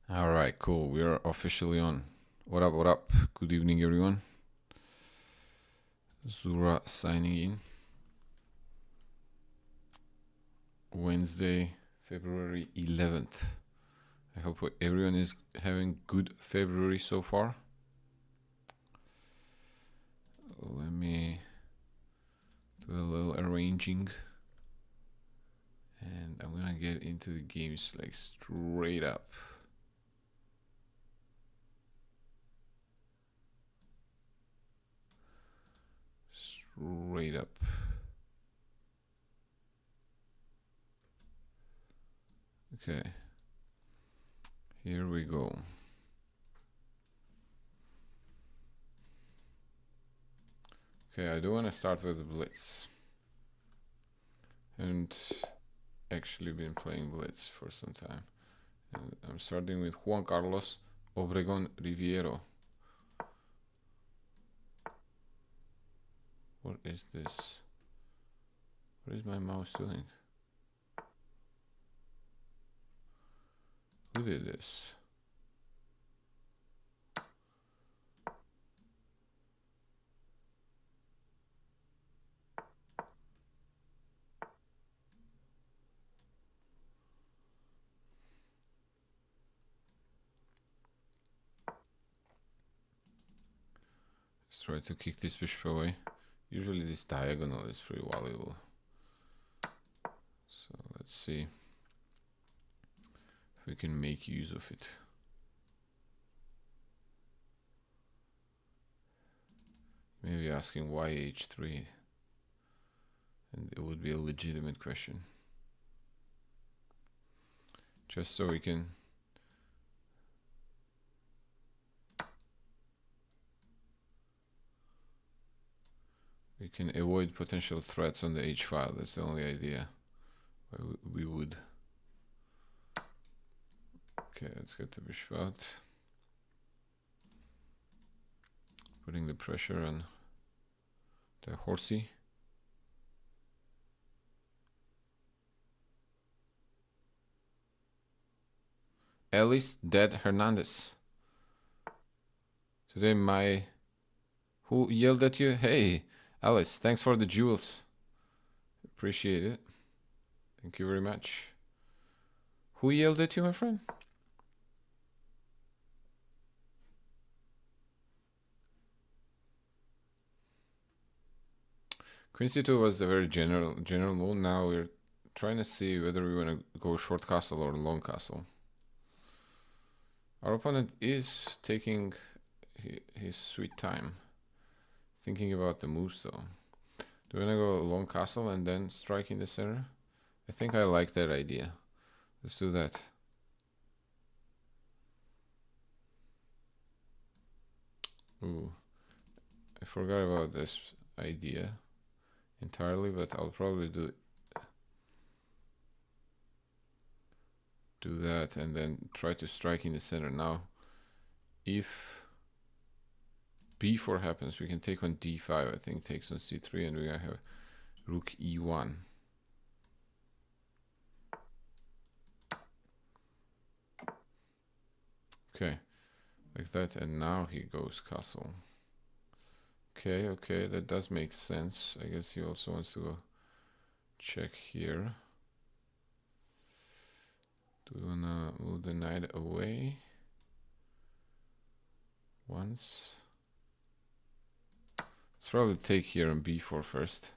All right, cool. We are officially on. What up, what up? Good evening, everyone. Zura signing in. Wednesday, February 11th. I hope everyone is having good February so far. Let me do a little arranging. And I'm gonna get into the games like straight up. Straight up. Okay. Here we go. Okay, I do want to start with the Blitz. And actually been playing Blitz for some time. And I'm starting with Juan Carlos Obregon Riviero. What is this? What is my mouse doing? Who did this? Let's try to kick this bishop away. Usually this diagonal is pretty valuable. So let's see if we can make use of it. Maybe asking why h3, and it would be a legitimate question. Just so we can avoid potential threats on the h file. That's the only idea why we would. Okay, let's get the bishop out. Putting the pressure on the horsey. Alice Dead Hernandez. Today who yelled at you? Hey, Alice, thanks for the jewels. Appreciate it. Thank you very much. Who yelled at you, my friend? Queen c2 was a very general move. Now we're trying to see whether we want to go short castle or long castle. Our opponent is taking his sweet time, thinking about the moves though. Do we want to go long castle and then strike in the center? I think I like that idea. Let's do that. Ooh, I forgot about this idea entirely, but I'll probably do that and then try to strike in the center. Now, if b4 happens, we can take on d5. I think takes on c3, and we're gonna have rook e1. Okay, like that, and now he goes castle. Okay, that does make sense. I guess he also wants to go check here. Do we wanna move the knight away once? Let's probably take here on b4 first.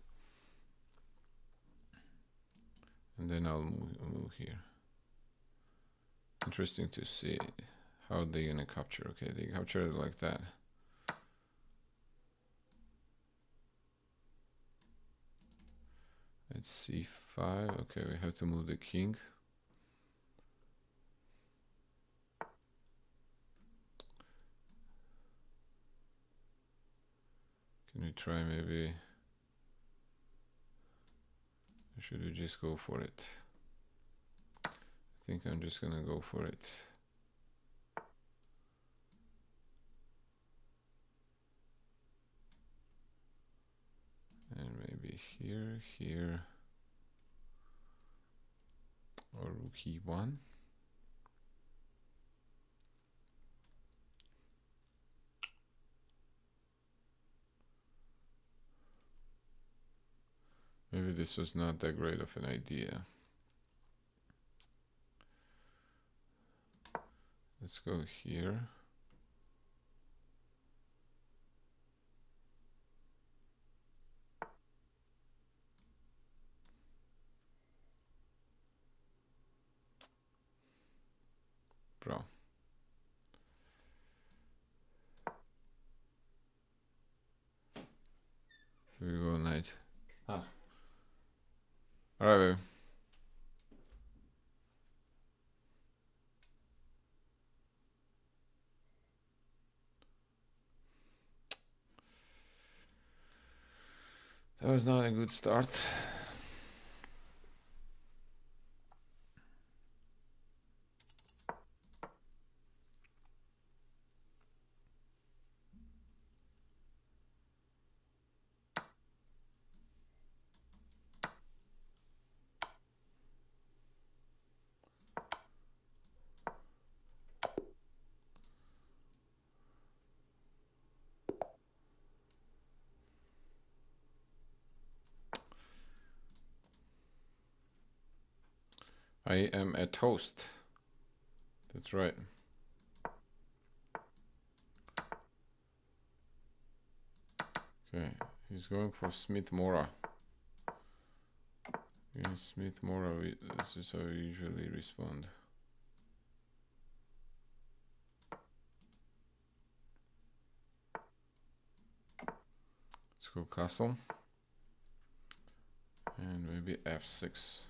And then I'll move here. Interesting to see how they're gonna capture. Okay, they capture it like that. Let's c5. Okay, we have to move the king. Can we try maybe? Or should we just go for it? I think I'm just gonna go for it. And maybe here, or rook e1. this was not that great of an idea. Let's go here. Bro. Here we go, knight. Ah. Alright, baby. That was not a good start. I am a toast. That's right. Okay, he's going for Smith Mora. In Smith Mora, this is how we usually respond. Let's go castle. And maybe f6.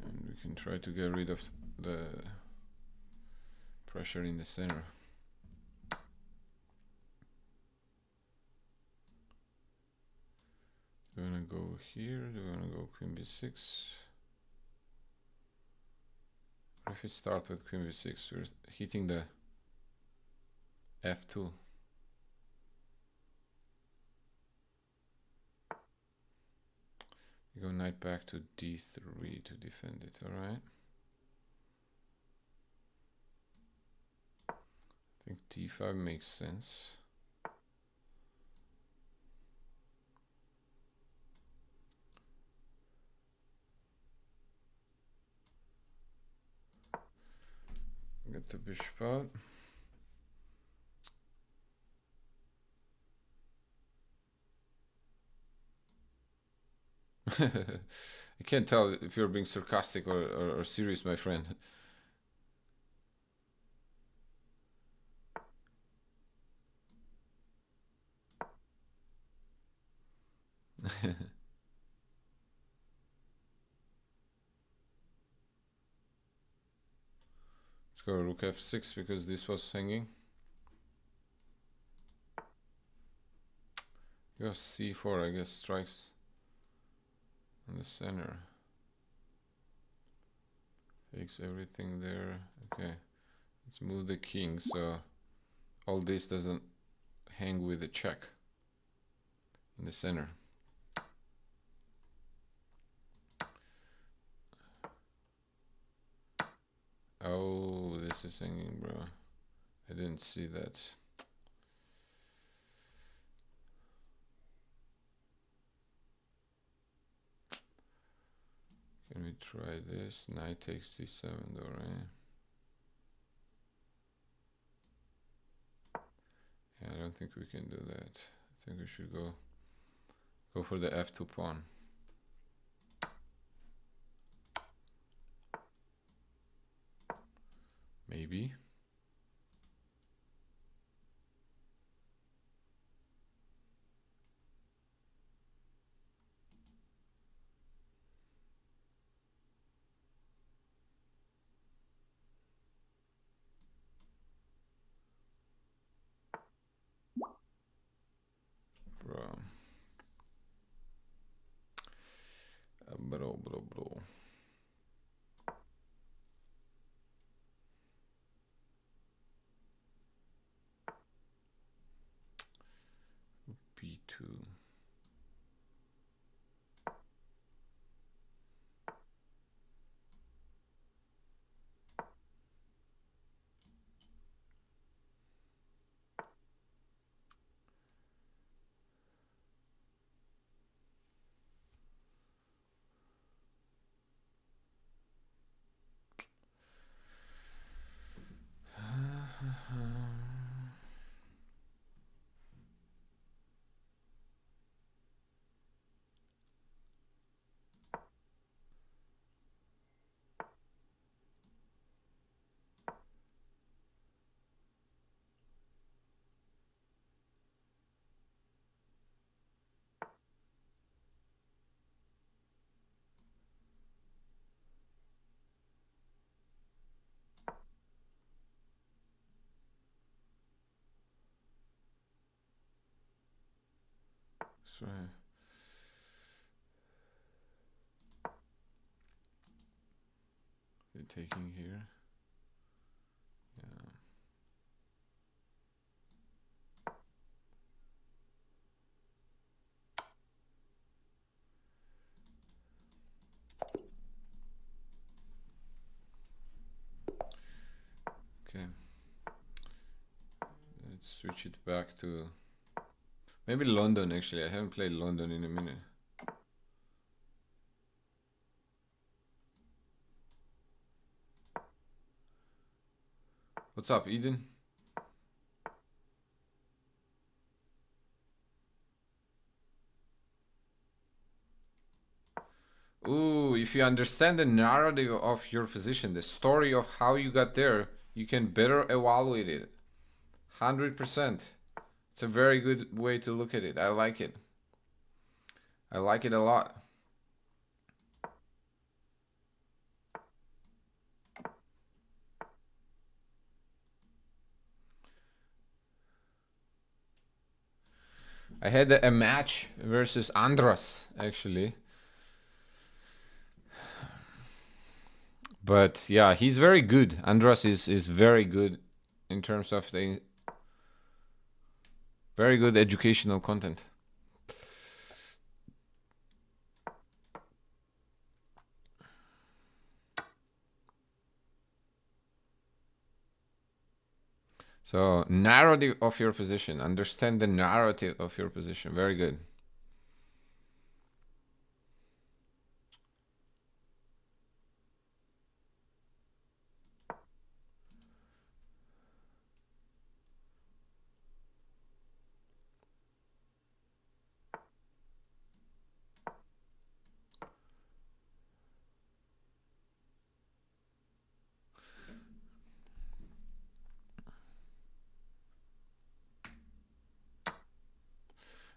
And we can try to get rid of the pressure in the center. Do we want to go here? Do we want to go queen b6? What if we start with queen b6? We're hitting the f2. You go knight back to d3 to defend it, alright? I think d5 makes sense. Get the bishop out. I can't tell if you're being sarcastic or serious, my friend. Let's go rook f6 because this was hanging. Go c4, I guess, strikes in the center. Takes everything there. Okay, let's move the king so all this doesn't hang with the check in the center. Oh, this is hanging, bro. I didn't see that. Can we try this? Knight takes d7 though, right? Yeah, I don't think we can do that. I think we should go for the f2 pawn. Maybe. Bro. B2. Sorry. They're taking here. Yeah. Okay. Let's switch it back to maybe London. Actually, I haven't played London in a minute. What's up, Eden? Ooh, if you understand the narrative of your position, the story of how you got there, you can better evaluate it. 100%. It's a very good way to look at it. I like it. I like it a lot. I had a match versus Andras, actually. But yeah, he's very good. Andras is very good in terms of the very good educational content. So, narrative of your position. Understand the narrative of your position. Very good.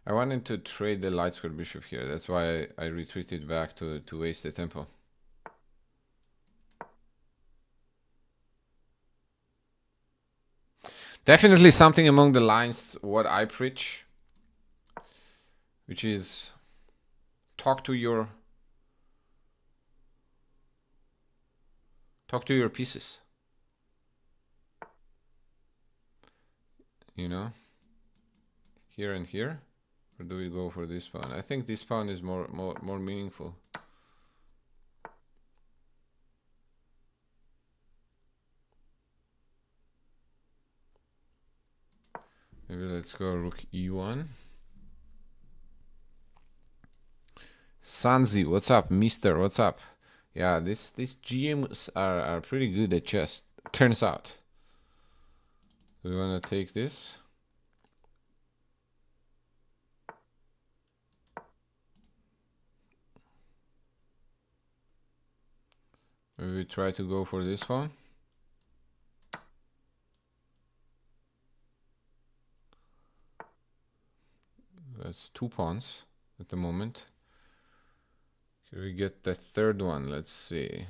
I wanted to trade the light square bishop here. That's why I retreated back to waste the tempo. Definitely something among the lines what I preach, which is talk to your pieces. You know? Here and here. Or do we go for this pawn? I think this pawn is more meaningful. Maybe let's go rook e1. Sanzi, what's up? Mister, what's up? Yeah, these GMs are pretty good at chess. Turns out. We want to take this. Maybe we try to go for this one. That's 2 pawns at the moment. Can we get the third one? Let's see.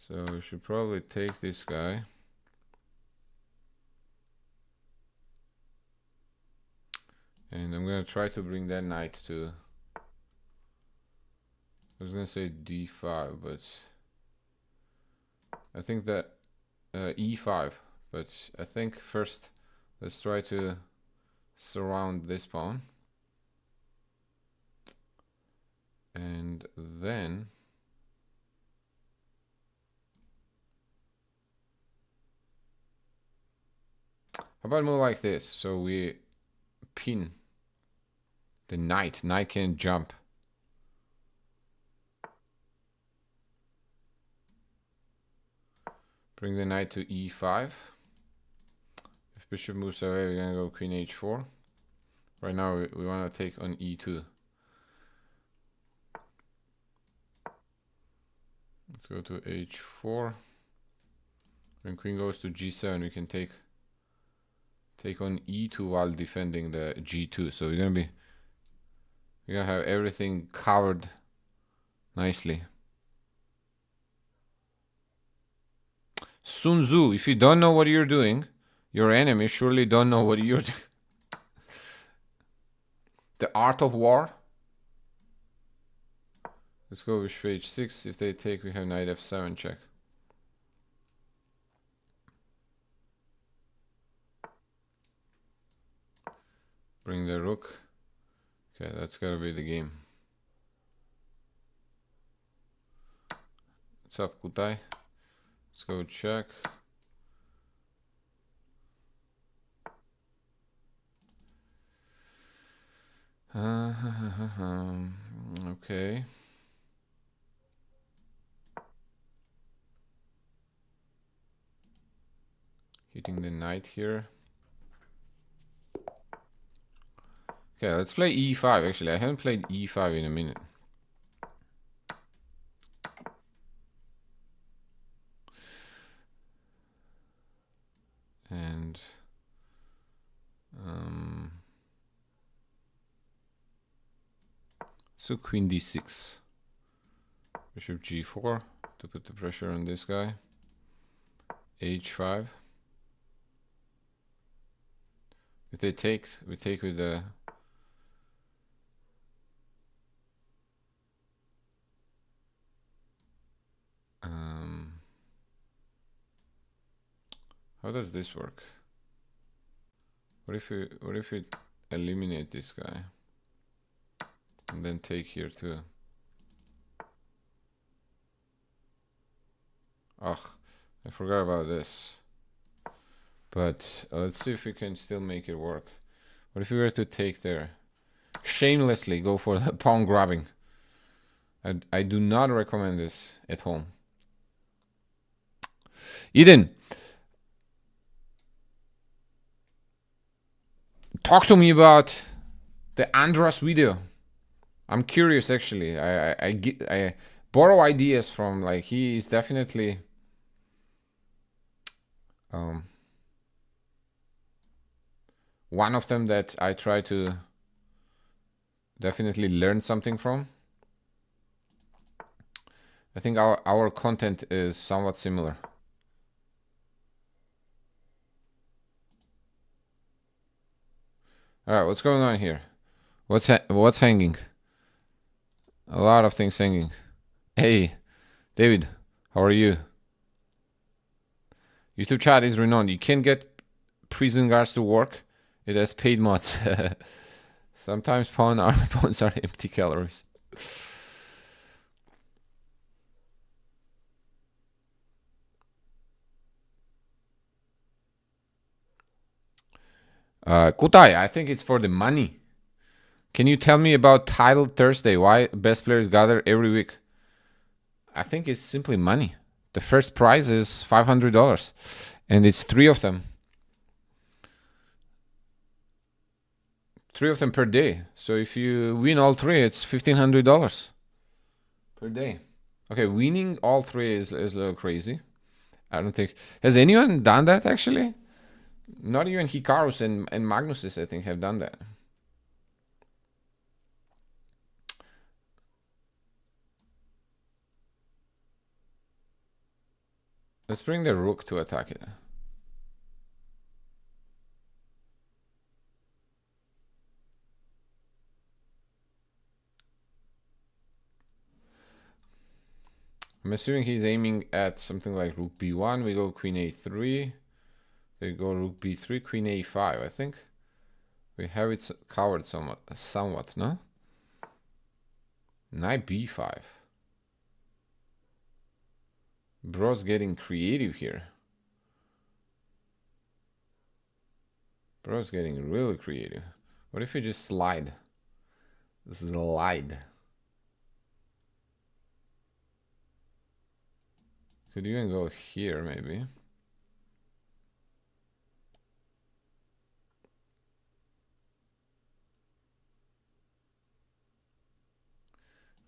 So we should probably take this guy. And I'm going to try to bring that knight to... I was going to say d5, but... I think that e5. But I think first let's try to surround this pawn. And then... How about move like this? So we pin the knight. Knight can jump. Bring the knight to e5. If bishop moves away, we're gonna go queen h4. Right now we want to take on e2. Let's go to h4. When queen goes to g7, we can take on e2 while defending the g2. So we're gonna have everything covered nicely. Sun Tzu, if you don't know what you're doing, your enemy surely don't know what you're doing. The art of war. Let's go with h6. If they take, we have knight f7 check. Bring the rook. Okay, that's gotta be the game. What's up, Kutai? Let's go check. Okay. Hitting the knight here. Okay, let's play e5. Actually, I haven't played e5 in a minute. And so queen d6. Bishop g4 to put the pressure on this guy. h5. If they take, we take with the how does this work? What if we eliminate this guy and then take here too? Oh, I forgot about this. But let's see if we can still make it work. What if we were to take there? Shamelessly go for the pawn grabbing. I do not recommend this at home. Eden, talk to me about the Andras video. I'm curious, actually. I borrow ideas from, like, he is definitely one of them that I try to definitely learn something from. I think our content is somewhat similar. All right, what's going on here? What's hanging? A lot of things hanging. Hey, David, how are you? YouTube chat is renowned. You can't get prison guards to work. It has paid mods. Sometimes pawns are empty calories. Kutai, I think it's for the money. Can you tell me about Title Thursday? Why best players gather every week? I think it's simply money. The first prize is $500, and it's 3 of them. 3 of them per day. So if you win all 3, it's $1,500 per day. Okay, winning all 3 is a little crazy. I don't think... Has anyone done that, actually? Not even Hikaru's and Magnus's, I think, have done that. Let's bring the rook to attack it. I'm assuming he's aiming at something like rook b1. We go queen a3. We go rook b3, queen a5. I think we have it covered somewhat, no? Knight b5. Bro's getting creative here. Bro's getting really creative. What if we just slide? This is a slide. Could even go here, maybe.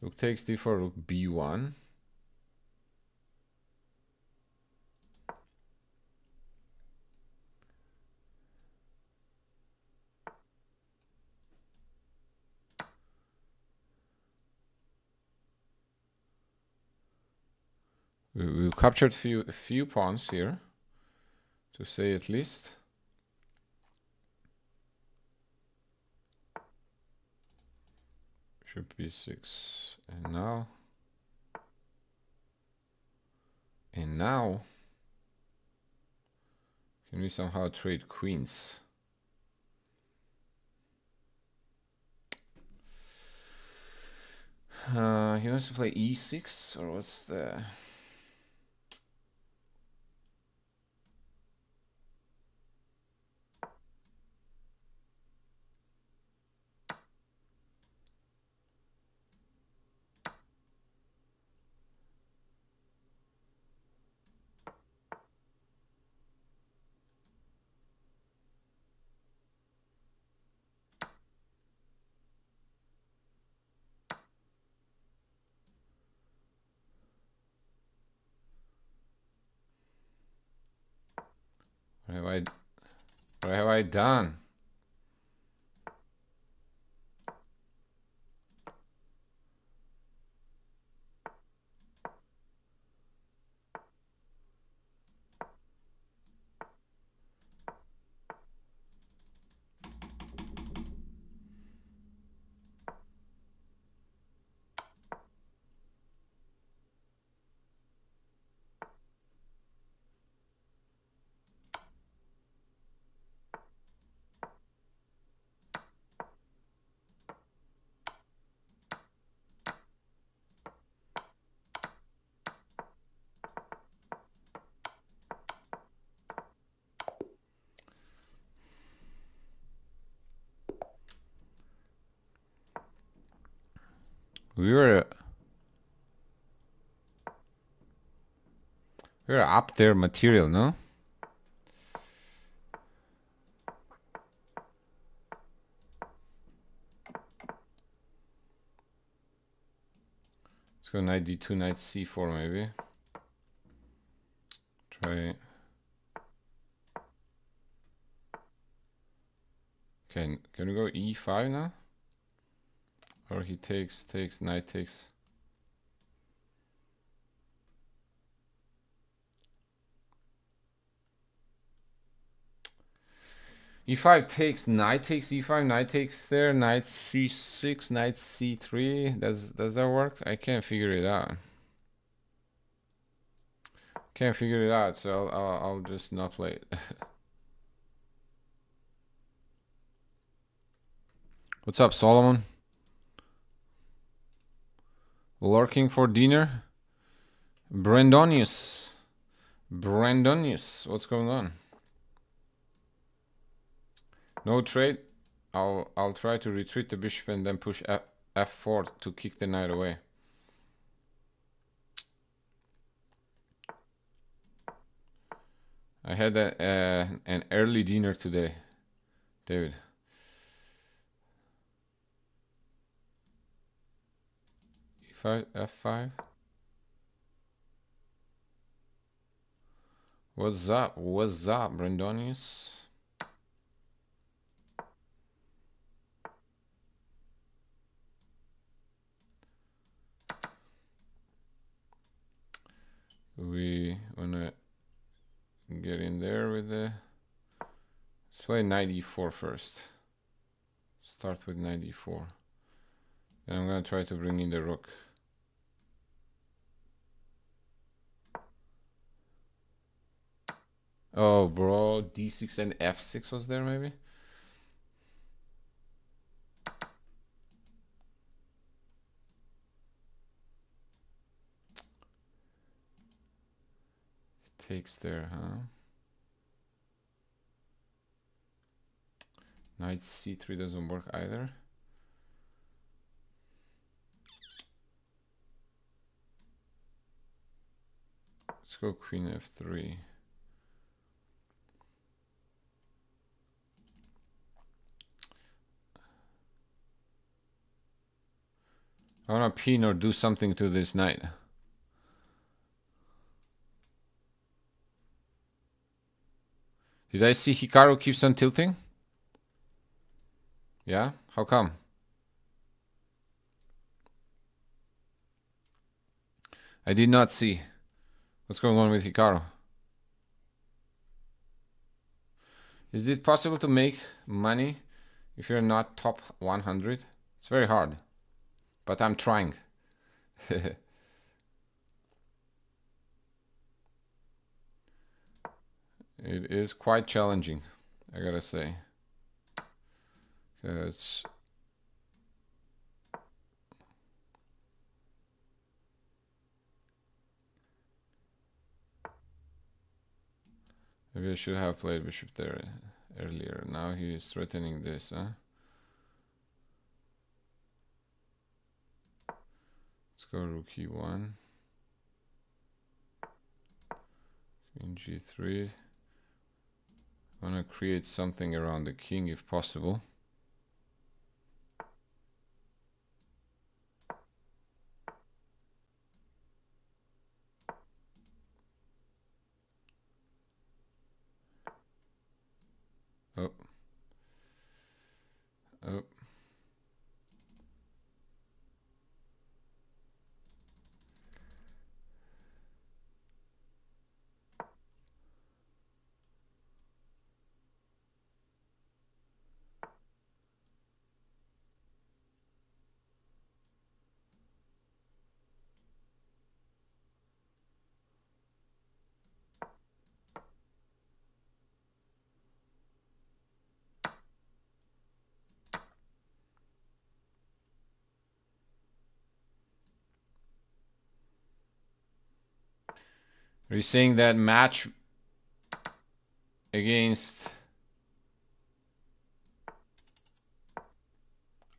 Rook takes d4, rook b1. We've captured a few pawns here, to say at least. Bishop b6. And now can we somehow trade queens? He wants to play e6, or what's the... What have I done? We're up there material, no? Let's go knight d2, knight c4 maybe. Try. Can we go e5 now? Or he takes, knight takes. e5 takes, knight takes, e5, knight takes there, knight c6, knight c3. Does that work? I can't figure it out. Can't figure it out, so I'll just not play it. What's up, Solomon? Lurking for dinner? Brandonius, what's going on? No trade. I'll try to retreat the bishop and then push f4 to kick the knight away. I had an early dinner today, David. E5, f5. What's up, Brandonius? We wanna get in there with the... Let's play knight e4 first. Start with knight e4. And I'm gonna try to bring in the rook. Oh, bro, d6 and f6 was there maybe? Takes there, huh? Knight c3 doesn't work either. Let's go queen f3. I want to pin or do something to this knight. Did I see Hikaru keeps on tilting? Yeah? How come? I did not see. What's going on with Hikaru? Is it possible to make money if you're not top 100? It's very hard. but I'm trying. It is quite challenging, I gotta say. Because maybe I should have played bishop there earlier. Now he is threatening this, huh? Let's go rook e1. Queen g3. I want to create something around the king if possible. Oh. Oh. Are you saying that match against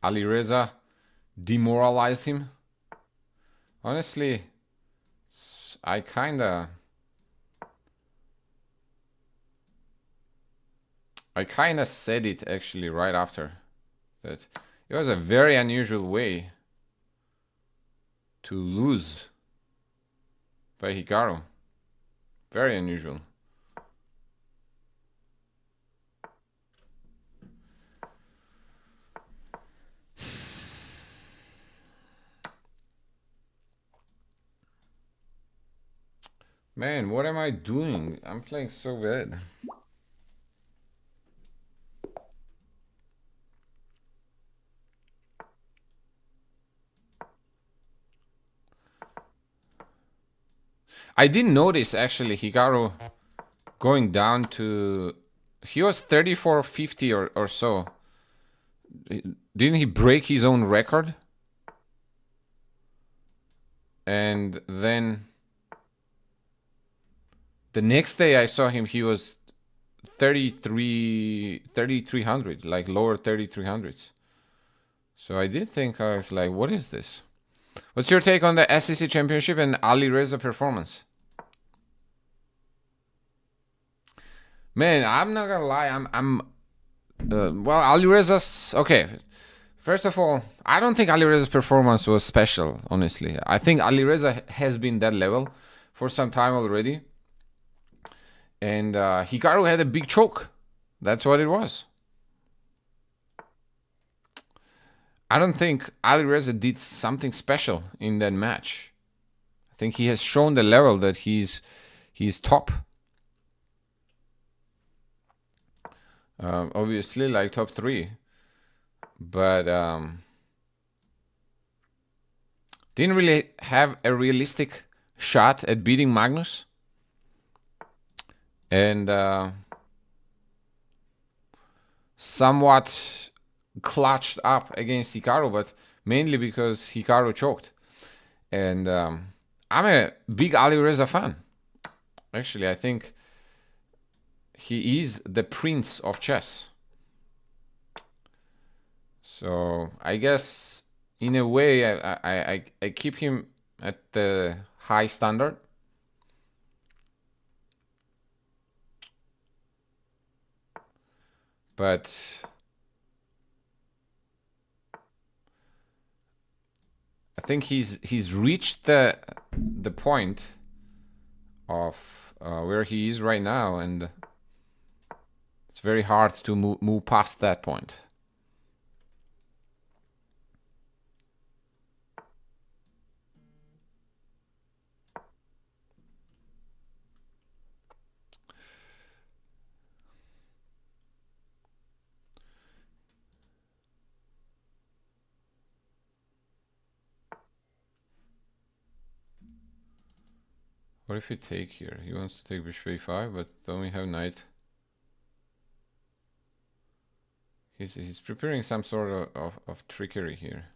Alireza demoralized him? Honestly, I kinda said it actually right after that. It was a very unusual way to lose by Hikaru. Very unusual. Man, what am I doing? I'm playing so bad. I didn't notice actually Hikaru going down to... He was 3450 or so. Didn't he break his own record? And then the next day I saw him, he was 3300, like lower 3300s. So I did think, I was like, what is this? What's your take on the SEC Championship and Alireza performance? Man, I'm not gonna lie, well, Alireza's okay. First of all, I don't think Alireza's performance was special, honestly. I think Alireza has been that level for some time already. And Hikaru had a big choke. That's what it was. I don't think Alireza did something special in that match. I think he has shown the level that he's top. Obviously, like top 3. But didn't really have a realistic shot at beating Magnus. And somewhat clutched up against Hikaru, but mainly because Hikaru choked. And I'm a big Alireza fan. Actually, I think he is the prince of chess. So I guess in a way I keep him at the high standard. But I think he's reached the point of where he is right now, and it's very hard to move past that point. What if we take here? He wants to take bishop a5, but don't we have knight? He's preparing some sort of trickery here.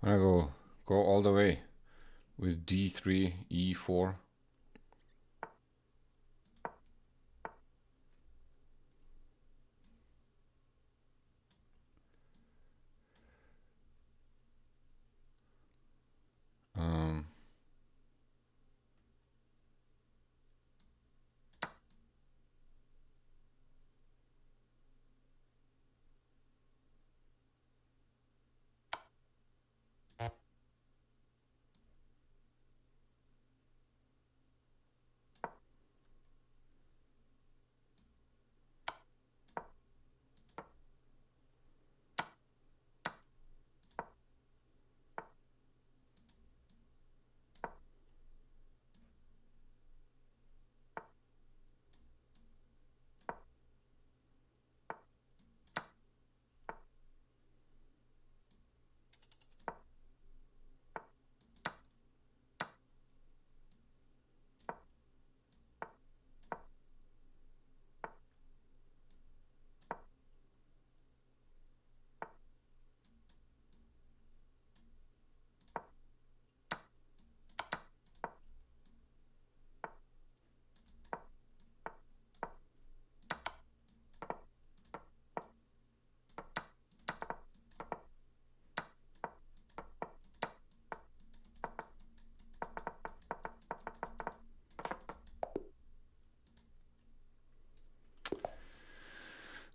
I'm gonna go all the way with d3, e4.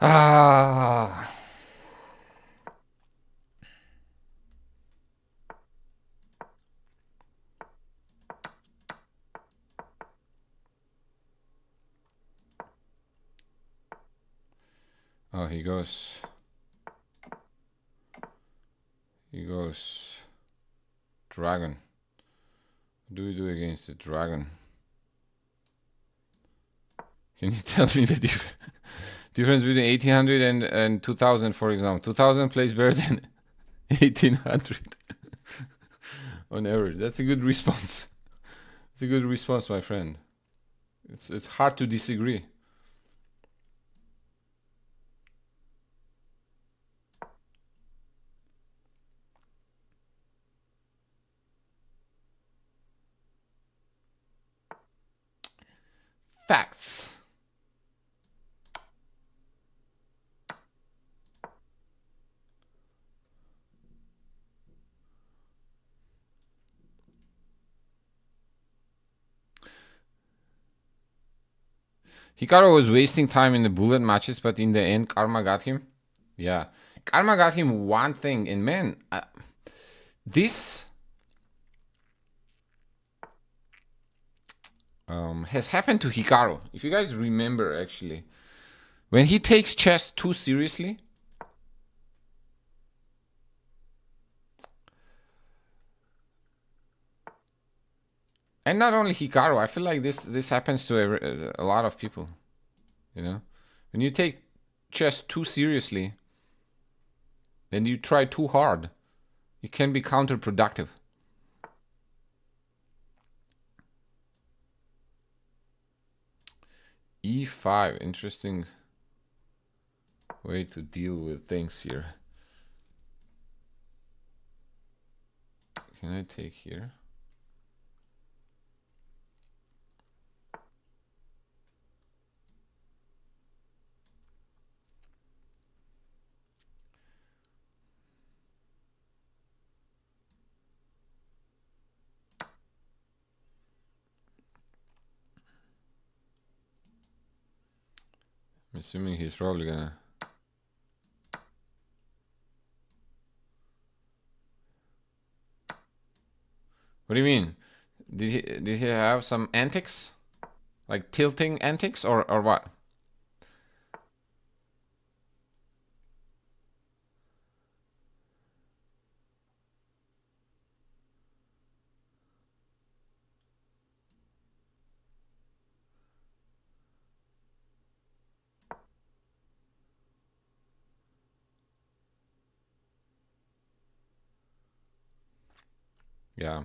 Ah. Oh, he goes dragon. What do we do against the dragon? Can you tell me the difference between 1800 and 2000, for example? 2000 plays better than 1800 on average. That's a good response. It's a good response, my friend. It's hard to disagree. Facts. Hikaru was wasting time in the bullet matches, but in the end, Karma got him. Yeah. Karma got him one thing, and man, this has happened to Hikaru. If you guys remember, actually, When he takes chess too seriously, and not only Hikaru, I feel like this happens to a lot of people. You know, when you take chess too seriously, then you try too hard. It can be counterproductive. E5, interesting way to deal with things here. Can I take here? I'm assuming he's probably gonna. What do you mean? Did he have some antics? Like tilting antics or what? Yeah.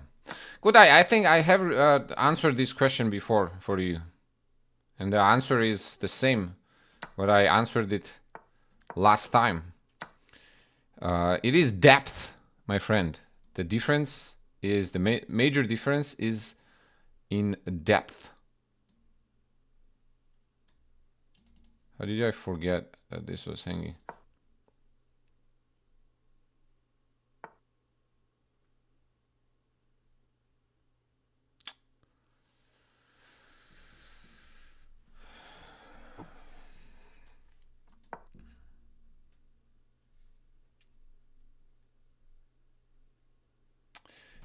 Good. I think I have answered this question before for you. And the answer is the same, but I answered it last time. It is depth, my friend. The difference is, the major difference is in depth. How did I forget that this was hanging?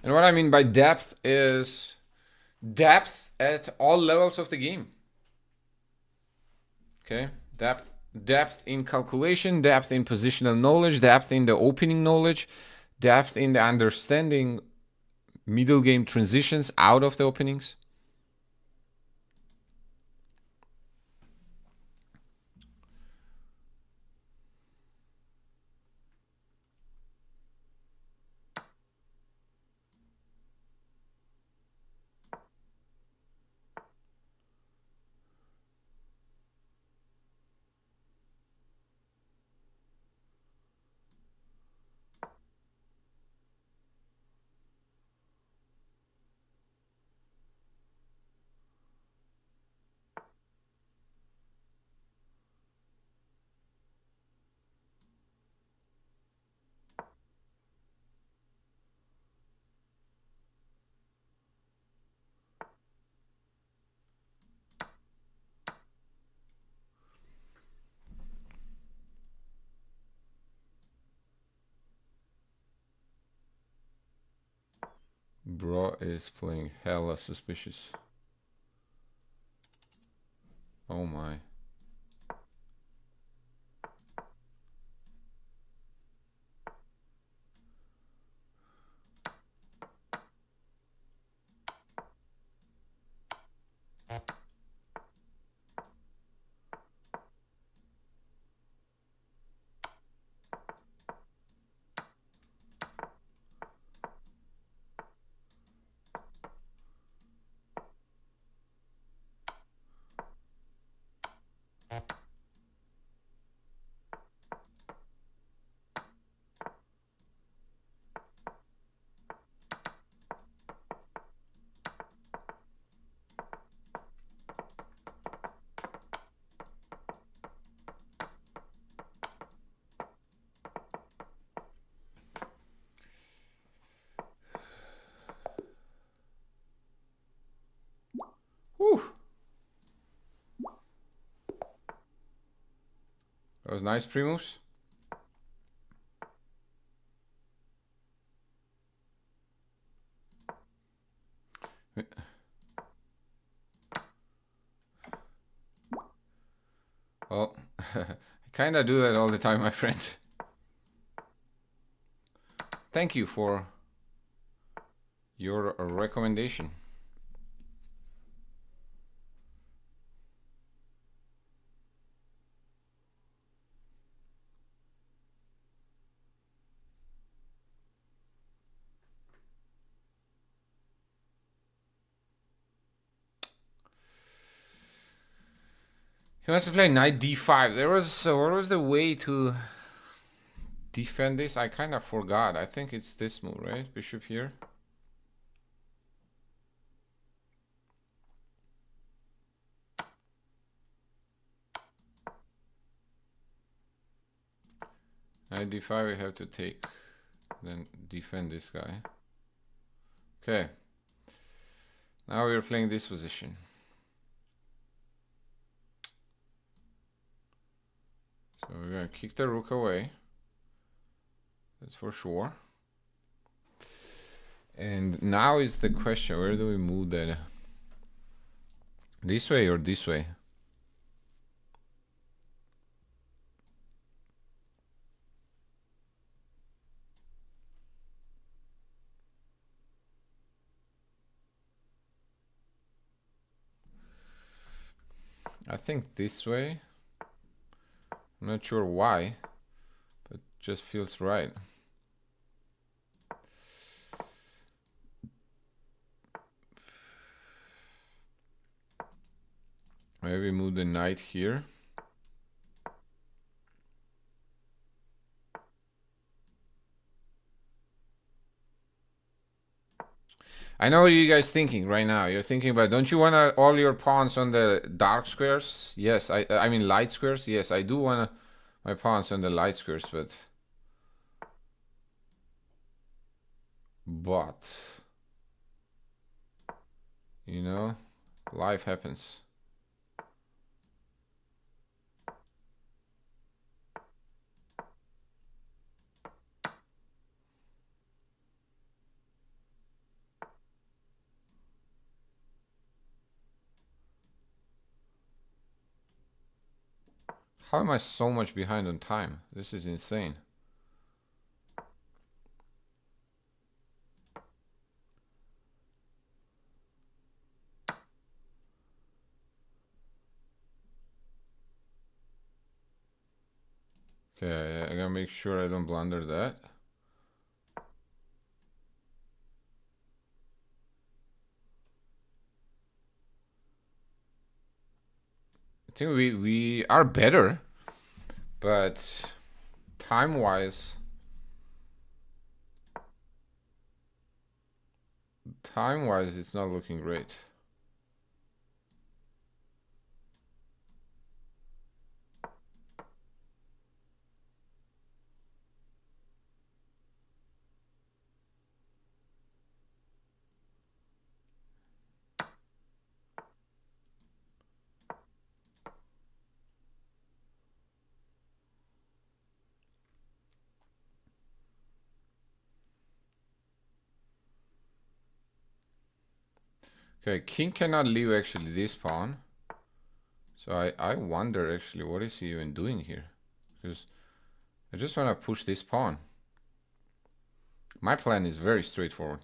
And what I mean by depth is depth at all levels of the game. Okay, depth in calculation, depth in positional knowledge, depth in the opening knowledge, depth in the understanding middle game transitions out of the openings. Bro is playing hella suspicious. Oh my. Whew. That was nice, Primus. Well, I kinda do that all the time, my friend. Thank you for your recommendation. He wants to play knight d5. There was what was the way to defend this? I kind of forgot. I think it's this move, right? Bishop here. Knight d5 we have to take, then defend this guy. Okay. Now we're playing this position. So we're gonna kick the rook away. That's for sure. And now is the question, where do we move that? This way or this way? I think this way. I'm not sure why, but just feels right. Maybe move the knight here. I know what you guys thinking right now. You're thinking about, don't you want all your pawns on the dark squares? Yes, I mean light squares. Yes, I do want my pawns on the light squares, but you know, life happens. How am I so much behind on time? This is insane. Okay, I gotta make sure I don't blunder that. I think we are better, but time-wise, it's not looking great. Okay, king cannot leave actually this pawn. So I wonder actually what is he even doing here? Because I just want to push this pawn. My plan is very straightforward.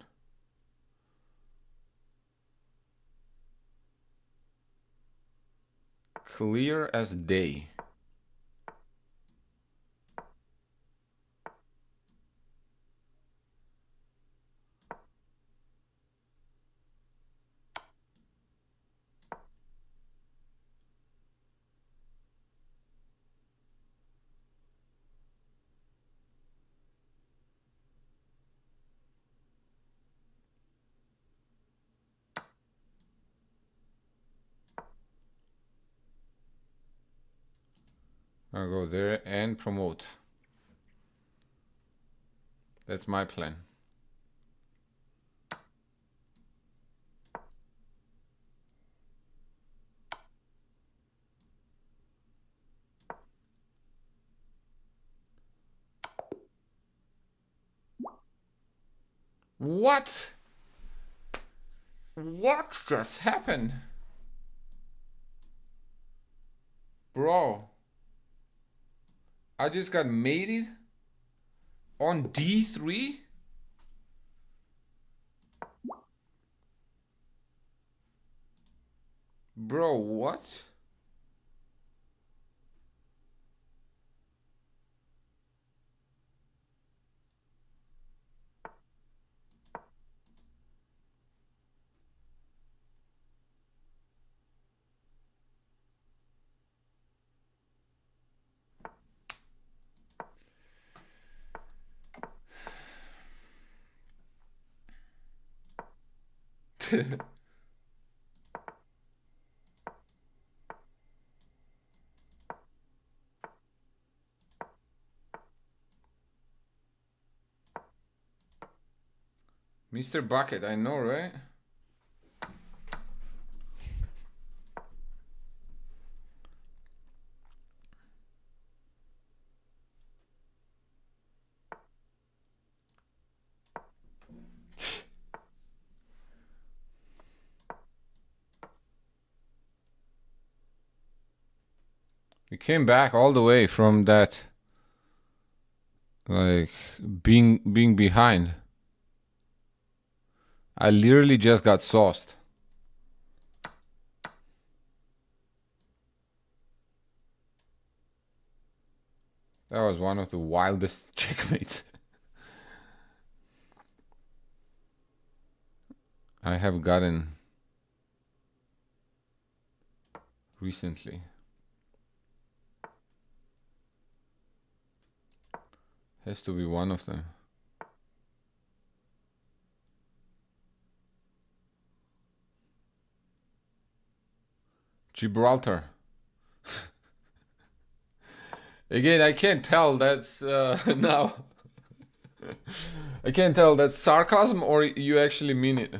Clear as day. I'll go there and promote. That's my plan. What? What just happened? Bro. I just got mated on D3? Bro, what? Mr. Bucket, I know, right? We came back all the way from that, like, being behind. I literally just got sauced. That was one of the wildest checkmates I have gotten recently. Has to be one of them. Gibraltar. Again, I can't tell that's now. I can't tell that's sarcasm or you actually mean it.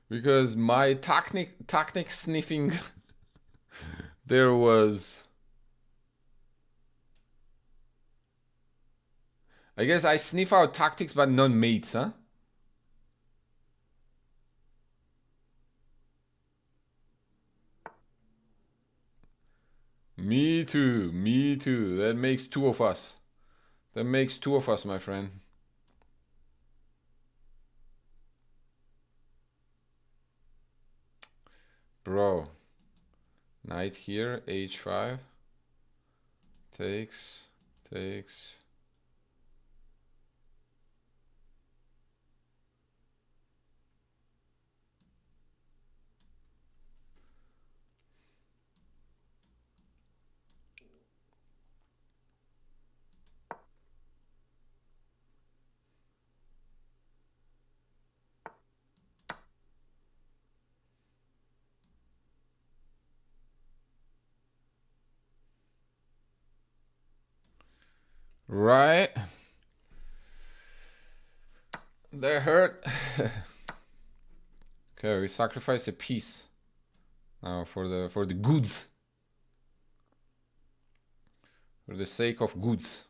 Because my tactic sniffing there was, I guess I sniff out tactics but not mates, huh? Me too, me too. That makes two of us. That makes two of us, my friend. Bro. Knight here, h5. Takes. Right. That hurt. Okay, we sacrifice a piece now for the goods. For the sake of goods.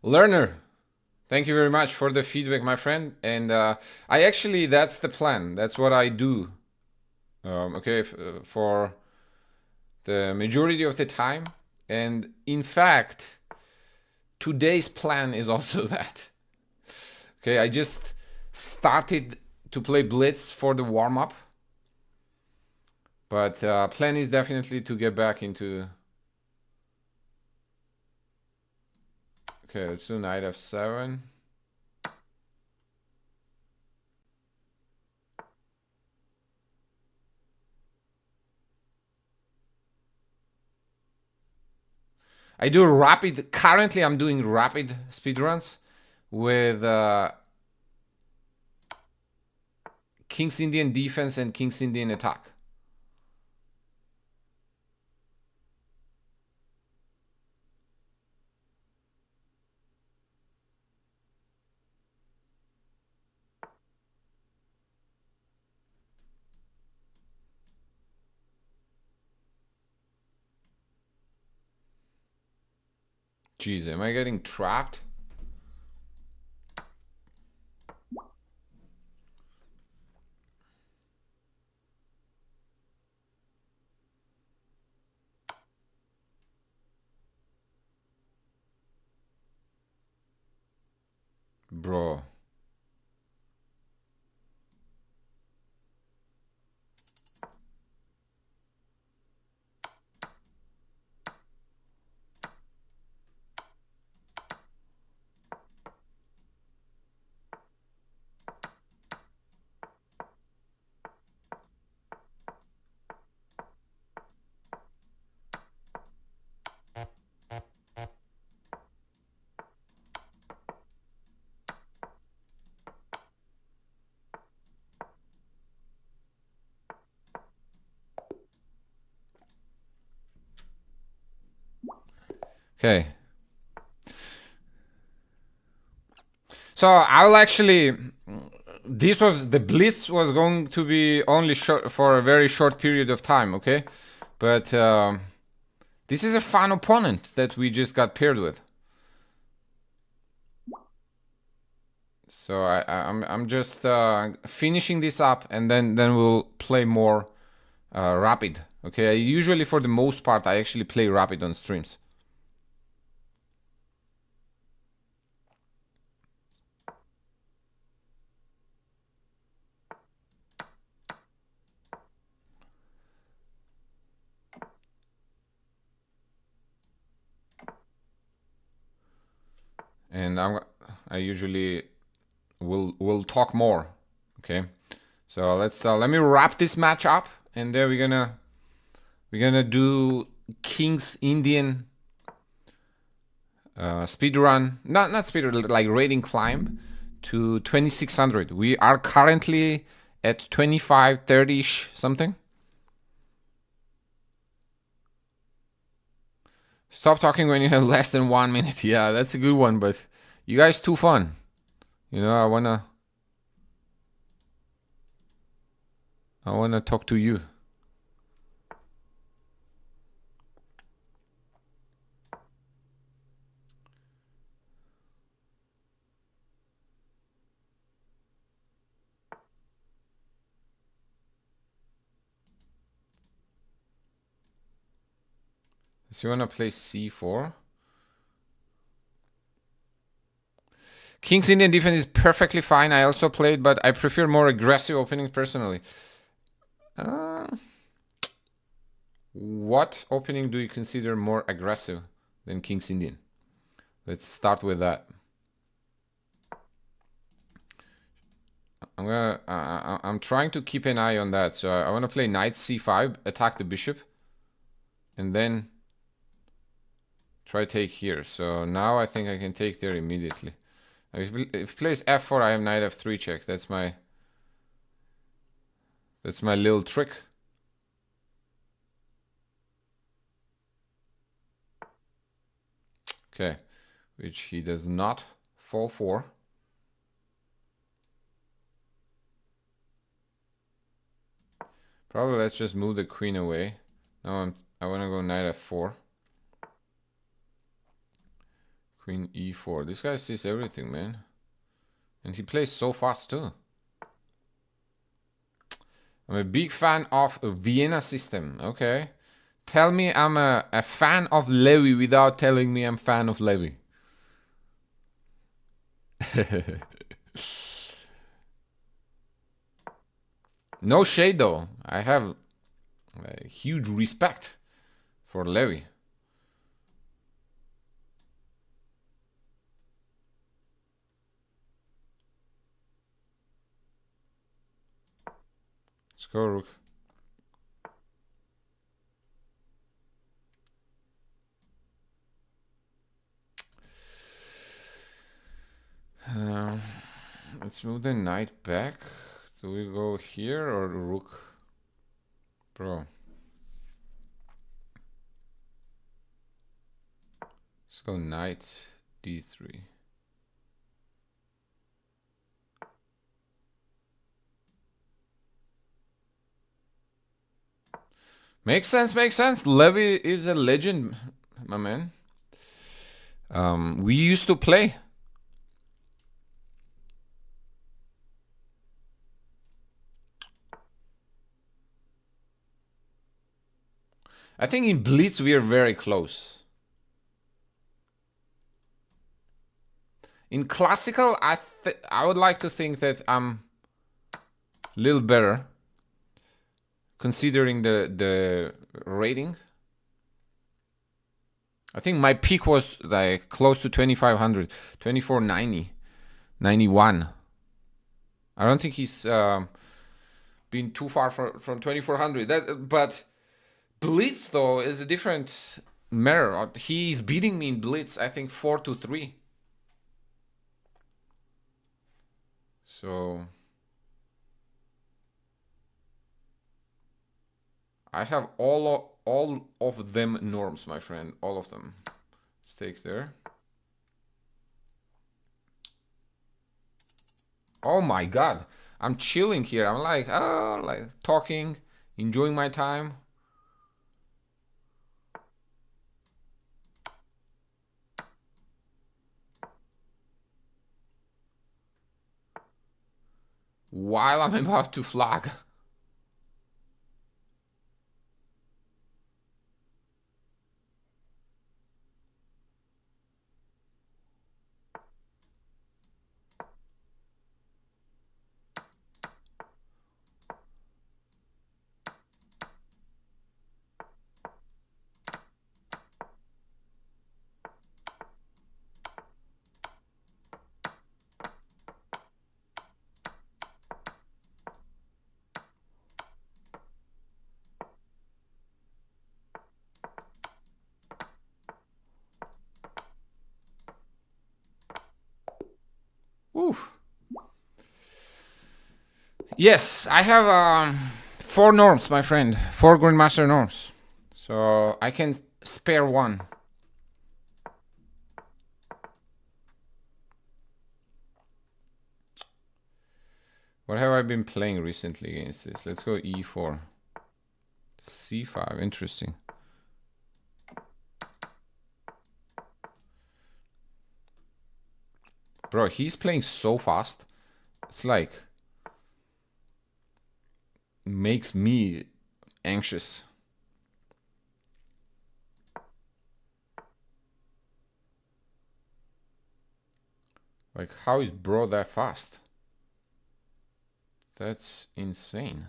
Learner, thank you very much for the feedback, my friend. And I actually, that's the plan. That's what I do. Okay, for the majority of the time. And in fact, today's plan is also that. Okay, I just started to play Blitz for the warm-up. But plan is definitely to get back into... Okay, let's do knight f7. I do rapid... Currently, I'm doing rapid speedruns with King's Indian defense and King's Indian attack. Jeez, am I getting trapped? Bro. Okay. So I'll actually, the Blitz was going to be only short for a very short period of time, okay? But this is a fun opponent that we just got paired with. So I'm just finishing this up, and then we'll play more rapid. Okay, usually for the most part I actually play rapid on streams. And I usually will talk more. Okay, so let's let me wrap this match up, and then we're gonna do King's Indian speed run, not speed run, like rating climb to 2600. We are currently at 2530ish something. Stop talking when you have less than 1 minute. Yeah, that's a good one, but you guys too fun. You know, I wanna talk to you. So you wanna play c4? King's Indian defense is perfectly fine. I also played, but I prefer more aggressive openings personally. What opening do you consider more aggressive than King's Indian? Let's start with that. I'm trying to keep an eye on that. So I want to play knight c5, attack the bishop, and then try take here. So now I think I can take there immediately. If he plays f4, I have knight f3 check. That's my little trick. Okay, which he does not fall for. Probably let's just move the queen away. Now I want to go knight f4. Queen e4. This guy sees everything, man. And he plays so fast too. I'm a big fan of Vienna system. Okay. Tell me I'm a fan of Levy without telling me I'm fan of Levy. No shade though. I have a huge respect for Levy. Let's go, rook. Let's move the knight back. Do we go here or rook? Bro. Let's go knight d3. Makes sense, makes sense. Levy is a legend, my man. We used to play. I think in Blitz we are very close. In classical, I would like to think that I'm a little better, considering the rating. I think my peak was like close to 2500, 2490, 91. I don't think he's been too far from 2400. But Blitz though is a different matter. He's beating me in Blitz, I think 4-3. So I have all of them norms, my friend. All of them. Stakes there. Oh my god. I'm chilling here. I'm like, like talking, enjoying my time. While I'm about to flag. Oof. Yes, I have 4 norms, my friend. 4 Grandmaster norms. So I can spare one. What have I been playing recently against this? Let's go e4. c5, interesting. Bro, he's playing so fast. It's like makes me anxious. Like, how is bro that fast? That's insane.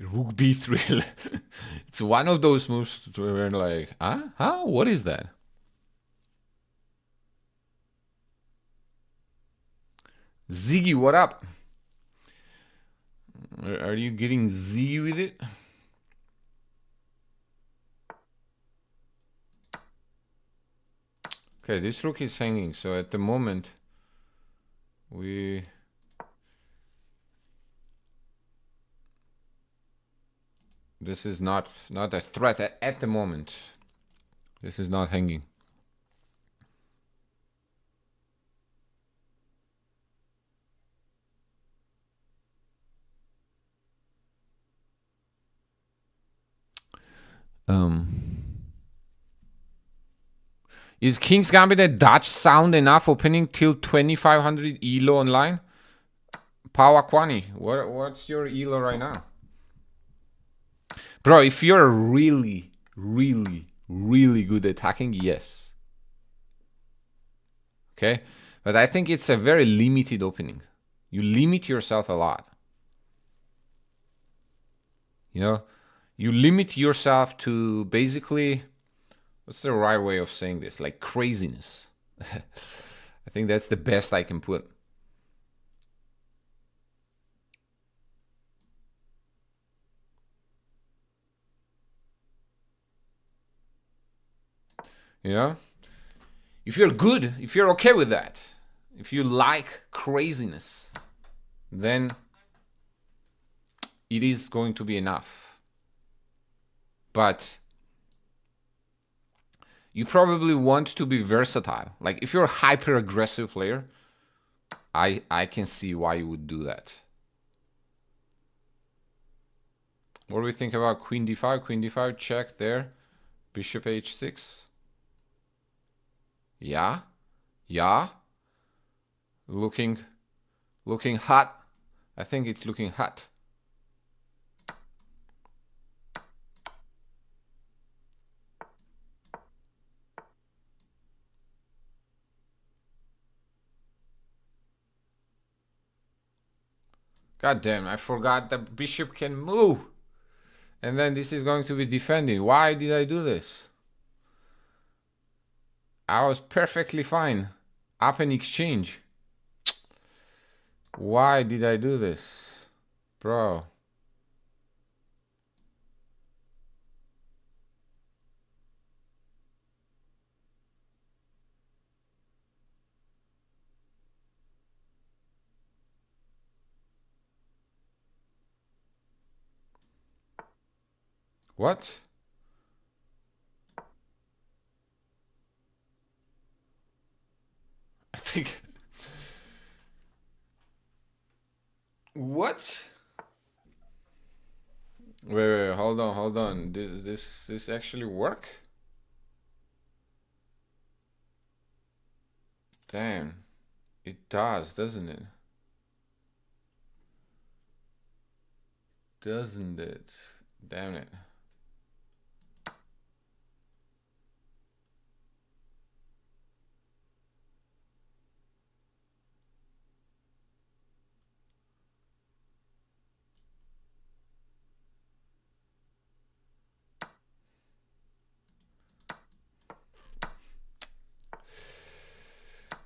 Rook b3. It's one of those moves where we're like, huh? How? What is that? Ziggy, what up? Are you getting Z with it? Okay, this rook is hanging, so at the moment this is not a threat at the moment. This is not hanging. Is King's Gambit a Dutch sound enough opening till 2500 ELO online? Pawakwani, what's your ELO right now? Bro, if you're really, really, really good at attacking, yes. Okay? But I think it's a very limited opening. You limit yourself a lot. You know? You limit yourself to basically, what's the right way of saying this? Like craziness. I think that's the best I can put. You know? If you're good, if you're okay with that, if you like craziness, then it is going to be enough. But you probably want to be versatile. Like if you're a hyper aggressive player, I can see why you would do that. What do we think about queen d5? Queen d5, check there. Bishop h6. Yeah. Yeah. Looking hot. I think it's looking hot. God damn, I forgot the bishop can move. And then this is going to be defending. Why did I do this? I was perfectly fine. Up in exchange. Why did I do this? Bro. What? I think... What? Wait, hold on. This actually work? Damn. It does, doesn't it? Doesn't it? Damn it.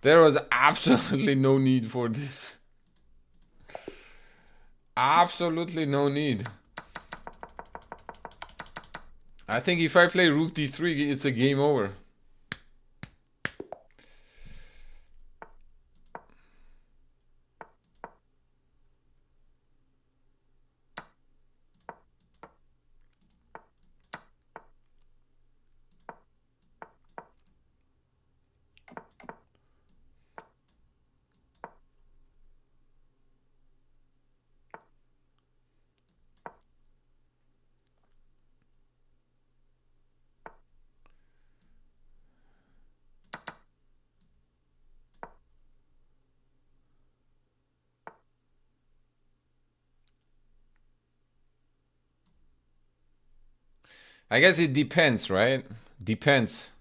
There was absolutely no need for this. Absolutely no need. I think if I play rook d3, it's a game over. I guess it depends, right? Depends.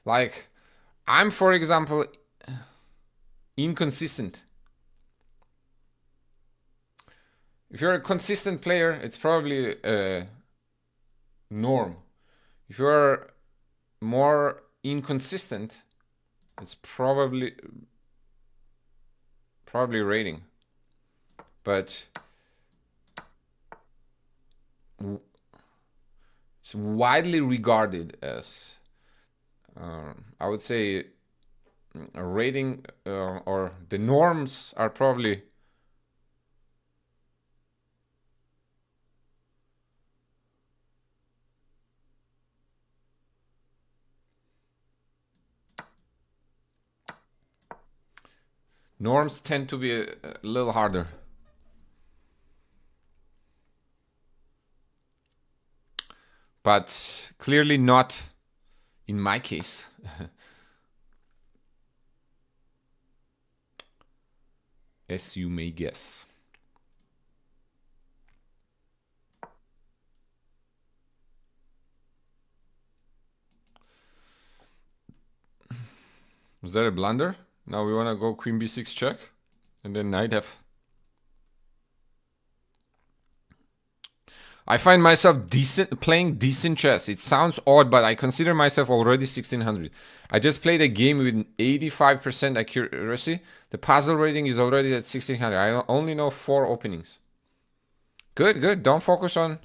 Like, I'm, for example, inconsistent. If you're a consistent player, it's probably a norm. If you're more inconsistent, it's probably rating. But it's widely regarded as, I would say, a rating, or the norms are probably norms tend to be a little harder. But clearly not in my case. As you may guess. Was that a blunder? Now we want to go queen b6 check, and then knight f. I find myself playing decent chess. It sounds odd, but I consider myself already 1600. I just played a game with 85% accuracy. The puzzle rating is already at 1600. I only know 4 openings. Good. Don't focus on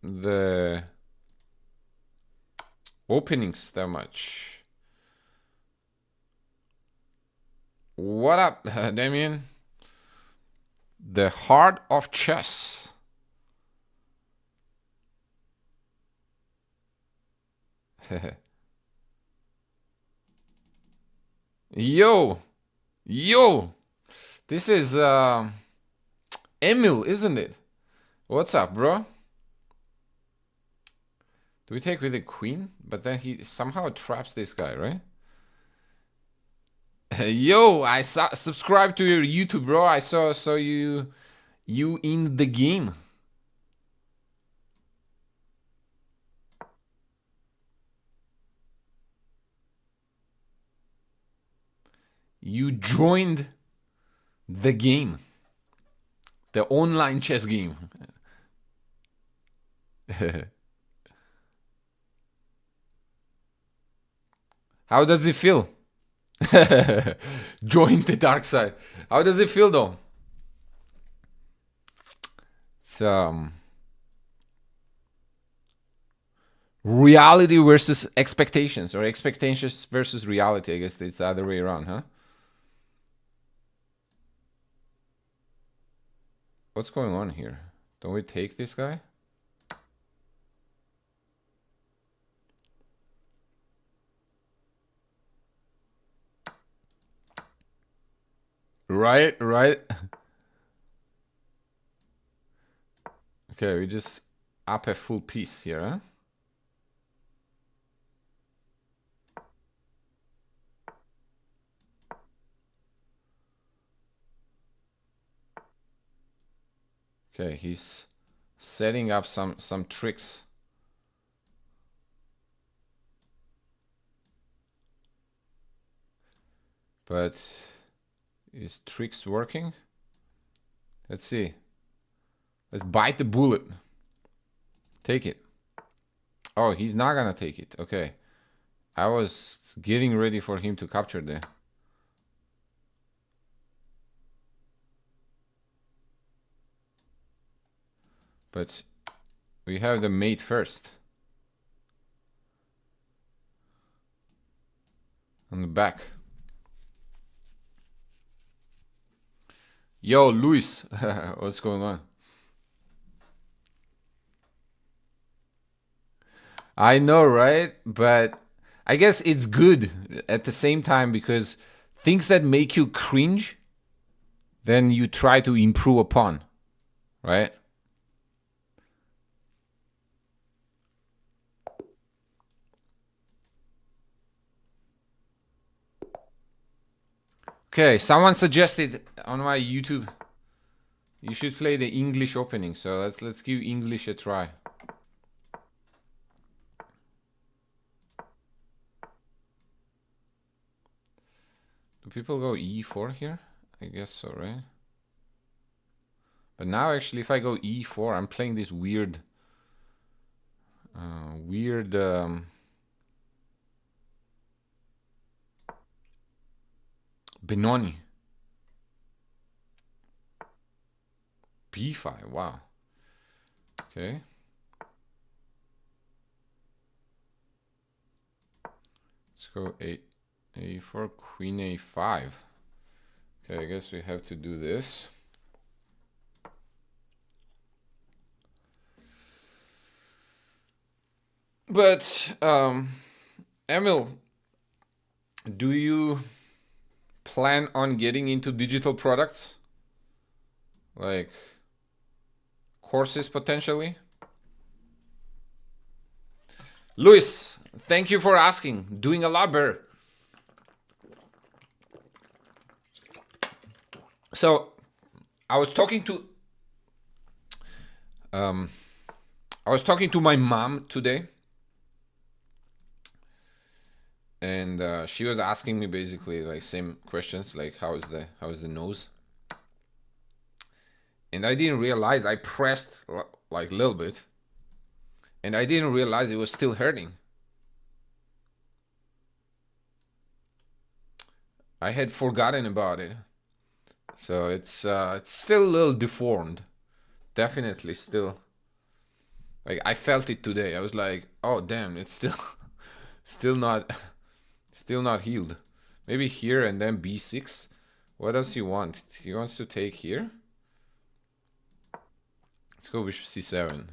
the openings that much. What up, Damien? The heart of chess. Yo, this is Emil, isn't it? What's up, bro? Do we take with the queen? But then he somehow traps this guy, right? Yo, I subscribed to your YouTube, bro. I saw you in the game. You joined the game. The online chess game. How does it feel? Join the dark side. How does it feel though? It's reality versus expectations, or expectations versus reality. I guess it's the other way around, huh? What's going on here? Don't we take this guy? Right. Okay, we just up a full piece here, huh? Okay, he's setting up some tricks. But is tricks working? Let's see. Let's bite the bullet. Take it. Oh, he's not gonna take it. Okay. I was getting ready for him to capture there. But we have the mate first. On the back. Yo, Luis. What's going on? I know, right? But I guess it's good at the same time, because things that make you cringe, then you try to improve upon, right? Okay, someone suggested on my YouTube you should play the English opening, so let's give English a try. Do people go e4 here? I guess so, right? But now actually if I go e4, I'm playing this weird Benoni. b5, wow. Okay. Let's go a4, queen a5. Okay, I guess we have to do this. But Emil, do you plan on getting into digital products? Like courses potentially? Luis, thank you for asking. Doing a lot better. So I was talking to my mom today, and she was asking me basically like same questions, like how is the nose? And I didn't realize, I pressed like a little bit, and I didn't realize it was still hurting. I had forgotten about it. So it's still a little deformed. Definitely still. Like I felt it today. I was like, oh damn, it's still Still not, still not healed. Maybe here and then b6. What does he want? He wants to take here. Let's go bishop c7.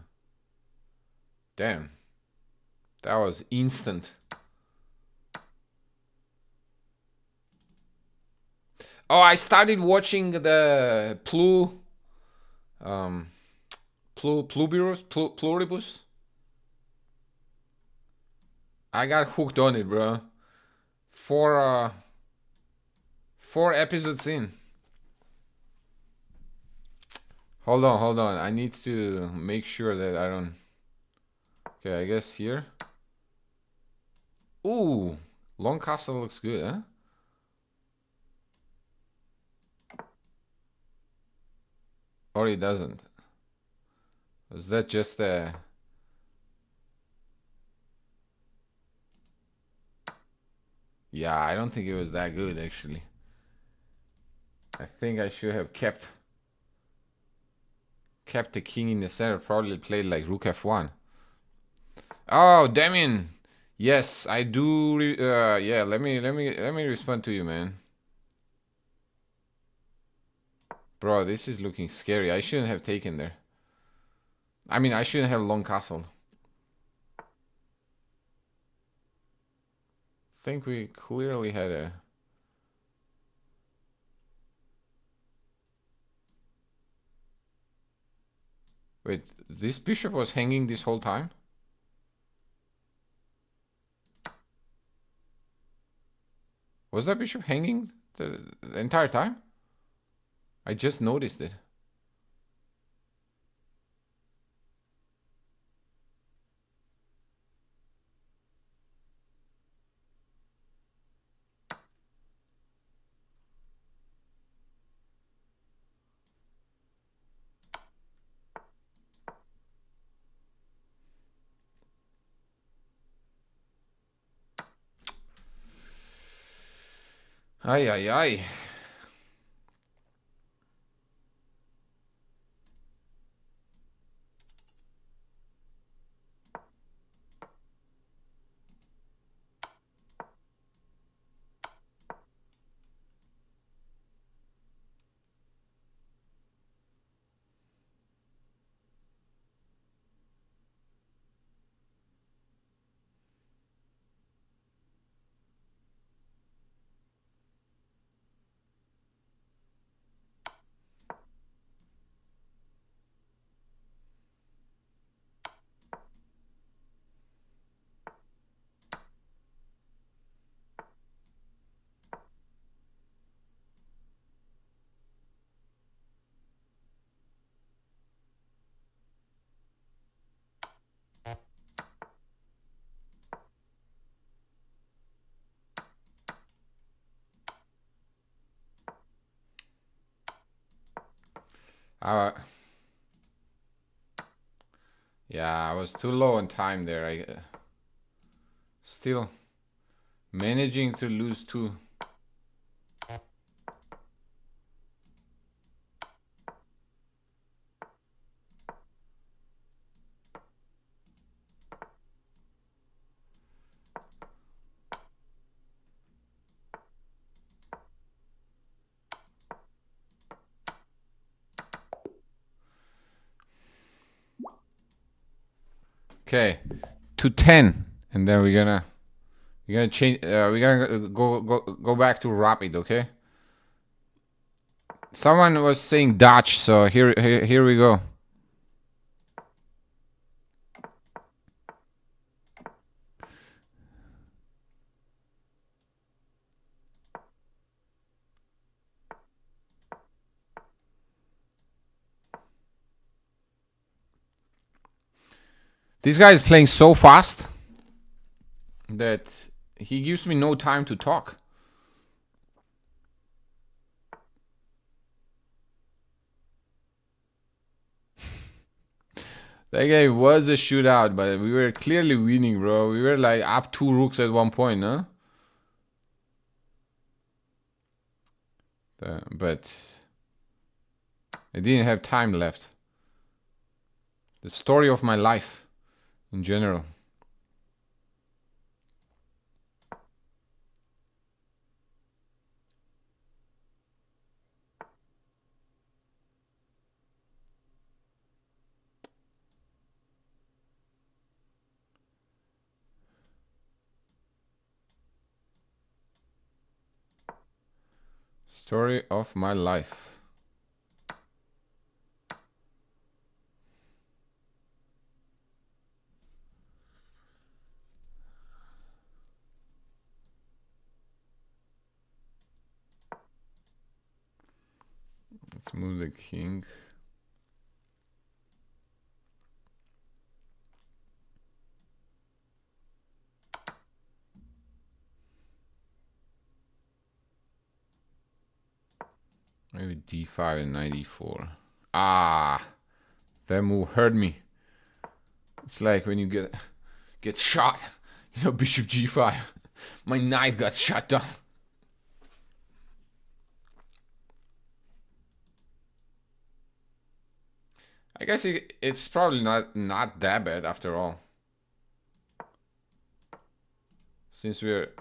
Damn. That was instant. Oh, I started watching the Pluribus. I got hooked on it, bro. Four episodes in. Hold on. I need to make sure that I don't. Okay, I guess here. Ooh, long castle looks good, huh? Or it doesn't. Is that just a... Yeah, I don't think it was that good, actually. I think I should have kept the king in the center. Probably played like rook f1. Oh, Damien. Yes, I do. Yeah, let me respond to you, man. Bro, this is looking scary. I shouldn't have taken there. I mean, I shouldn't have long castle. I think we clearly had a... Wait, this bishop was hanging this whole time? Was that bishop hanging the entire time? I just noticed it. Ay, ay, ay. Yeah, I was too low on time there. I still managing to lose two. Okay, to 10, and then we're gonna change. We're gonna go back to rapid. Okay. Someone was saying Dutch, so here we go. This guy is playing so fast that he gives me no time to talk. That game was a shootout, but we were clearly winning, bro. We were like up 2 rooks at one point, huh? But I didn't have time left. The story of my life in general. Story of my life. Let's move the king. Maybe d5 and knight e4. Ah, that move hurt me. It's like when you get shot, you know, bishop g5. My knight got shot down. I guess it's probably not that bad after all. Since we're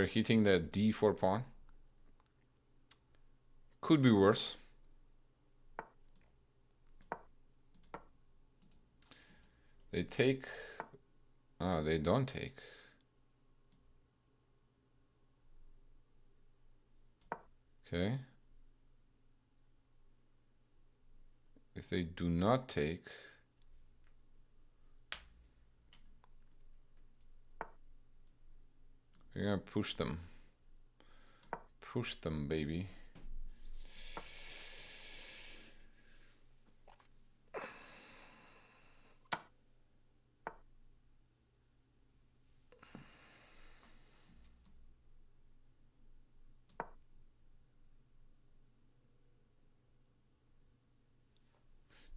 hitting the d4 pawn. Could be worse. They take. Oh, they don't take. Okay. If they do not take, we're gonna push them. Push them, baby.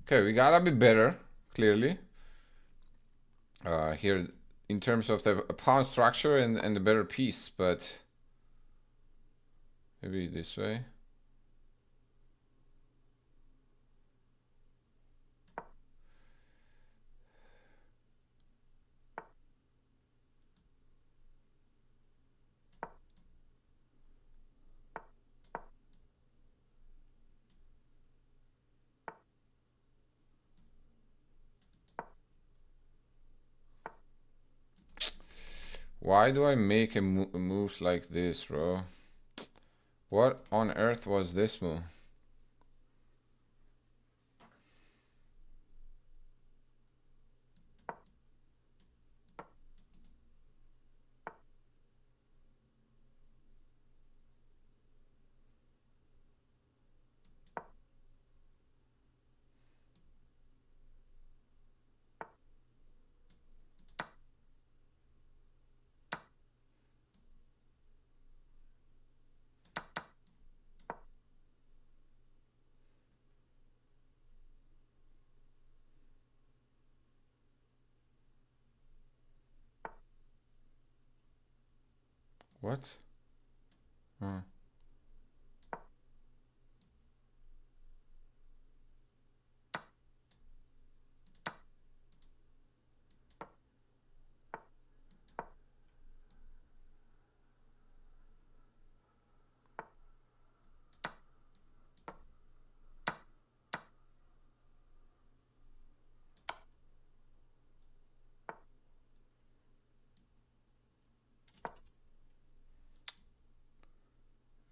Okay, we gotta be better, clearly. Here, in terms of the pawn structure and the better piece, but maybe this way. Why do I make moves like this, bro? What on earth was this move? What? Huh.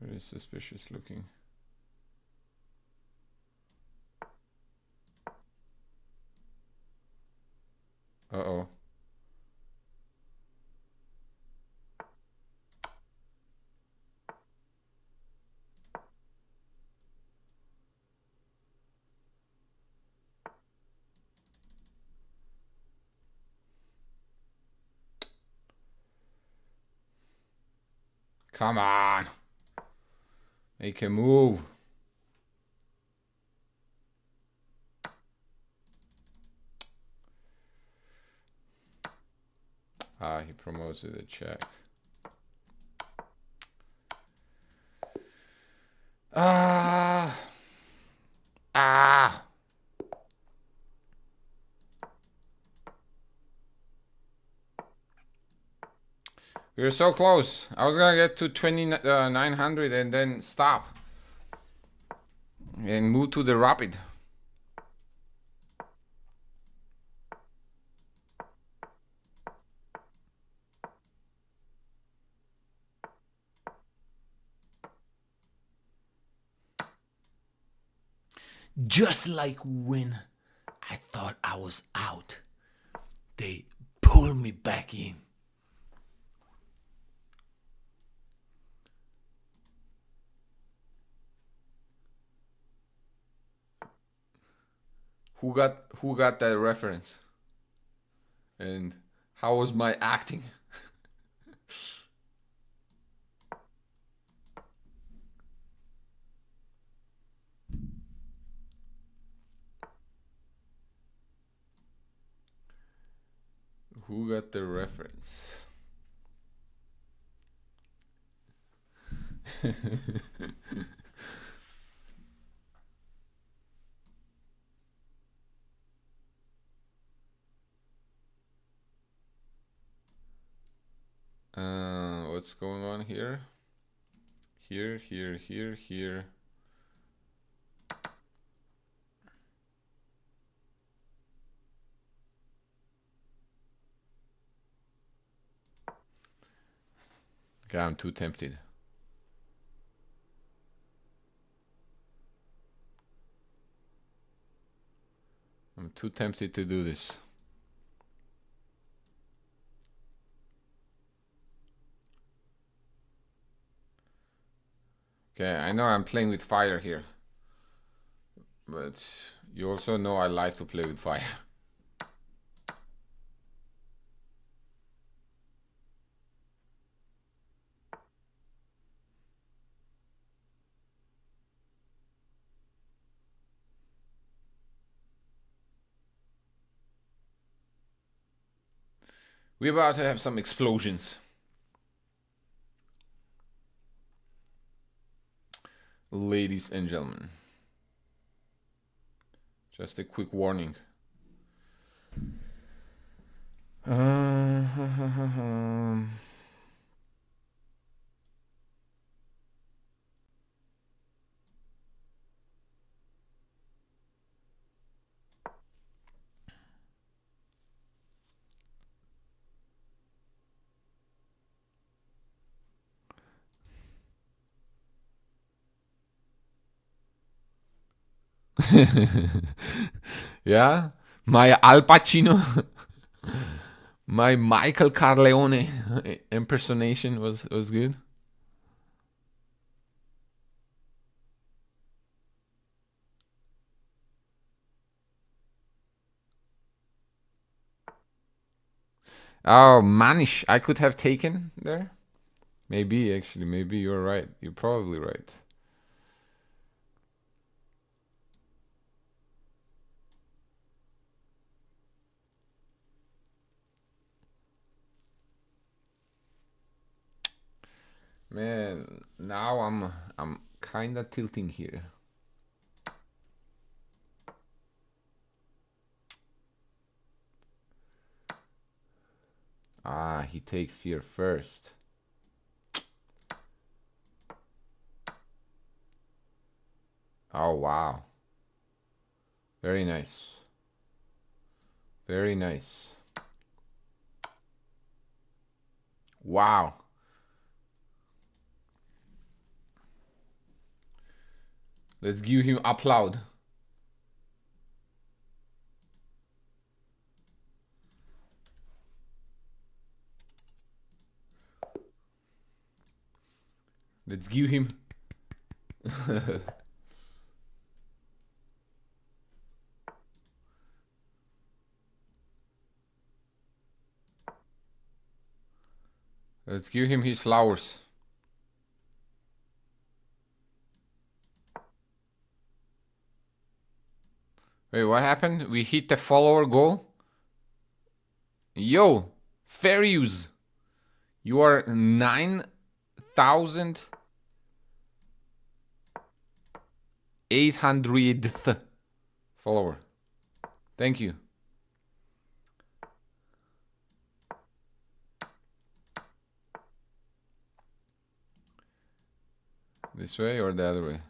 Very suspicious looking. Uh-oh. Come on. Make a move. Ah, he promotes with a check. Ah. Ah. We were so close. I was gonna get to 2900 and then stop. And move to the rapid. Just like when I thought I was out, they pulled me back in. Who got that reference? And how was my acting? Who got the reference? What's going on here? Here. Okay, I'm too tempted. I'm too tempted to do this. Okay, I know I'm playing with fire here. But you also know I like to play with fire. We're about to have some explosions. Ladies and gentlemen. Just a quick warning. Yeah, my Al Pacino, my Michael Corleone impersonation was good. Oh, Manish, I could have taken there. Maybe actually, maybe you're right. You're probably right. Man, now I'm kind of tilting here. Ah, he takes here first. Oh, wow. Very nice. Very nice. Wow. Let's give him applaud. Let's give him. Let's give him his flowers. Wait, what happened? We hit the follower goal? Yo, fair use. You are 9,800th follower. Thank you. This way or the other way?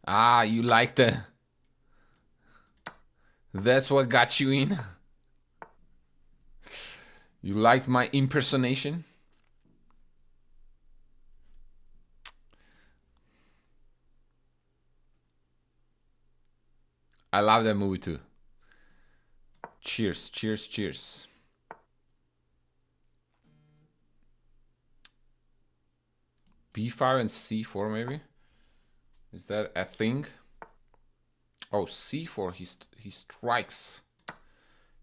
Ah, you like the... That's what got you in? You liked my impersonation? I love that movie too. Cheers, cheers, cheers. B5 and C4 maybe? Is that a thing? Oh, C4, he strikes.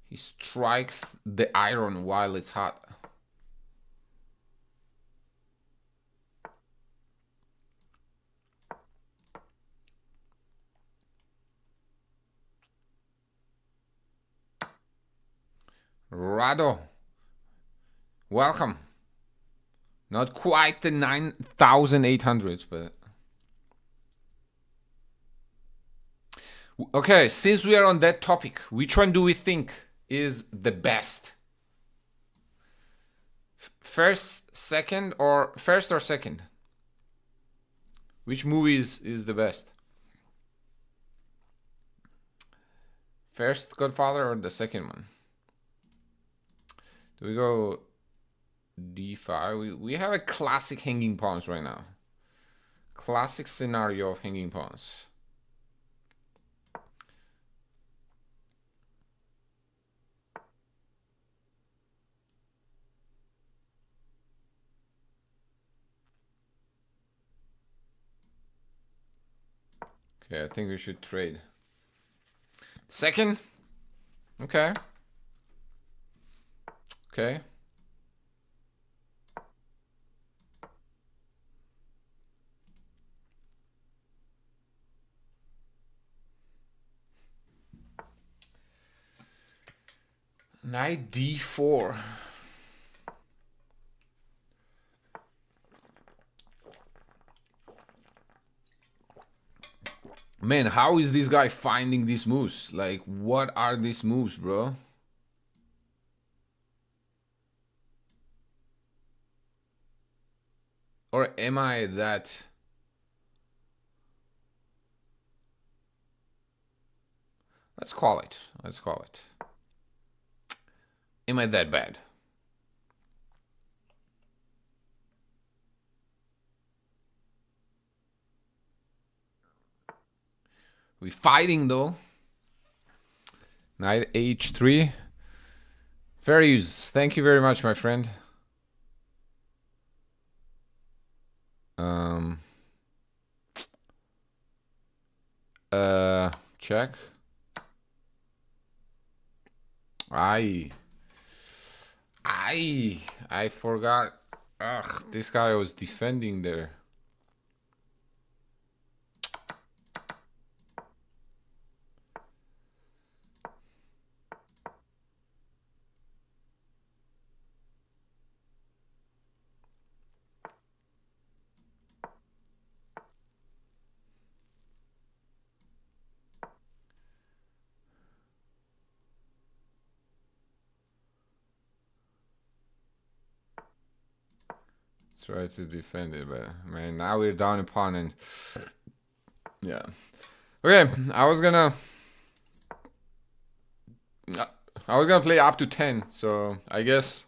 He strikes the iron while it's hot. Rado, welcome. Not quite the 9,800, but... Okay, since we are on that topic, which one do we think is the best? First or second? Which movie is the best? First Godfather or the second one? Do we go D5? We have a classic hanging pawns right now. Classic scenario of hanging pawns. Okay, I think we should trade. Second? Okay. Okay. Knight D4. Man, how is this guy finding these moves? Like, what are these moves, bro? Or am I that... Let's call it. Let's call it. Am I that bad? We fighting though. Knight H3. Fair use. Thank you very much, my friend. Check. I forgot. Ugh, this guy was defending there. Try to defend it, but man, now we're down a pawn and yeah. Okay, I was gonna play up to 10, so I guess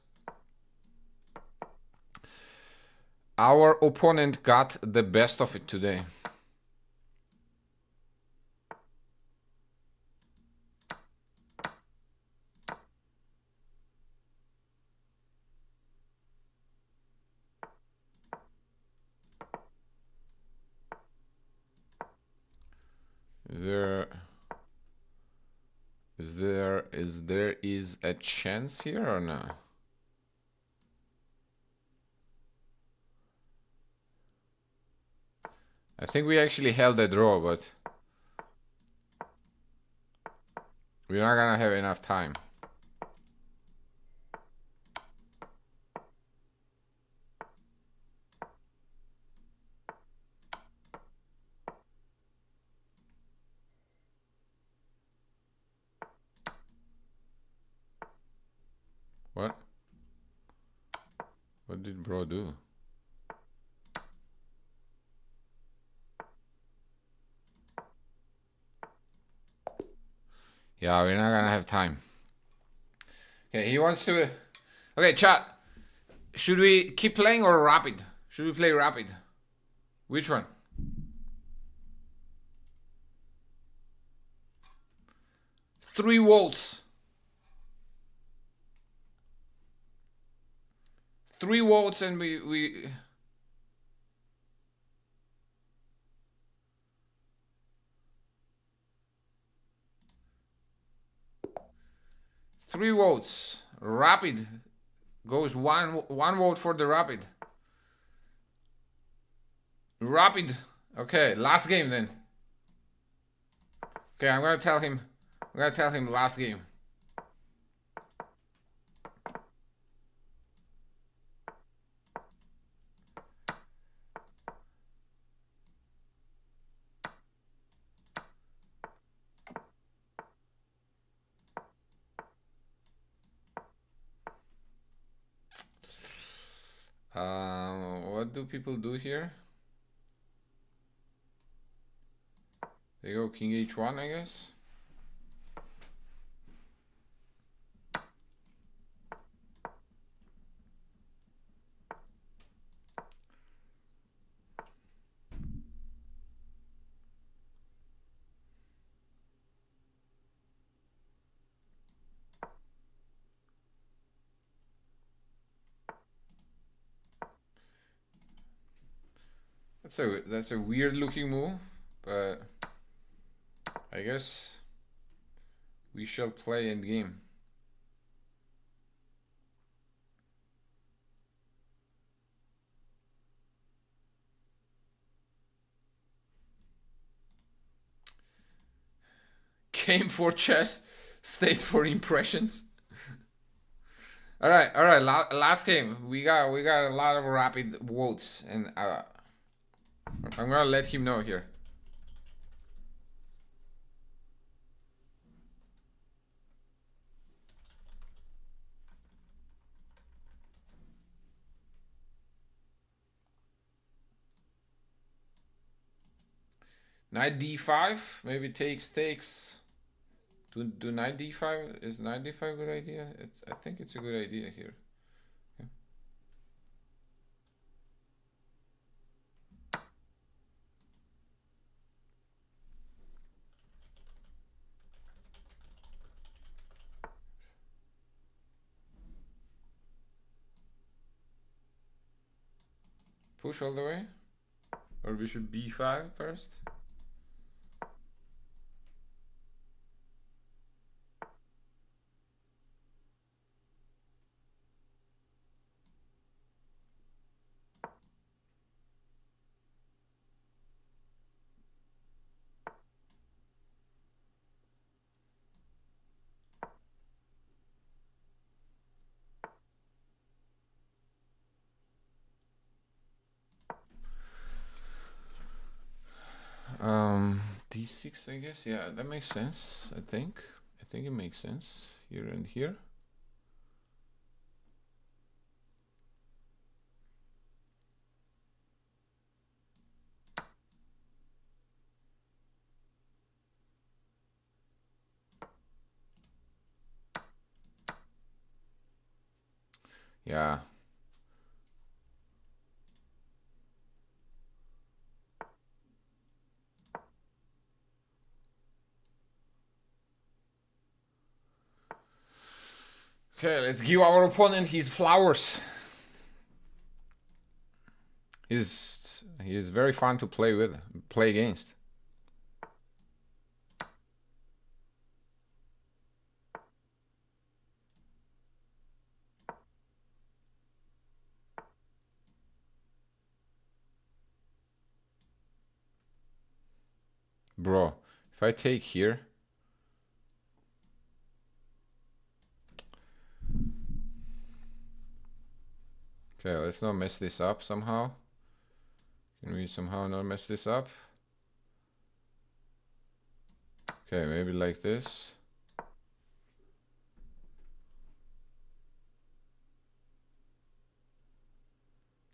our opponent got the best of it today. Is a chance here or no? I think we actually held a draw, but we're not gonna have enough time. What? What did bro do? Yeah, we're not gonna have time. Okay, he wants to... Okay, chat. Should we keep playing or rapid? Should we play rapid? Which one? 3 volts. 3 volts and we 3 volts. Rapid goes one vote for the rapid. Rapid. Okay, last game then. Okay, I'm gonna tell him last game. What do people do here? They go king h1, I guess. That's a weird looking move, but I guess we shall play end game. Game for chess, stayed for impressions. All right. Last game. We got a lot of rapid votes, and I'm gonna let him know here. Knight d5, maybe takes. Do knight d5? Is knight d5 a good idea? I think it's a good idea here. Okay. Push all the way? Or bishop b5 first? D6, I guess. Yeah, that makes sense. I think it makes sense here and here. Yeah. Okay, let's give our opponent his flowers. He is very fun to play against. Bro, if I take here, okay, let's not mess this up somehow. Can we somehow not mess this up? Okay, maybe like this.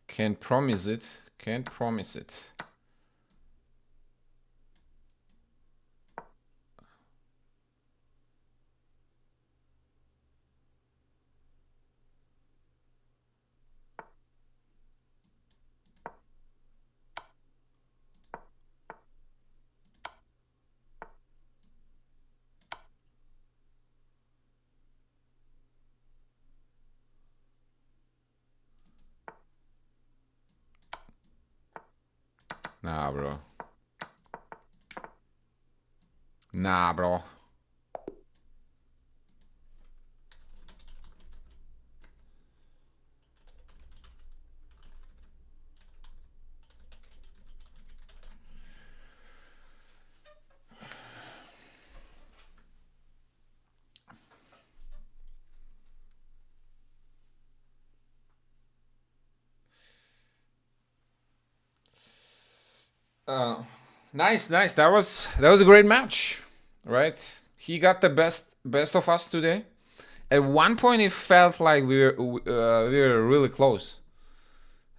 Can't promise it. Can't promise it. Nah, bro. Nah, bro. Nice. That was a great match, right? He got the best of us today. At one point, it felt like we were really close,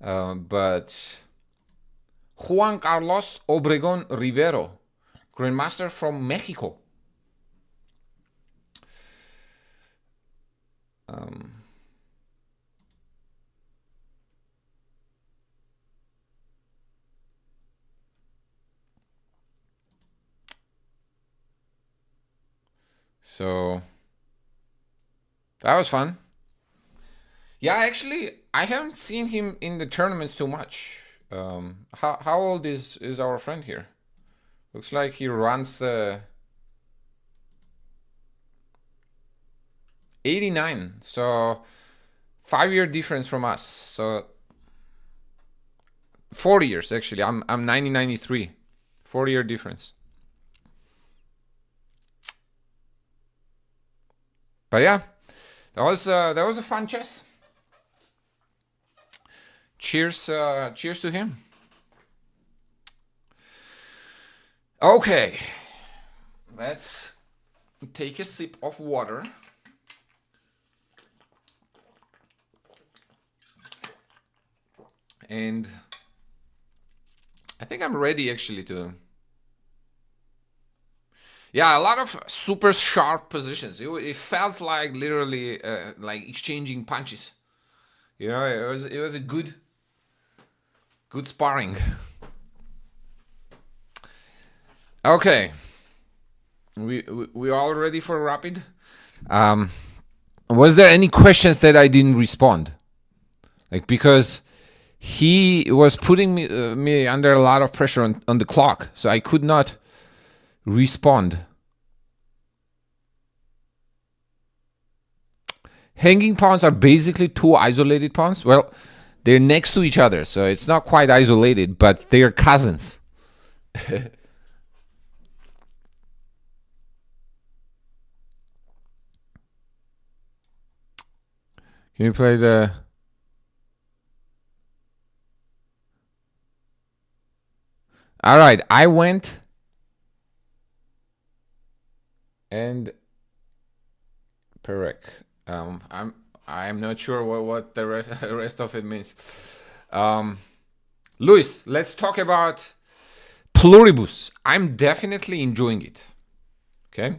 but Juan Carlos Obregón Rivero, Grandmaster from Mexico. So that was fun. Yeah, actually, I haven't seen him in the tournaments too much. How old is our friend here? Looks like he runs 89. So 5-year difference from us. So 4 years actually. I'm 1993. 4-year difference. But yeah, that was a fun chess. Cheers to him. Okay, let's take a sip of water. And I think I'm ready actually to... Yeah, a lot of super sharp positions. It felt like literally like exchanging punches. You know, it was a good sparring. Okay, we all ready for rapid? Was there any questions that I didn't respond? Like, because he was putting me under a lot of pressure on the clock, so I could not respond. Hanging pawns are basically two isolated pawns. Well, they're next to each other, so it's not quite isolated, but they're cousins. Can you play the... All right, I went and Perek. I'm not sure what the rest of it means. Luis, let's talk about Pluribus. I'm definitely enjoying it. Okay.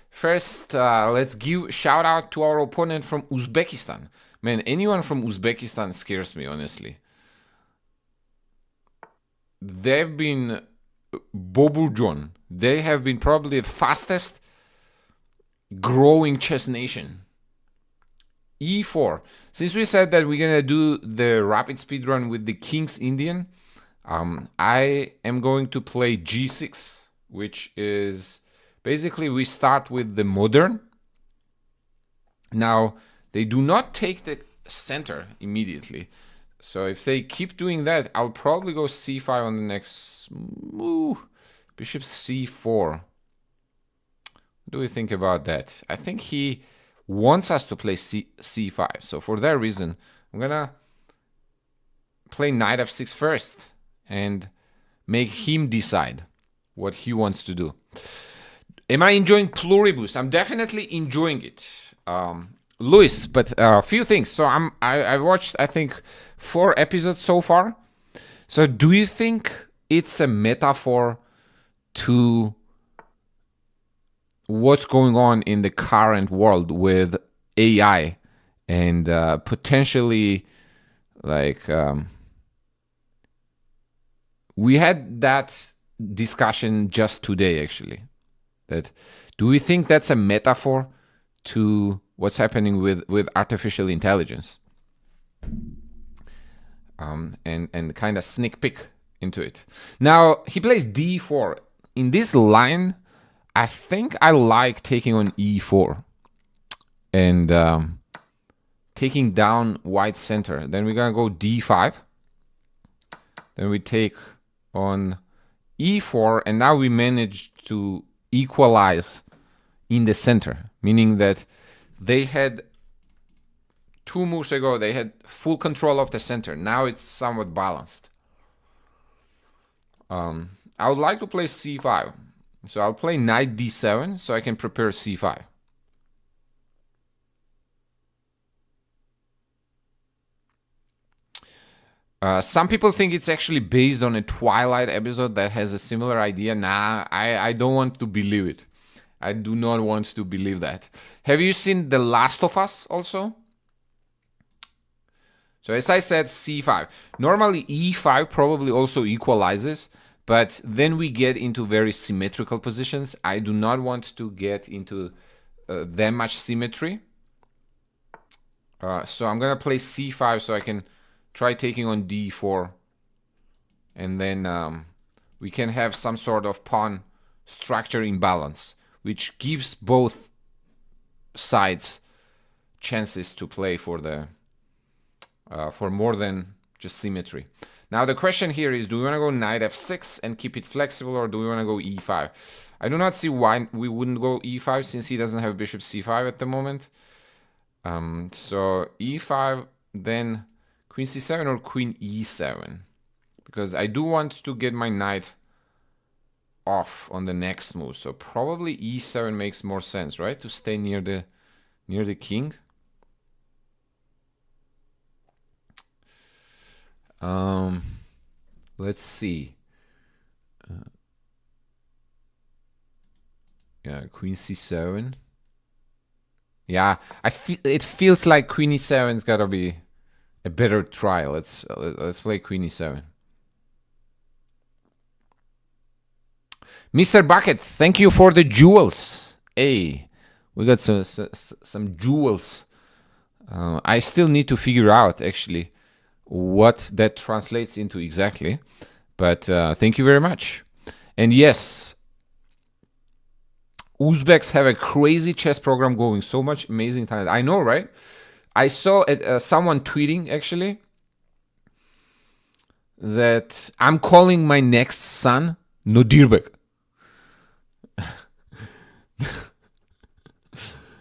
First, let's give shout out to our opponent from Uzbekistan. Man, anyone from Uzbekistan scares me, honestly. They've been Boburjon. They have been probably the fastest growing chess nation. E4. Since we said that we're gonna do the rapid speed run with the King's Indian, I am going to play G6, which is basically we start with the modern. Now, they do not take the center immediately. So if they keep doing that, I'll probably go c5 on the next move. Bishop c4. What do we think about that? I think he wants us to play c5. So for that reason, I'm gonna play knight f6 first and make him decide what he wants to do. Am I enjoying Pluribus? I'm definitely enjoying it. Luis, but a few things. So I watched, I think, 4 episodes so far. So do you think it's a metaphor to what's going on in the current world with AI and potentially like we had that discussion just today actually, that do we think that's a metaphor to what's happening with artificial intelligence, and kind of sneak peek into it. Now he plays d4. In this line, I think I like taking on e4 and taking down white center. Then we're gonna go d5. Then we take on e4, and now we managed to equalize in the center, meaning that they had 2 moves ago, they had full control of the center. Now it's somewhat balanced. I would like to play c5. So I'll play knight d7 so I can prepare c5. Some people think it's actually based on a Twilight episode that has a similar idea. Nah, I don't want to believe it. I do not want to believe that. Have you seen The Last of Us also? So as I said, c5. Normally e5 probably also equalizes, but then we get into very symmetrical positions. I do not want to get into that much symmetry. So I'm going to play c5 so I can try taking on d4. And then we can have some sort of pawn structure imbalance, which gives both sides chances to play for the for more than just symmetry. Now the question here is, do we want to go knight f6 and keep it flexible, or do we want to go e5? I do not see why we wouldn't go e5 since he doesn't have bishop c5 at the moment. So e5, then queen c7 or queen e7, because I do want to get my knight off on the next move. So probably e7 makes more sense, right? To stay near the king. Let's see. Yeah, queen c7. Yeah, it feels like queen e7's gotta be a better try. Let's play queen e7. Mr. Bucket, thank you for the jewels. Hey, we got some jewels. I still need to figure out actually what that translates into exactly, but thank you very much. And yes, Uzbeks have a crazy chess program going, so much amazing talent. I know, right? I saw someone tweeting actually that I'm calling my next son Nodirbek.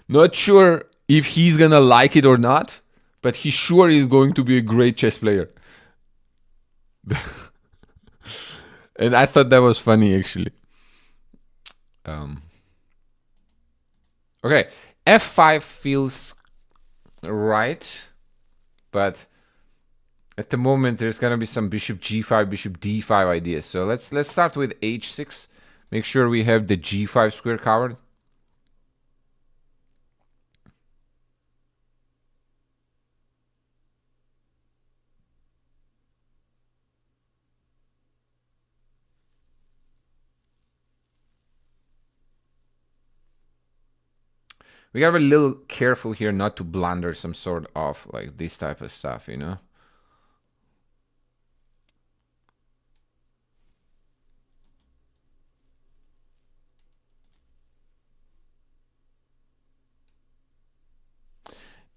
Not sure if he's gonna like it or not, but he sure is going to be a great chess player. And I thought that was funny, actually. Okay, f5 feels right, but at the moment there's gonna be some bishop g5, bishop d5 ideas. So let's start with h6. Make sure we have the g5 square covered. We gotta be a little careful here not to blunder some sort of like this type of stuff, you know?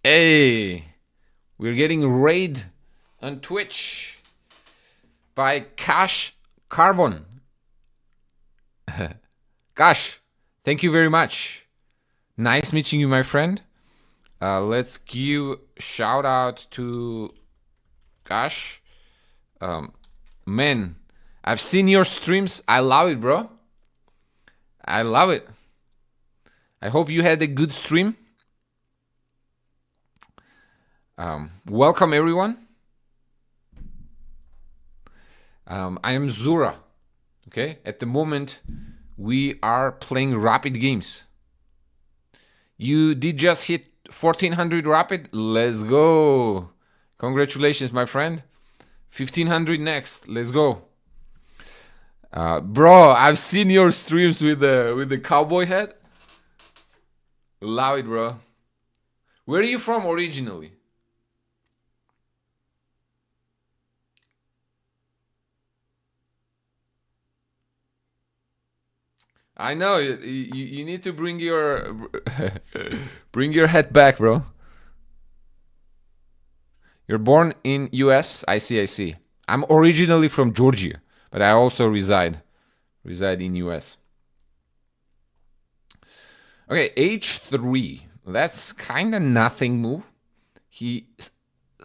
Hey, we're getting raid on Twitch by Cash Carbon. Cash, thank you very much. Nice meeting you, my friend. Let's give shout out to Cash. Man, I've seen your streams. I love it, bro. I love it. I hope you had a good stream. Welcome, everyone. I am Zura. Okay, at the moment, we are playing rapid games. You did just hit 1400 rapid. Let's go. Congratulations, my friend. 1500 next. Let's go. Bro, I've seen your streams with the cowboy hat. Love it, bro. Where are you from originally? I know you need to bring your bring your head back, bro. You're born in US. I see, I see. I'm originally from Georgia, but I also reside in US. Okay, H3. That's kind of nothing move. He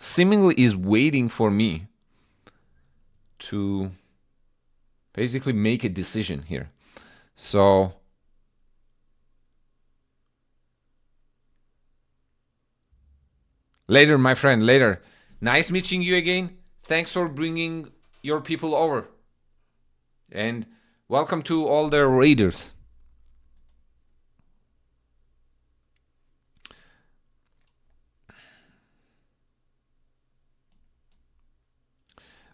seemingly is waiting for me to basically make a decision here. So later, my friend, later. Nice meeting you again. Thanks for bringing your people over. And welcome to all the raiders.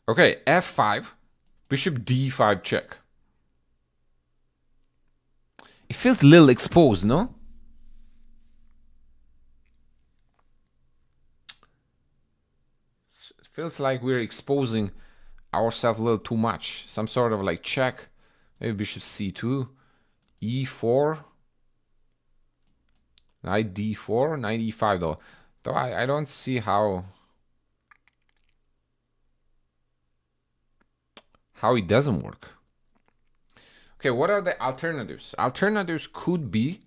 Okay, f5, bishop d5 check. It feels a little exposed, no? It feels like we're exposing ourselves a little too much. Some sort of like check. Maybe bishop c2, e4, knight d4, knight e5 though. Though I don't see how it doesn't work. Okay, what are the alternatives? Alternatives could be,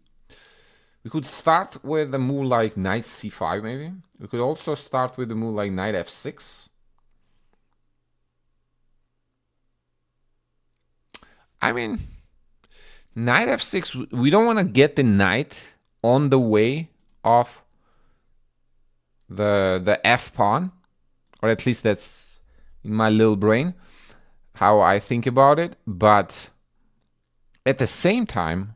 we could start with a move like knight c5 maybe. We could also start with a move like knight f6. I mean, knight f6, we don't want to get the knight on the way of the f pawn, or at least that's in my little brain how I think about it. But at the same time,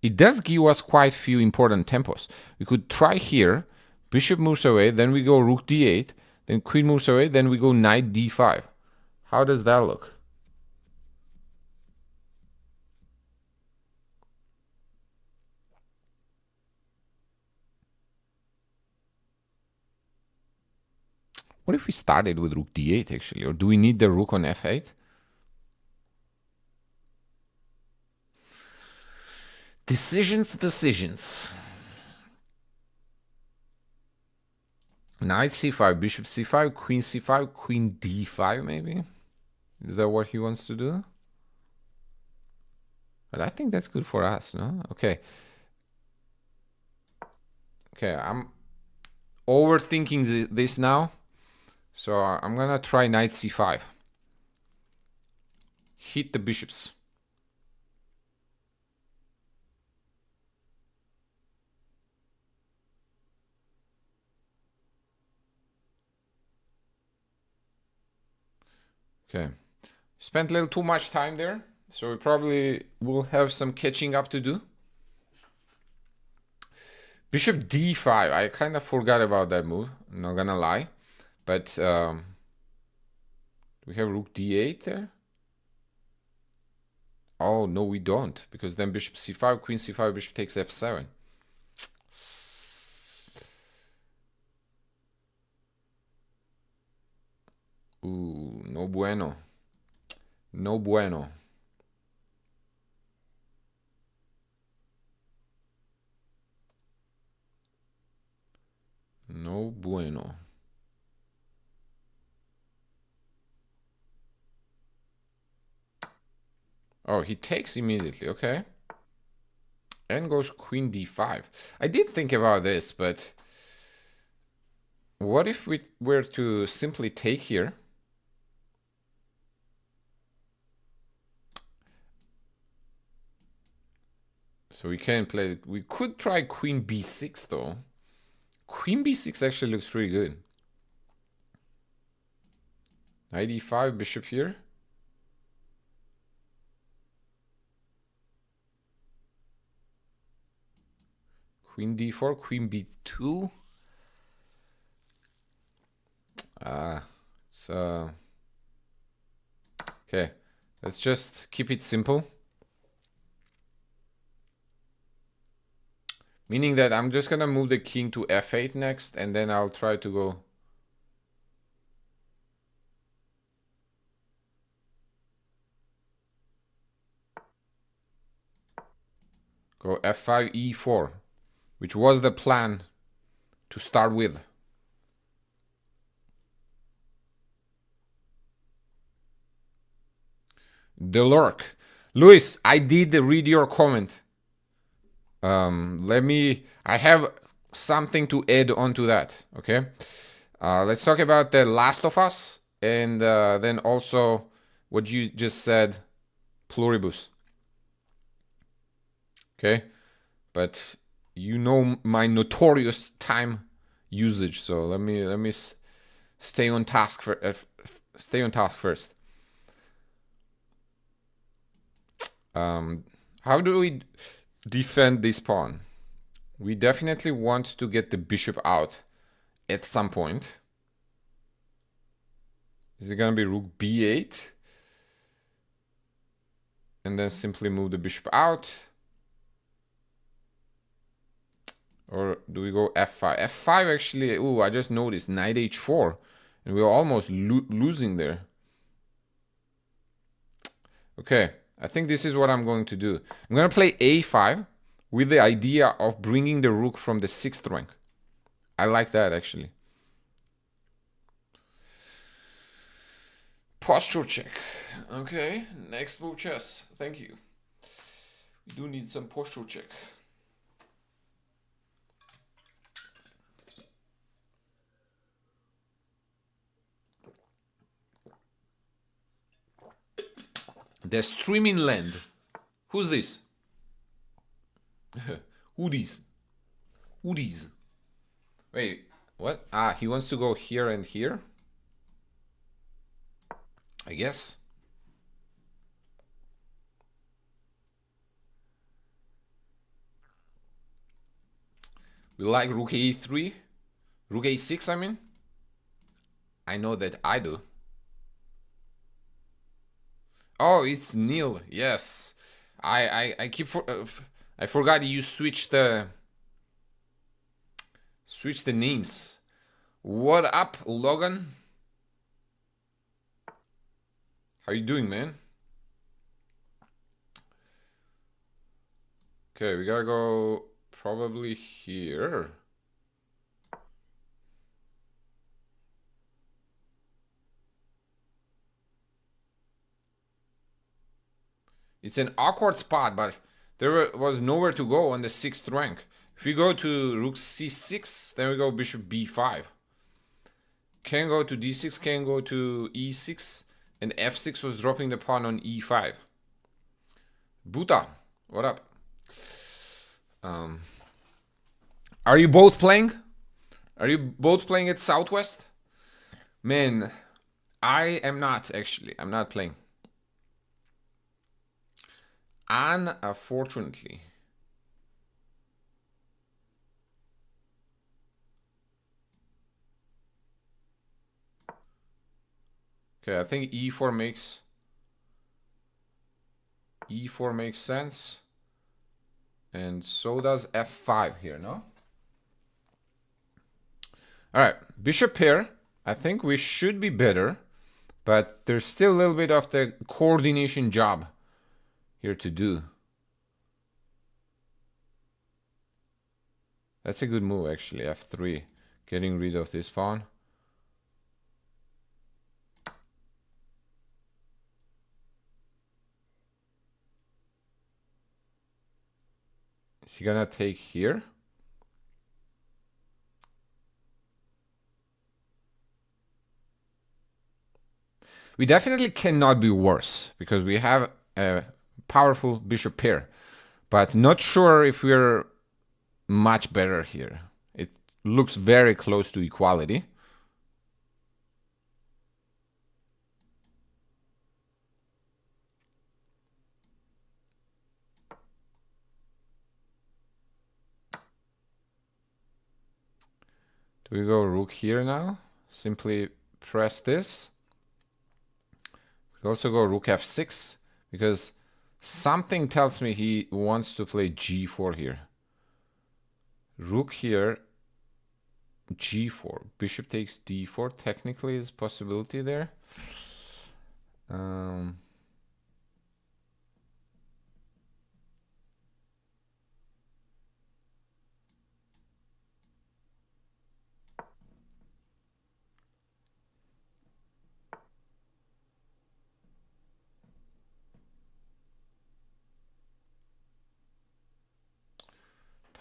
it does give us quite few important tempos. We could try here, bishop moves away, then we go rook d8, then queen moves away, then we go knight d5. How does that look? What if we started with rook d8 actually? Or do we need the rook on f8? Decisions. Knight c5, bishop c5, queen c5, queen d5 maybe? Is that what he wants to do? But I think that's good for us, no? Okay. Okay, I'm overthinking this now. So I'm gonna try knight c5. Hit the bishops. Okay. Spent a little too much time there, so we probably will have some catching up to do. Bishop d5. I kind of forgot about that move, I'm not gonna lie. But we have rook d8 there. Oh, no, we don't, because then bishop c5, queen c5, bishop takes f7. Ooh, no bueno. No bueno. No bueno. Oh, he takes immediately, okay. And goes queen d5. I did think about this, but what if we were to simply take here? So we can play, we could try queen b6 though. Queen b6 actually looks pretty good. Knight e5, bishop here. Queen d4, queen b2. It's okay. Let's just keep it simple. Meaning that I'm just gonna move the king to f8 next, and then I'll try to go. Go f5, e4, which was the plan to start with. The lurk. Luis, I did read your comment. I have something to add on to that, okay? Let's talk about The Last of Us, and then also what you just said, pluribus. Okay? But you know my notorious time usage, so let me stay on task first. How do we defend this pawn? We definitely want to get the bishop out at some point. Is it gonna be rook b8? And then simply move the bishop out? Or do we go f5? f5 actually, I just noticed knight h4. And we're almost losing there. Okay, I think this is what I'm going to do. I'm going to play a5 with the idea of bringing the rook from the 6th rank. I like that, actually. Posture check. Okay, next move chess. Thank you. We do need some posture check. The streaming land. Who's this? Who these? Wait, what? Ah, he wants to go here and here? I guess. We like rook a3. Rook a6, I mean. I know that I do. Oh, it's nil. Yes. I forgot you switched the names. What up, Logan? How you doing, man? Okay, we gotta go probably here. It's an awkward spot, but there was nowhere to go on the 6th rank. If we go to rook c6, then we go bishop b5. Can go to d6, can go to e6, and f6 was dropping the pawn on e5. Buta, what up? Are you both playing? Are you both playing at Southwest? Man, I am not, actually. I'm not playing. Unfortunately. Okay, I think e4 makes sense. And so does f5 here, no? All right, bishop here. I think we should be better, but there's still a little bit of the coordination job here to do. That's a good move, actually, f3. Getting rid of this pawn. Is he gonna take here? We definitely cannot be worse because we have a powerful bishop pair, but not sure if we're much better here. It looks very close to equality. Do we go rook here now? Simply press this. We also go rook f6 because something tells me he wants to play g4 here. Rook here, g4. Bishop takes d4. Technically, is a possibility there.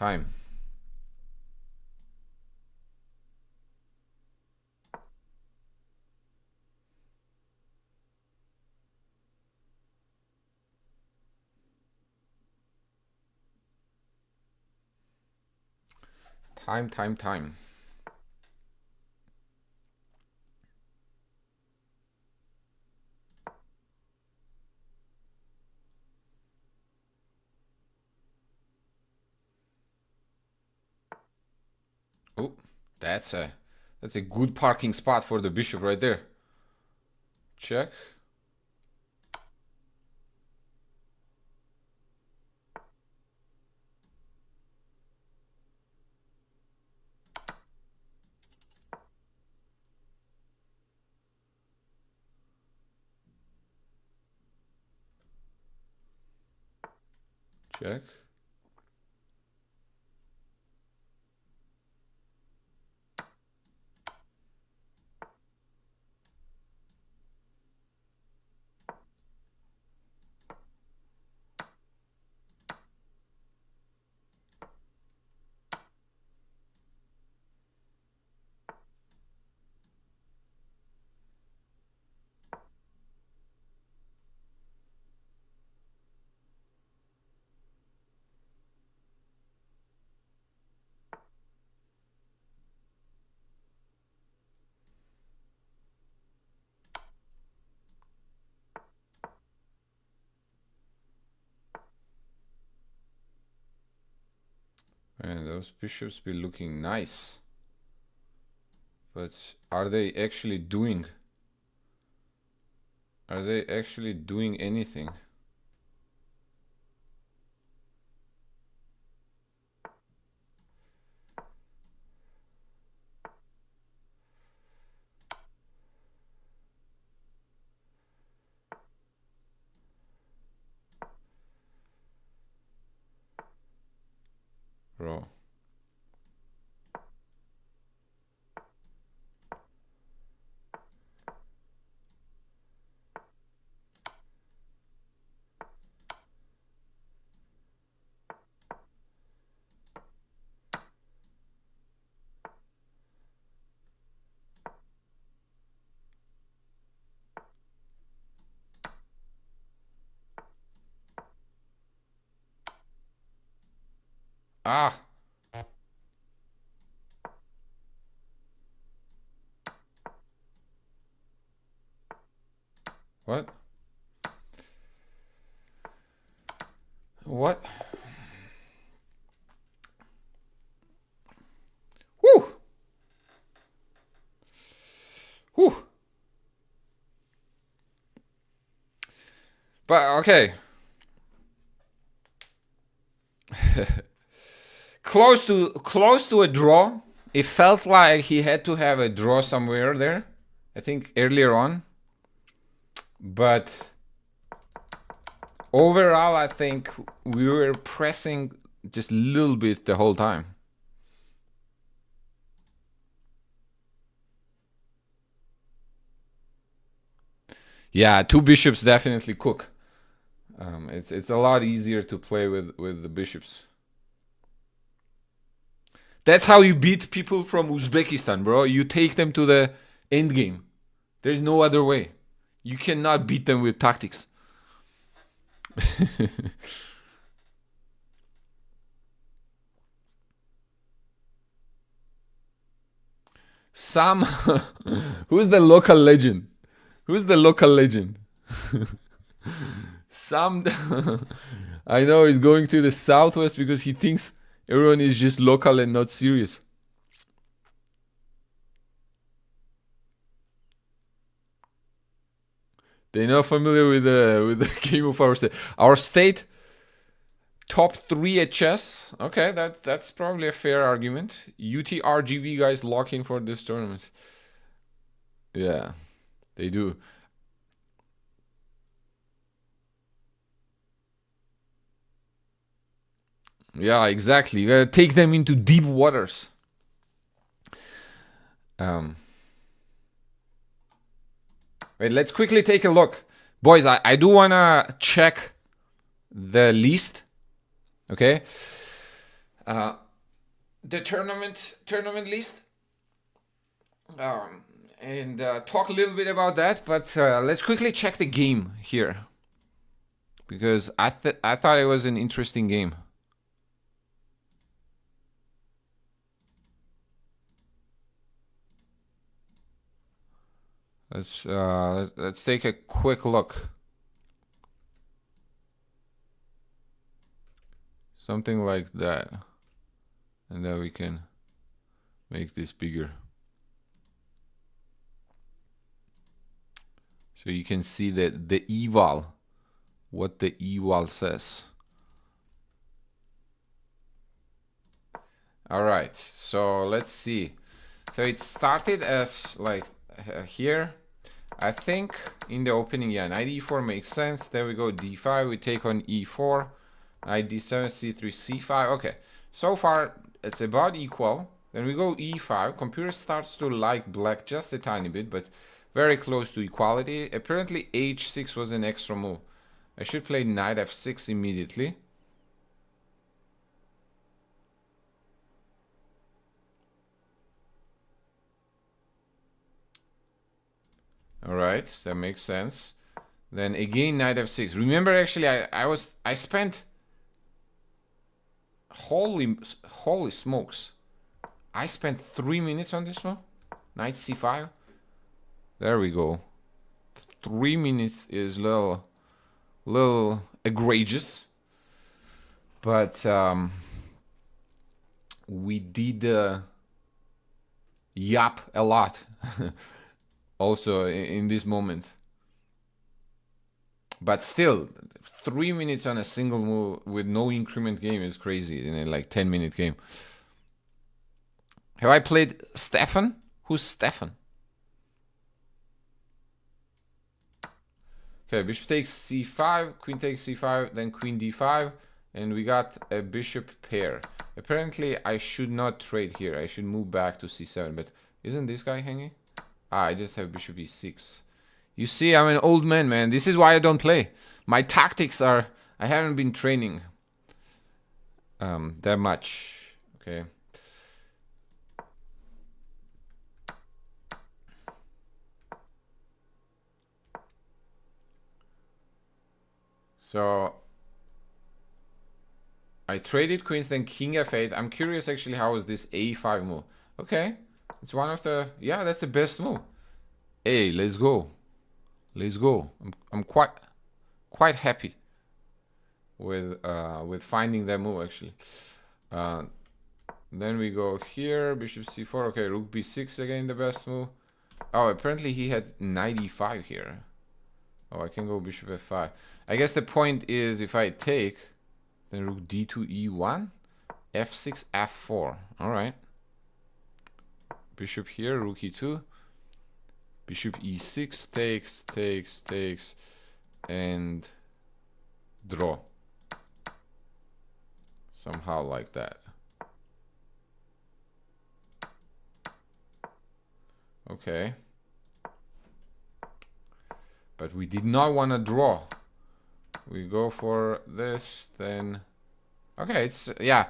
Time. Time. Oh, that's a good parking spot for the bishop right there. Check. Check. And those bishops be looking nice. But are they actually doing? Are they actually doing anything? Bro. Ah. What? What? Woo! Woo! But okay. Close to a draw. It felt like he had to have a draw somewhere there. I think earlier on. But overall, I think we were pressing just a little bit the whole time. Yeah, two bishops definitely cook. It's a lot easier to play with the bishops. That's how you beat people from Uzbekistan, bro. You take them to the end game. There's no other way. You cannot beat them with tactics. Sam, who's the local legend? Who's the local legend? Sam, I know he's going to the southwest because he thinks everyone is just local and not serious. They're not familiar with the game of our state. Our state, top 3 at chess. Okay, that's probably a fair argument. UTRGV guys lock in for this tournament. Yeah, they do. Yeah, exactly. You gotta take them into deep waters. Wait, let's quickly take a look. Boys, I do wanna check the list. Okay. the tournament list, and talk a little bit about that. But let's quickly check the game here, because I thought it was an interesting game. Let's take a quick look. Something like that, and then we can make this bigger, so you can see that the eval, what the eval says. All right, so let's see. So it started as like here. I think in the opening, yeah, knight e4 makes sense. Then we go d5, we take on e4, knight d7, c3, c5. Okay, so far it's about equal. Then we go e5. Computer starts to like black just a tiny bit, but very close to equality. Apparently h6 was an extra move. I should play knight f6 immediately. All right, that makes sense. Then again knight f6. Remember, actually, I spent, holy smokes, I spent 3 minutes on this one. Knight c5. There we go. 3 minutes is little egregious, but we did yap a lot also in this moment. But still, 3 minutes on a single move with no increment game is crazy in a like 10-minute game. Have I played Stefan? Who's Stefan? Okay, bishop takes c5, queen takes c5, then queen d5, and we got a bishop pair. Apparently, I should not trade here. I should move back to c7, but isn't this guy hanging? Ah, I just have bishop e6. You see, I'm an old man. This is why I don't play. My tactics are... I haven't been training that much. Okay. So I traded queens, then king f8. I'm curious actually, how is this a5 move? Okay, it's one of the... Yeah, that's the best move. Hey, let's go. Let's go. I'm quite happy with finding that move actually. Then we go here, bishop c4. Okay, rook b6 again, the best move. Oh, apparently he had knight e5 here. Oh, I can go bishop f5. I guess the point is, if I take, then rook d2 e1, f6 f4. All right. Bishop here, rook e2. Bishop e6 takes, and draw. Somehow like that. Okay. But we did not want to draw. We go for this, then... Okay, it's... Yeah.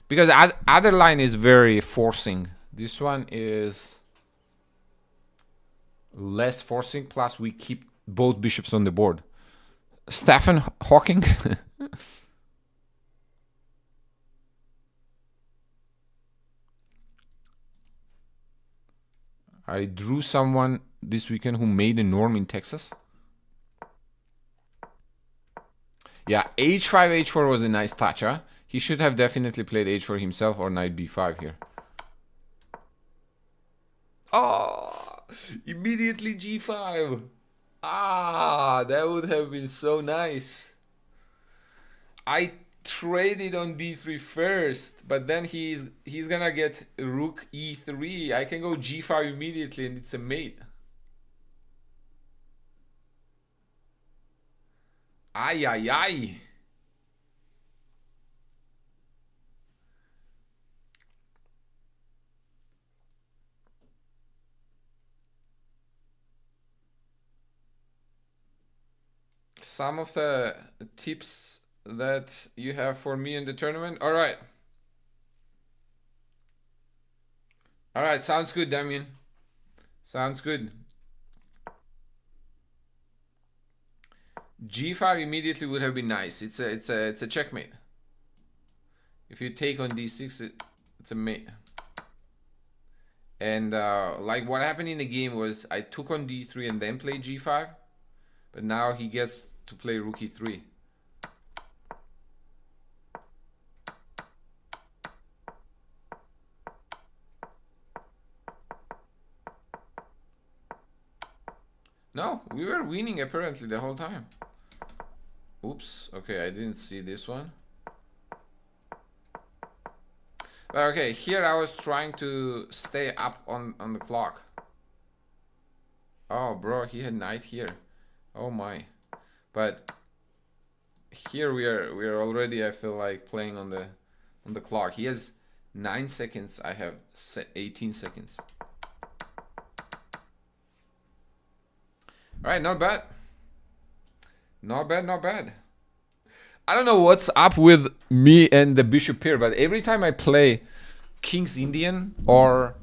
Because other line is very forcing. This one is less forcing, plus we keep both bishops on the board. Stephen Hawking? I drew someone this weekend who made a norm in Texas. Yeah, h5, h4 was a nice touch, huh? He should have definitely played h4 himself or knight b5 here. Oh, immediately g5. Ah, that would have been so nice. I traded on d3 first, but then he's gonna get rook e3. I can go g5 immediately and it's a mate. Ay, ay, ay. Some of the tips that you have for me in the tournament. All right. All right, sounds good, Damien. Sounds good. G5 immediately would have been nice. It's a checkmate. If you take on D6, it's a mate. And like what happened in the game was I took on D3 and then played G5, but now he gets to play rook E3. No, we were winning apparently the whole time. Oops, okay, I didn't see this one. Okay, here I was trying to stay up on the clock. Oh, bro, he had knight here. Oh my. But here we are already, I feel like, playing on the clock. He has 9 seconds, I have 18 seconds. All right, not bad. Not bad, not bad. I don't know what's up with me and the bishop pair, but every time I play King's Indian or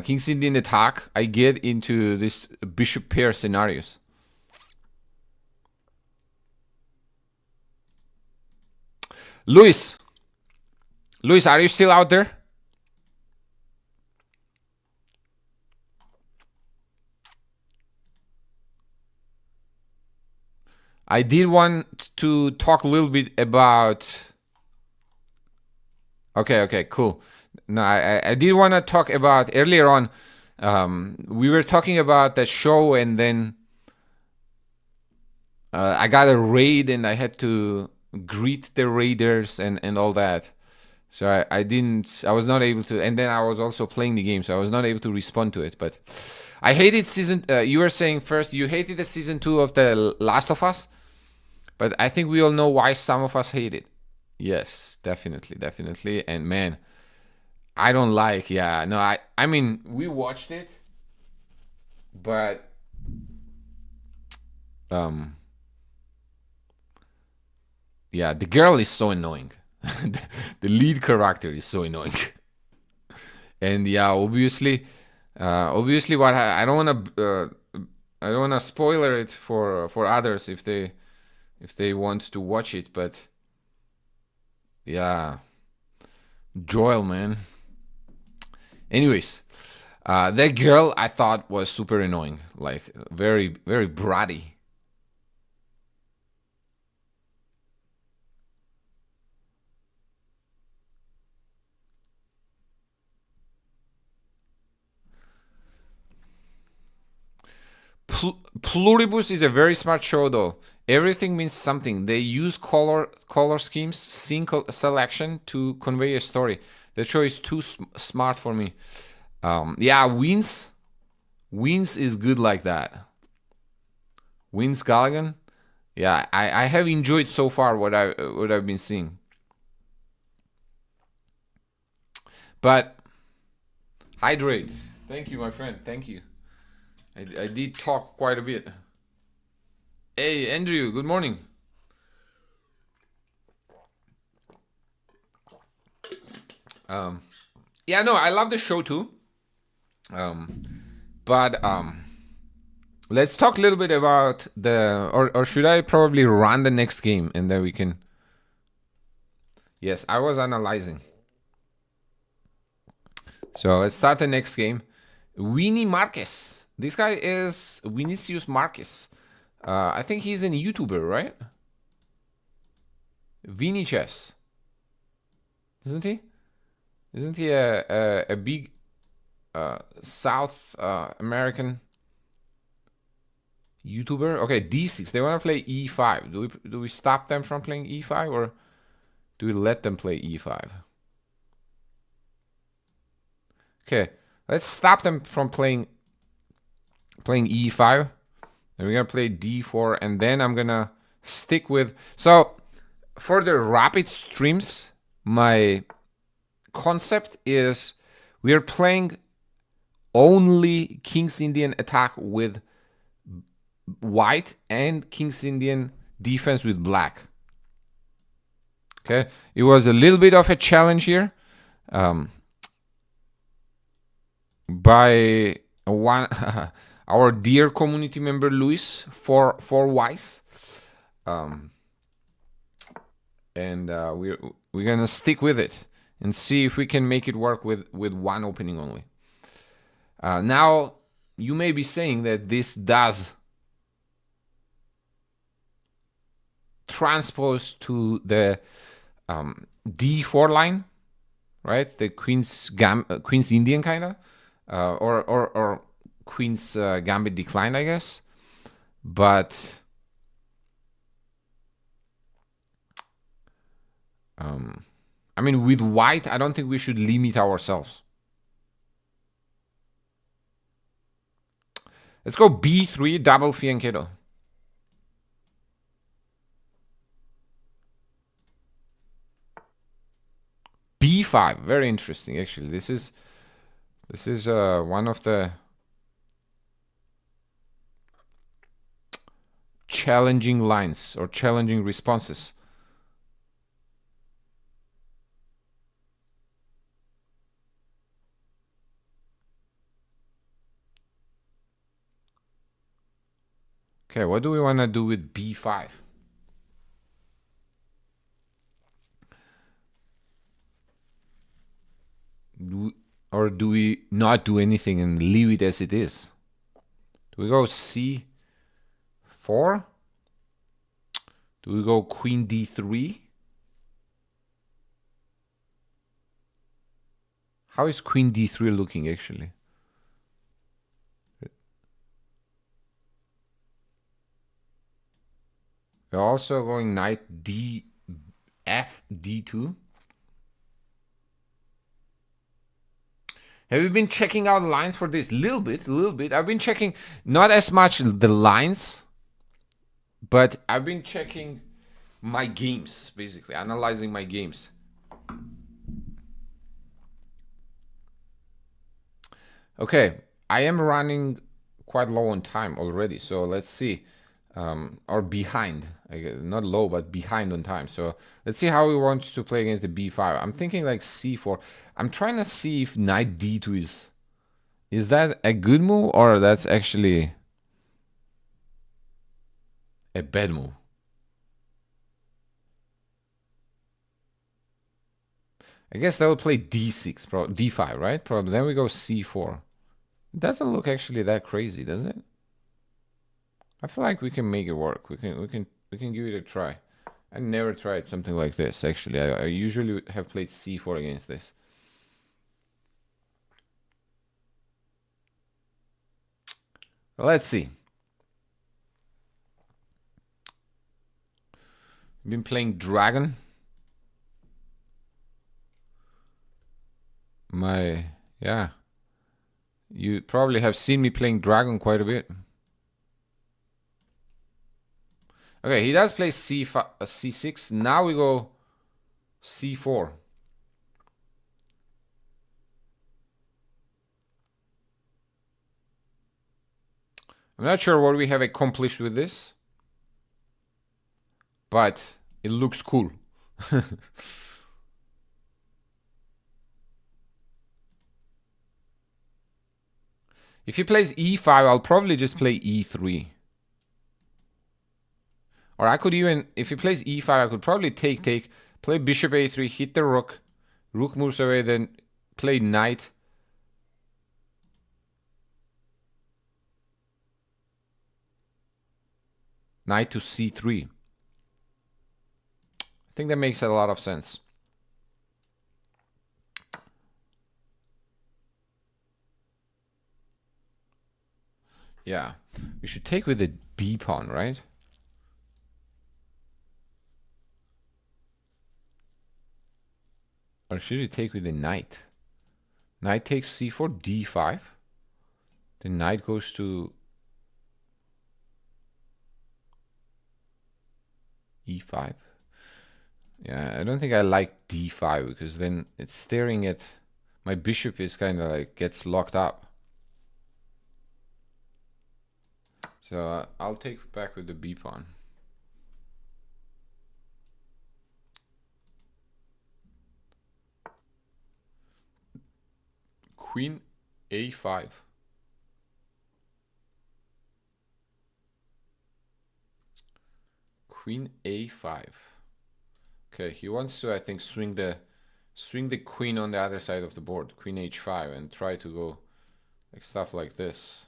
King's Indian attack, I get into this bishop pair scenarios. Luis, are you still out there? I did want to talk a little bit about. Okay, cool. No, I did want to talk about earlier on. We were talking about the show, and then I got a raid, and I had to greet the raiders and all that. So I was not able to, and then I was also playing the game, so I was not able to respond to it. But I hated season. You were saying first you hated the season 2 of The Last of Us, but I think we all know why some of us hate it. Yes, definitely. And man, I don't like. Yeah, no, I mean, we watched it, but yeah, the girl is so annoying. The lead character is so annoying. And yeah, obviously, what I don't want to spoiler it for others if they want to watch it, but yeah, Joel, man. Anyways, that girl I thought was super annoying, like very bratty. Pluribus is a very smart show, though. Everything means something. They use color schemes, scene selection to convey a story. The show is too smart for me. Yeah, Wins is good like that. Wins Gallagher. Yeah, I have enjoyed so far what I've been seeing. But hydrate. Thank you, my friend. Thank you. I did talk quite a bit. Hey, Andrew, good morning. Yeah, no, I love the show too. But let's talk a little bit about or should I probably run the next game and then we can. Yes, I was analyzing. So let's start the next game. Winnie Marquez. This guy is Vinicius Marquez. I think he's a YouTuber, right? Vinny Chess. Isn't he? Isn't he a big South American YouTuber? Okay, D6. They want to play E5. Do we stop them from playing E5 or do we let them play E5? Okay, let's stop them from playing E5. And we're gonna play D4, and then I'm gonna stick with. So for the rapid streams, my concept is we are playing only King's Indian attack with white and King's Indian defense with black. Okay, it was a little bit of a challenge here. by one our dear community member Luis for Wise, and we're gonna stick with it and see if we can make it work with one opening only. Now you may be saying that this does transpose to the D4 line, right? The Queen's Indian kind of, or Queen's Gambit declined, I guess. But I mean, with white, I don't think we should limit ourselves. Let's go B3, double fianchetto. B5, very interesting. Actually, this is one of the challenging lines or challenging responses. Okay, what do we want to do with B5? Or do we not do anything and leave it as it is? Do we go C4? Do we go Queen D3? How is Queen D3 looking actually? We're also going Knight D, F D2. Have you been checking out lines for this? Little bit. I've been checking not as much the lines, but I've been checking my games, basically, analyzing my games. Okay, I am running quite low on time already, so let's see. Or behind, not low, but behind on time. So let's see how we want to play against the B5. I'm thinking like C4. I'm trying to see if Knight D2 is that a good move or that's actually a bad move. I guess they'll play D6, D5, right? Probably. Then we go C4. It doesn't look actually that crazy, does it? I feel like we can make it work. We can give it a try. I never tried something like this actually. I usually have played C4 against this. Let's see. Been playing Dragon. Yeah. You probably have seen me playing Dragon quite a bit. Okay, he does play C5, C6. Now we go C4. I'm not sure what we have accomplished with this, but it looks cool. If he plays E5, I'll probably just play E3. Or I could even, if he plays E5, I could probably take, play Bishop A3, hit the Rook. Rook moves away, then play Knight. Knight to C3. I think that makes a lot of sense. Yeah, we should take with the B pawn, right? Or should we take with the knight? Knight takes C4, D5. The knight goes to E5. Yeah, I don't think I like D5 because then it's staring at my bishop is kind of like gets locked up. So I'll take back with the B pawn. Queen A5. Queen A5. Okay, he wants to, I think, swing the queen on the other side of the board, Queen H5, and try to go like stuff like this.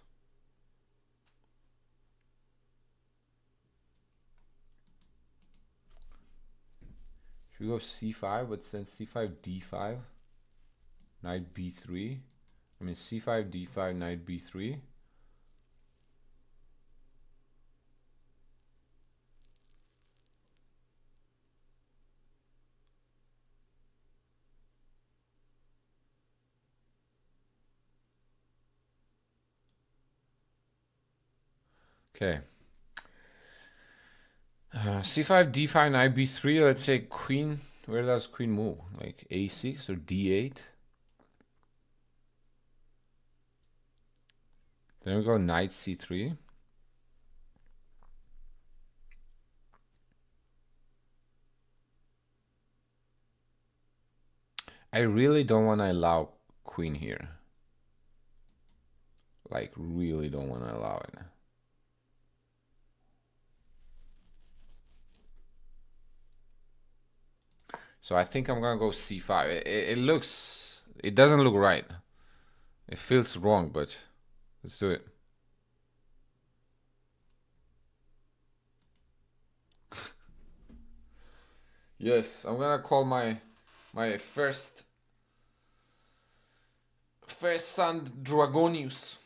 Should we go C5, but then C5, D5, Knight B3. I mean C5, D5, Knight B3. Okay. C5, D5, Knight B3. Let's say queen. Where does queen move? Like A6 or D8? Then we go Knight C3. I really don't want to allow queen here. Like, really don't want to allow it. So I think I'm going to go C5. It doesn't look right. It feels wrong, but let's do it. Yes, I'm going to call my first son Dragonius.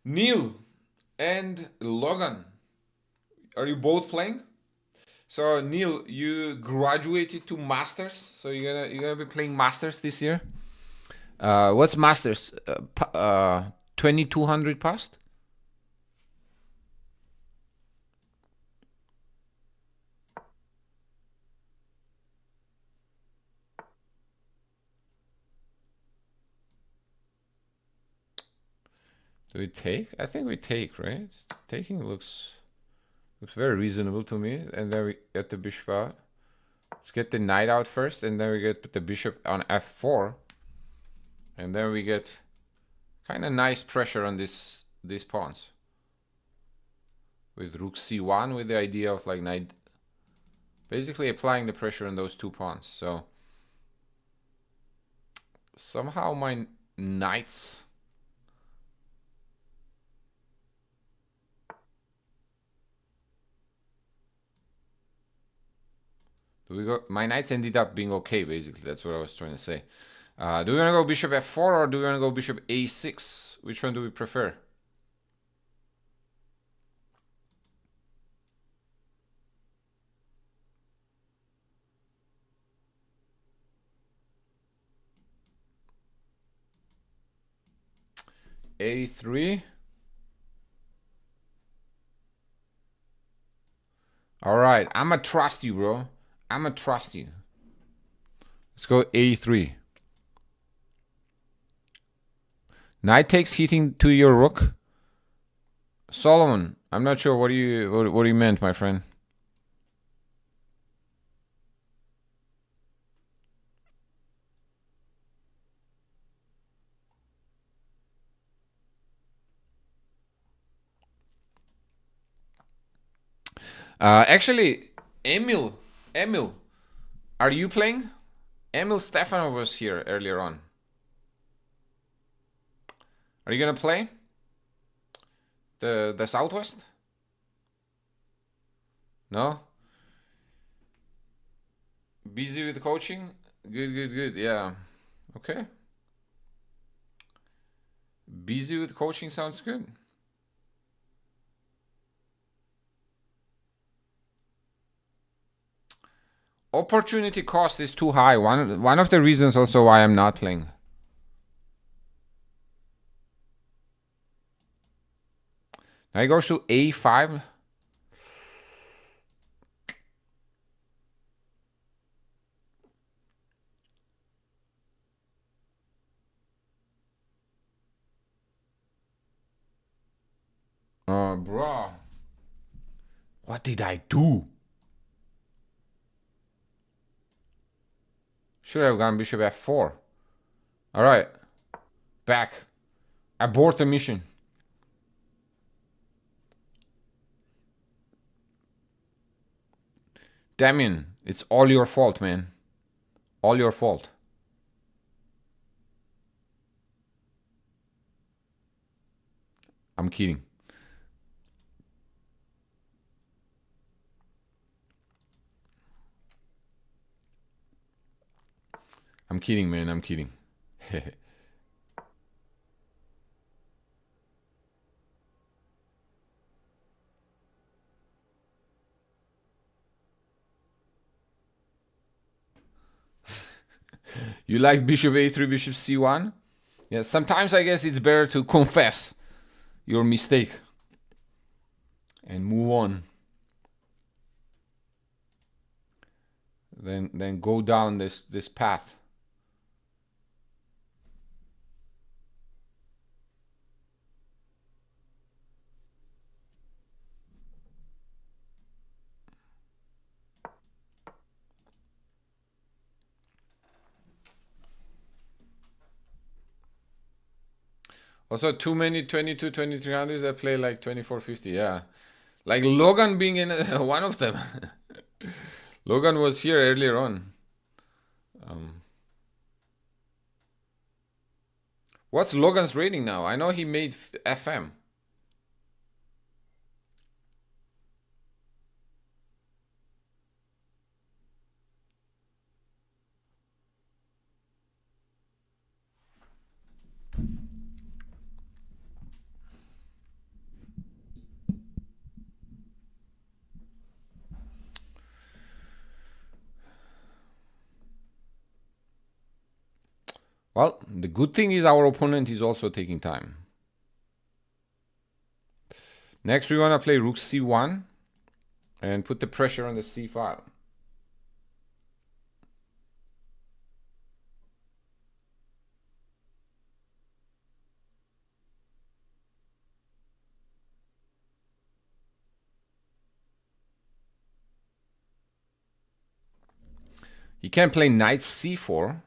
Neil and Logan, are you both playing? So Neil, you graduated to Masters, so you're gonna be playing Masters this year. What's Masters? 2200 past? Do we take? I think we take, right? Taking looks very reasonable to me. And then we get the bishop out. Let's get the knight out first, and then we get the bishop on f4. And then we get kind of nice pressure on these pawns. With rook c1, with the idea of like knight, basically applying the pressure on those two pawns. So somehow my knights my knights ended up being okay, basically. That's what I was trying to say. Do we want to go bishop f4 or do we want to go bishop a6? Which one do we prefer? A3. All right, I'ma trust you, bro. I'ma trust you. Let's go A3. Knight takes heating to your rook. Solomon, I'm not sure what you meant, my friend. Actually, Emil, are you playing? Emil Stefanov was here earlier on. Are you gonna play the Southwest? No. Busy with coaching? Good. Yeah. Okay. Busy with coaching sounds good. Opportunity cost is too high. One of the reasons also why I'm not playing. Now he goes to A5. Bro. What did I do? Should have gone bishop f4. All right. Back. Abort the mission. Damien, it's all your fault, man. All your fault. I'm kidding. I'm kidding, man. I'm kidding. You like bishop a3, bishop c1? Yeah, sometimes I guess it's better to confess your mistake and move on. Then go down this path. Also, too many 22, 2300s that play like 2450. Yeah, like Logan being in one of them. Logan was here earlier on. What's Logan's rating now? I know he made FM. Well, the good thing is our opponent is also taking time. Next, we want to play rook c1 and put the pressure on the c file. He can play knight c4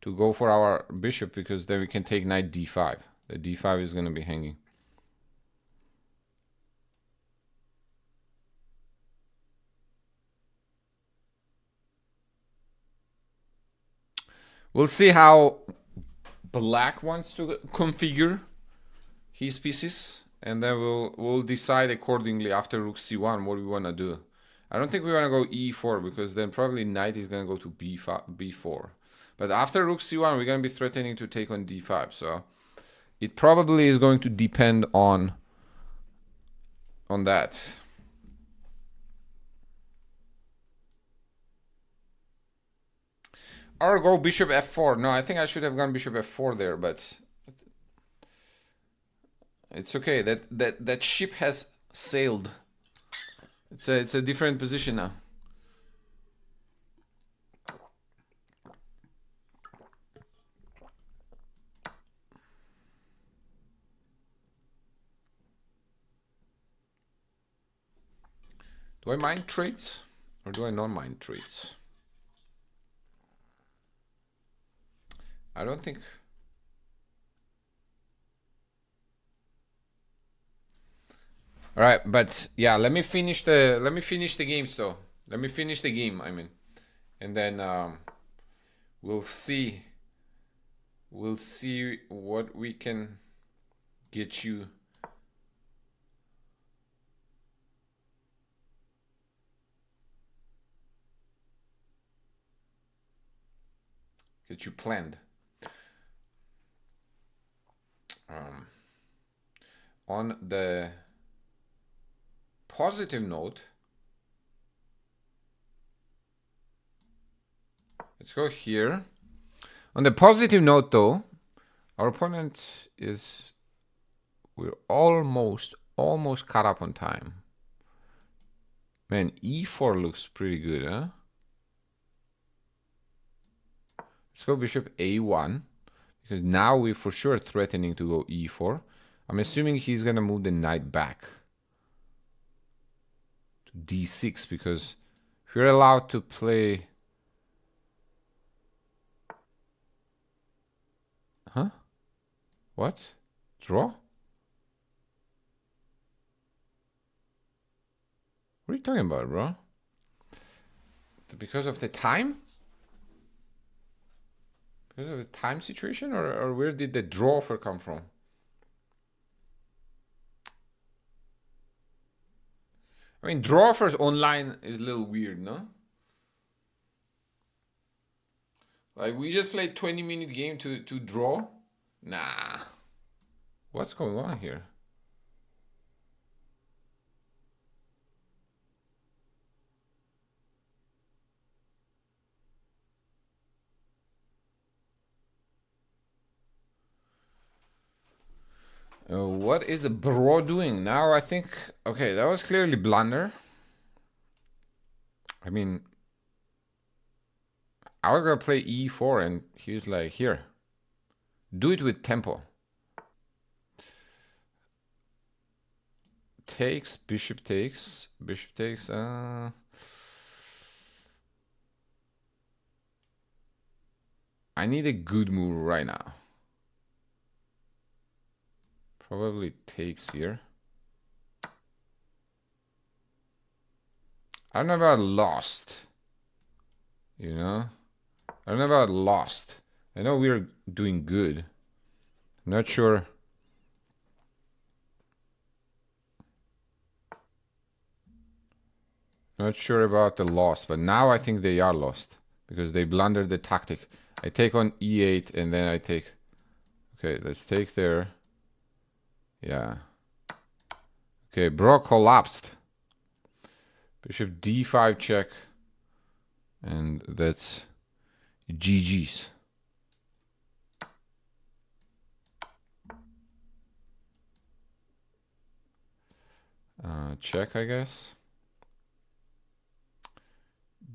to go for our bishop, because then we can take knight d5. The d5 is going to be hanging. We'll see how Black wants to configure his pieces, and then we'll decide accordingly after rook c1 what we want to do. I don't think we want to go e4, because then probably knight is going to go to b4. But after rook c1, we're going to be threatening to take on d5. So it probably is going to depend on that. Or go bishop f4. No, I think I should have gone bishop f4 there, but it's okay. That ship has sailed. It's a different position now. Do I mind trades or do I not mind trades? I don't think. All right, but yeah, let me finish the games though. Let me finish the game, I mean, and then we'll see what we can get you. Get you planned. On the positive note, let's go here. On the positive note though, our opponent we're almost caught up on time. Man, e4 looks pretty good, huh? Let's go bishop a1, because now we're for sure threatening to go e4. I'm assuming he's gonna move the knight back to d6, because if you're allowed to play What? Draw? What are you talking about, bro? Because of the time? Because of the time situation? Or where did the draw offer come from? I mean, draw offers online is a little weird, no? Like, we just played 20-minute game to draw? Nah. What's going on here? What is the bro doing? Now I think... Okay, that was clearly blunder. I mean... I was gonna play e4 and he's like, here. Do it with tempo. Takes, bishop takes, bishop takes. I need a good move right now. Probably takes here. I don't know about lost. You know? I don't know about lost. I know we're doing good. I'm not sure. Not sure about the lost, but now I think they are lost because they blundered the tactic. I take on e8 and then I take... Okay, let's take there. Yeah. Okay, bro collapsed. Bishop d5 check. And that's GG's. Check, I guess.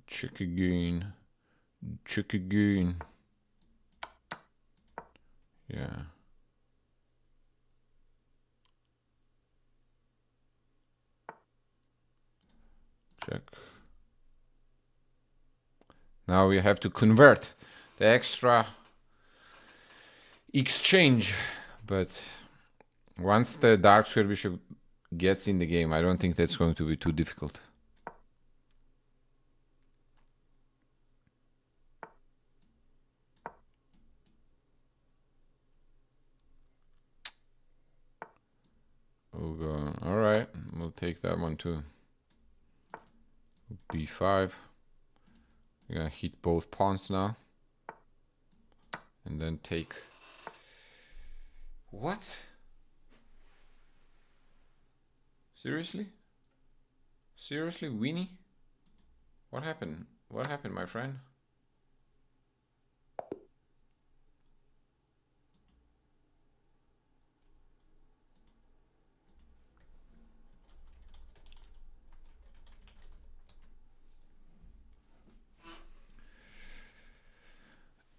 Check again. Check again. Yeah. Check. Now we have to convert the extra exchange. But once the dark square bishop gets in the game, I don't think that's going to be too difficult. Oh god. Alright, we'll take that one too. b5. We're gonna hit both pawns now. And then take... What? Seriously? Seriously, Weenie? What happened? What happened, my friend?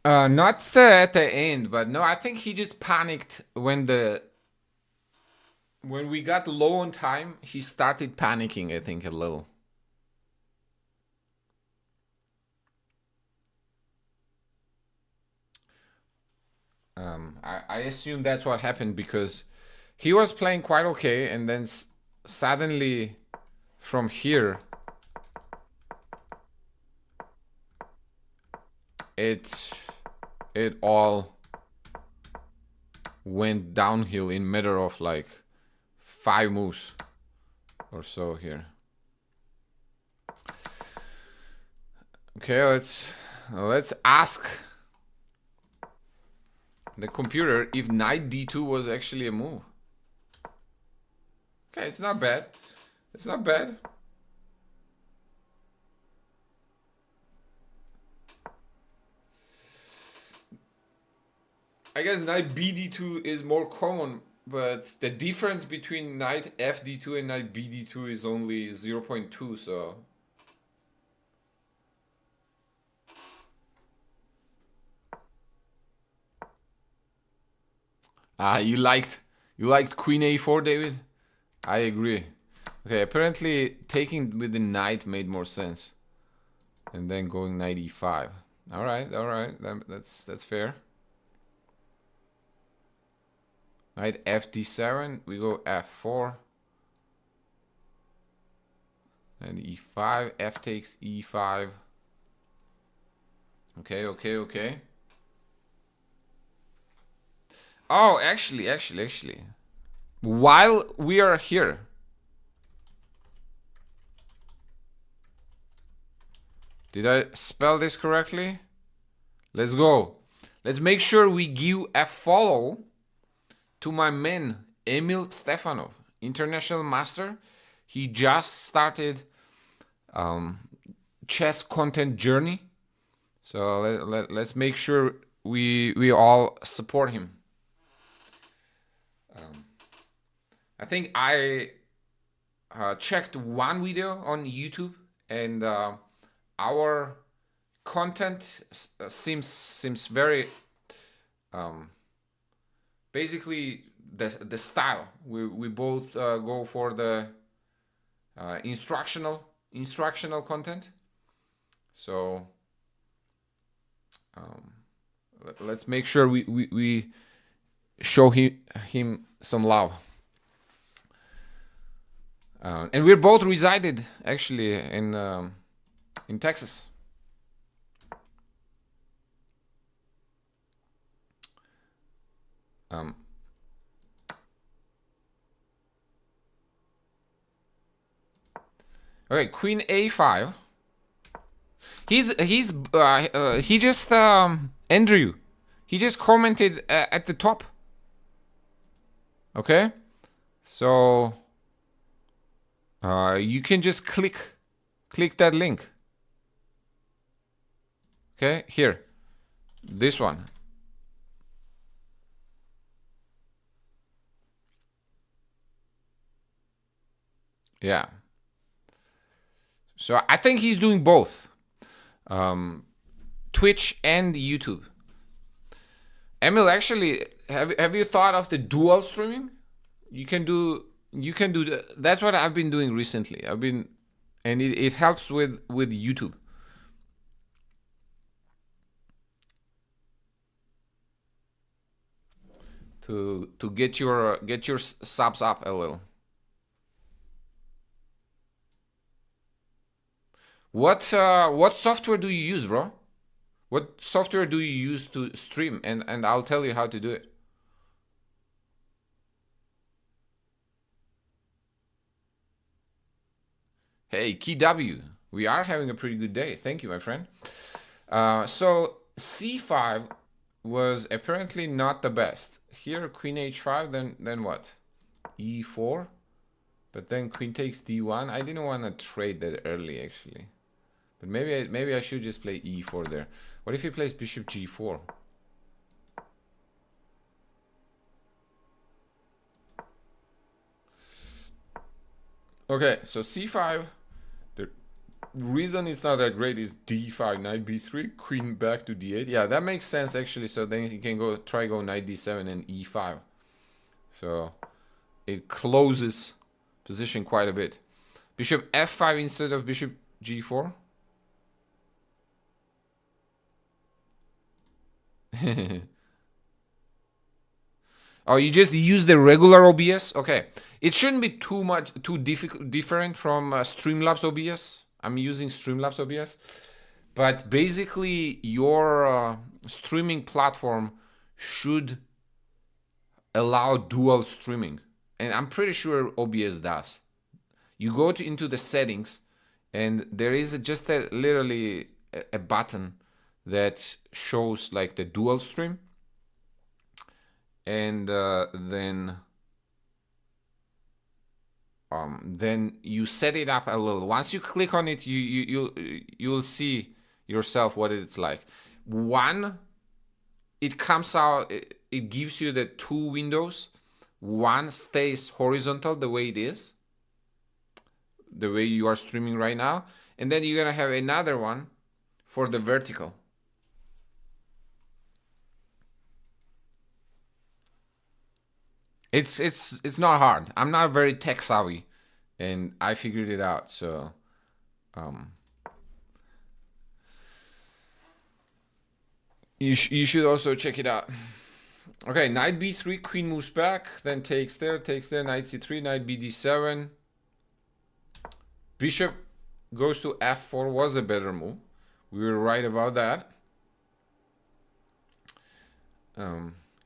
Not at the end, but no, I think he just panicked when we got low on time. He started panicking, I think, a little. I assume that's what happened because he was playing quite okay, and then suddenly from here it all went downhill in matter of like 5 moves or so here. Okay, let's ask the computer if knight d2 was actually a move. Okay, it's not bad. It's not bad. I guess knight bd2 is more common, but the difference between knight fd2 and knight bd2 is only 0.2, so... You liked queen a4, David? I agree. Okay, apparently taking with the knight made more sense. And then going knight e5. All right. That's fair. Knight fd7, we go f4, and e5, f takes e5. Okay, okay, okay. Oh, actually, while we are here, did I spell this correctly? Let's go. Let's make sure we give a follow to my man, Emil Stefanov, international master. He just started chess content journey. So let's make sure we all support him. I think I checked one video on YouTube, and our content seems very basically the style. We both go for the instructional content. So let's make sure we show him some love. And we're both resided actually in Texas. Okay, Queen A5. He just Andrew. He just commented at the top. Okay, so you can just click that link. Okay, here, this one. Yeah. So I think he's doing both, Twitch and YouTube. Emil, actually, have you thought of the dual streaming? You can do that's what I've been doing recently. And it helps with YouTube. To get your subs up a little. What software do you use, bro? What software do you use to stream? And I'll tell you how to do it. Hey, KW, we are having a pretty good day. Thank you, my friend. So c5 was apparently not the best. Here, queen h5, then what? e4, but then queen takes d1. I didn't want to trade that early, actually. But maybe I should just play e4 there. What if he plays bishop g4? Okay, so c5. The reason it's not that great is d5, knight b3, queen back to d8. Yeah, that makes sense actually. So then he can go knight d7 and e5. So it closes position quite a bit. Bishop f5 instead of bishop g4. Oh, you just use the regular OBS? Okay. It shouldn't be too different from Streamlabs OBS. I'm using Streamlabs OBS. But basically, your streaming platform should allow dual streaming. And I'm pretty sure OBS does. You go into the settings, and there is just literally a button that shows like the dual stream, and then you set it up a little. Once you click on it, you'll see yourself what it's like. One, it comes out, it gives you the two windows. One stays horizontal the way it is, the way you are streaming right now, and then you're gonna have another one for the vertical. It's not hard. I'm not very tech savvy, and I figured it out. So, you should also check it out. Okay, knight b3, queen moves back, then takes there, knight c3, knight bd7. Bishop goes to f4 was a better move. We were right about that.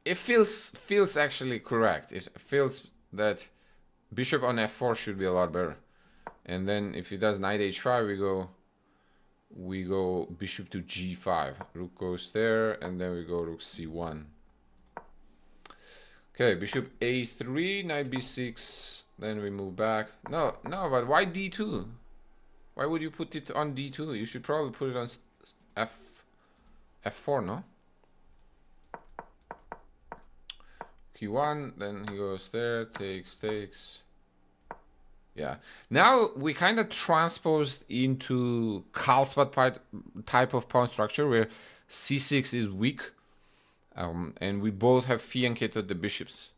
It feels actually correct. It feels that bishop on f4 should be a lot better. And then if he does knight h5, we go bishop to g5. Rook goes there, and then we go rook c1. Okay, bishop a3, knight b6, then we move back. No, but why d2? Why would you put it on d2? You should probably put it on f4, no? q1, then he goes there, takes. Yeah. Now we kind of transposed into Carlsbad type of pawn structure where c6 is weak. And we both have fianchetted the bishops.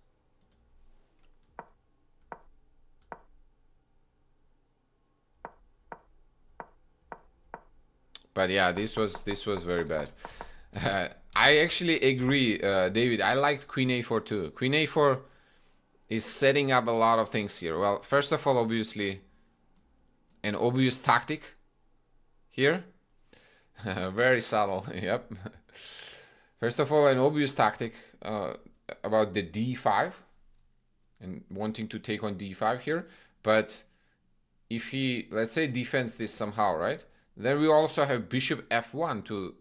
But yeah, this was very bad. I actually agree, David. I liked queen a4 too. Queen a4 is setting up a lot of things here. Well, first of all, obviously, an obvious tactic here. Very subtle. Yep. First of all, an obvious tactic about the d5 and wanting to take on d5 here. But if he, let's say, defends this somehow, right? Then we also have bishop f1 to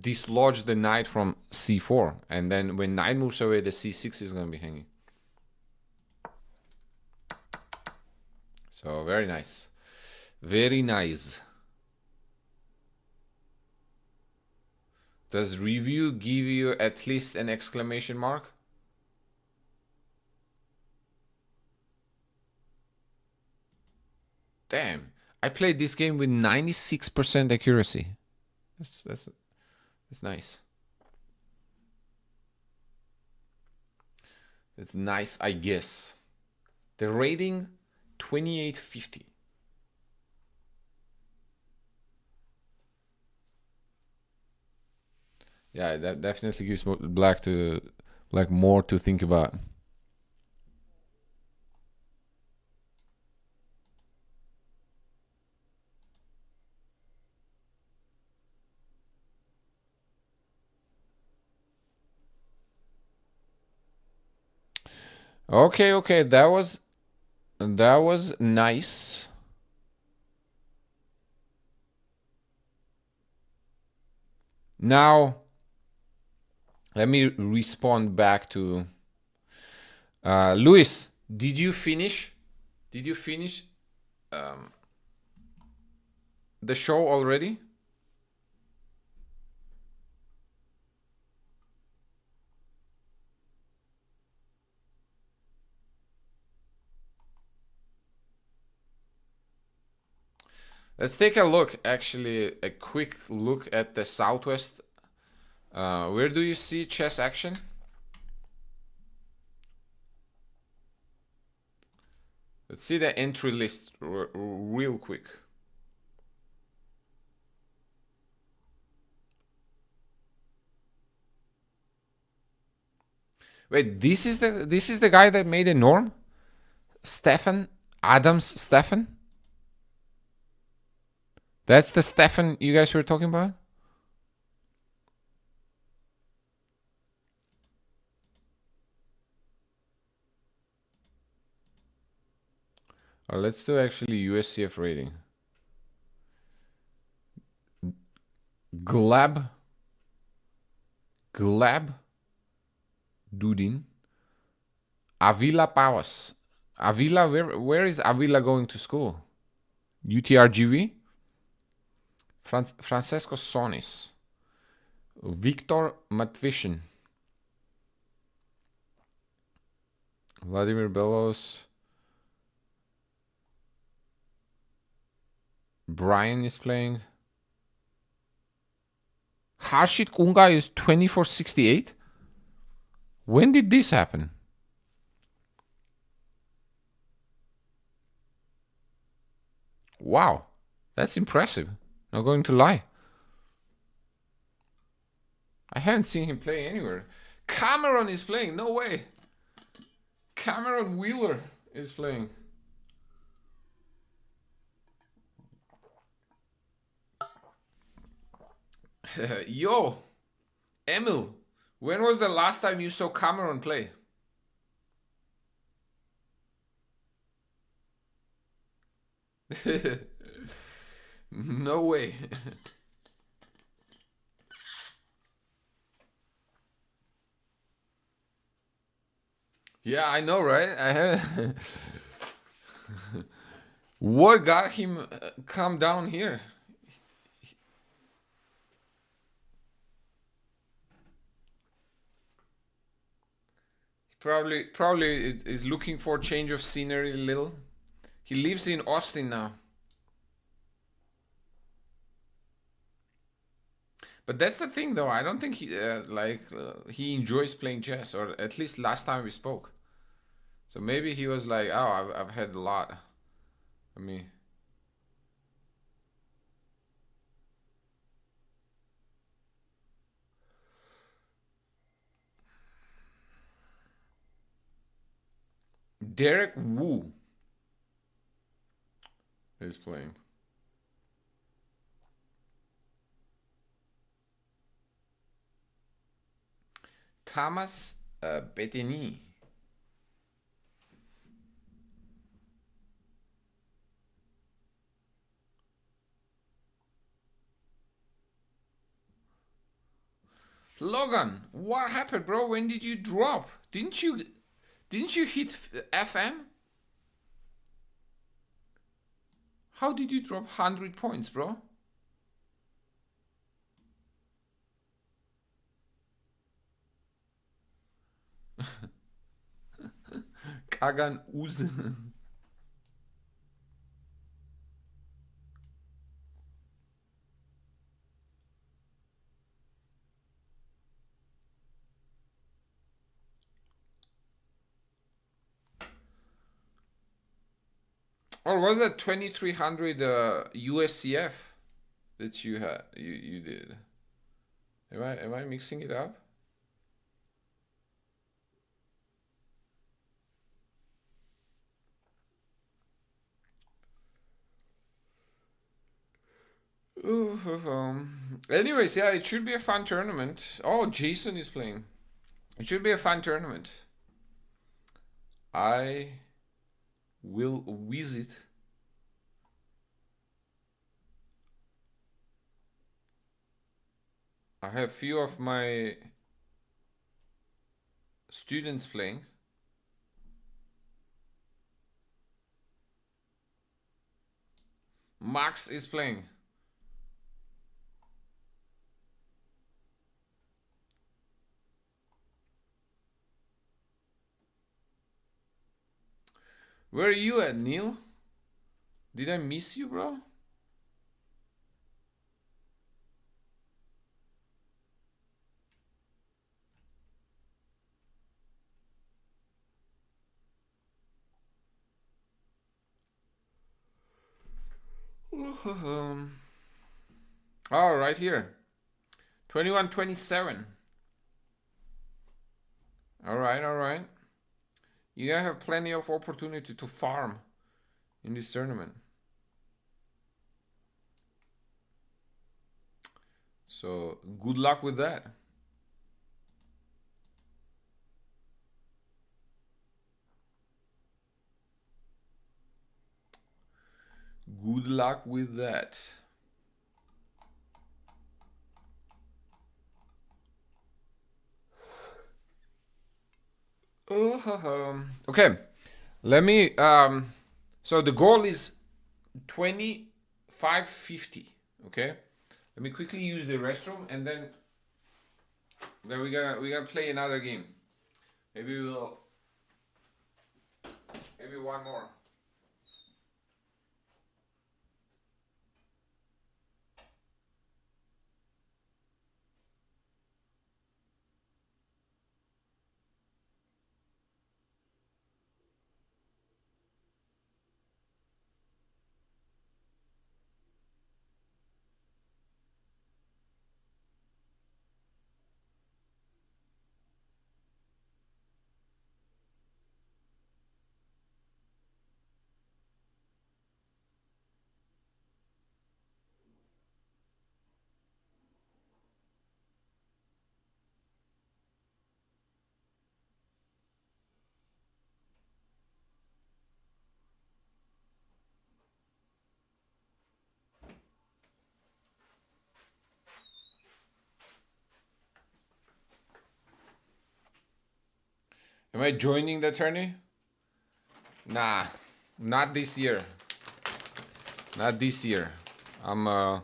dislodge the knight from c4. And then when knight moves away, the c6 is going to be hanging. So very nice. Very nice. Does review give you at least an exclamation mark? Damn. I played this game with 96% accuracy. That's nice. It's nice, I guess. The rating 2850. Yeah, that definitely gives black more to think about. Okay, that was nice. Now let me respond back to Luis. Did you finish the show already? Let's take a look, actually, a quick look at the Southwest. Where do you see chess action? Let's see the entry list real quick. Wait, this is the guy that made a norm? Stefan Adams. That's the Stefan you guys were talking about? Let's do actually USCF rating. Glab Dudin. Avila Pavas. Avila, where is Avila going to school? UTRGV? Francesco Sonis. Victor Matvishin. Vladimir Belos. Brian is playing. Harshit Kunga is 2468. When did this happen? Wow, that's impressive. Not going to lie. I haven't seen him play anywhere. Cameron is playing. No way. Cameron Wheeler is playing. Yo, Emil, when was the last time you saw Cameron play? No way. Yeah, I know, right? I had. What got him come down here? Probably is looking for change of scenery a little. He lives in Austin now. But that's the thing, though. I don't think he enjoys playing chess, or at least last time we spoke. So maybe he was like, "Oh, I've had a lot." I mean, Derek Wu is playing. Thomas Bettini. Logan, what happened, bro? When did you drop? Didn't you hit FM? How did you drop 100 points, bro? Kagan Uz. Or was that 2300 USCF that you had? You did. Am I mixing it up? Anyways, yeah, it should be a fun tournament. Oh, Jason is playing. It should be a fun tournament. I will visit. I have few of my students playing. Max is playing. Where are you at, Neil? Did I miss you, bro? Oh, right here. 21-27. All right. You're gonna have plenty of opportunity to farm in this tournament. So good luck with that. Good luck with that. Okay, let me. So the goal is 2550. Okay, let me quickly use the restroom, and then we gotta play another game. Maybe one more. Am I joining the tourney? Nah, not this year. Not this year. I'm I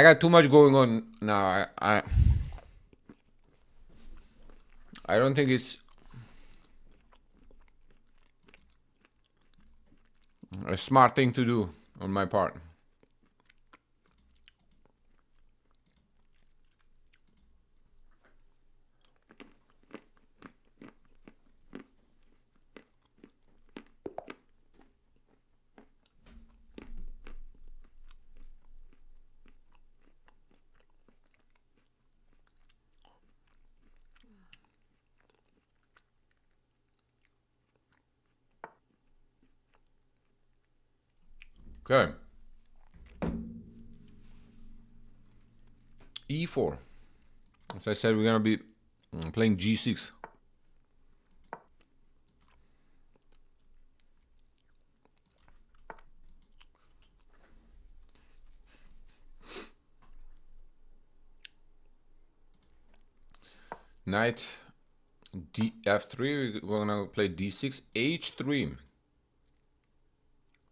got too much going on now. I don't think it's a smart thing to do on my part. Okay. E4. As I said, we're gonna be playing G6. Knight F3. We're gonna play D6, H3.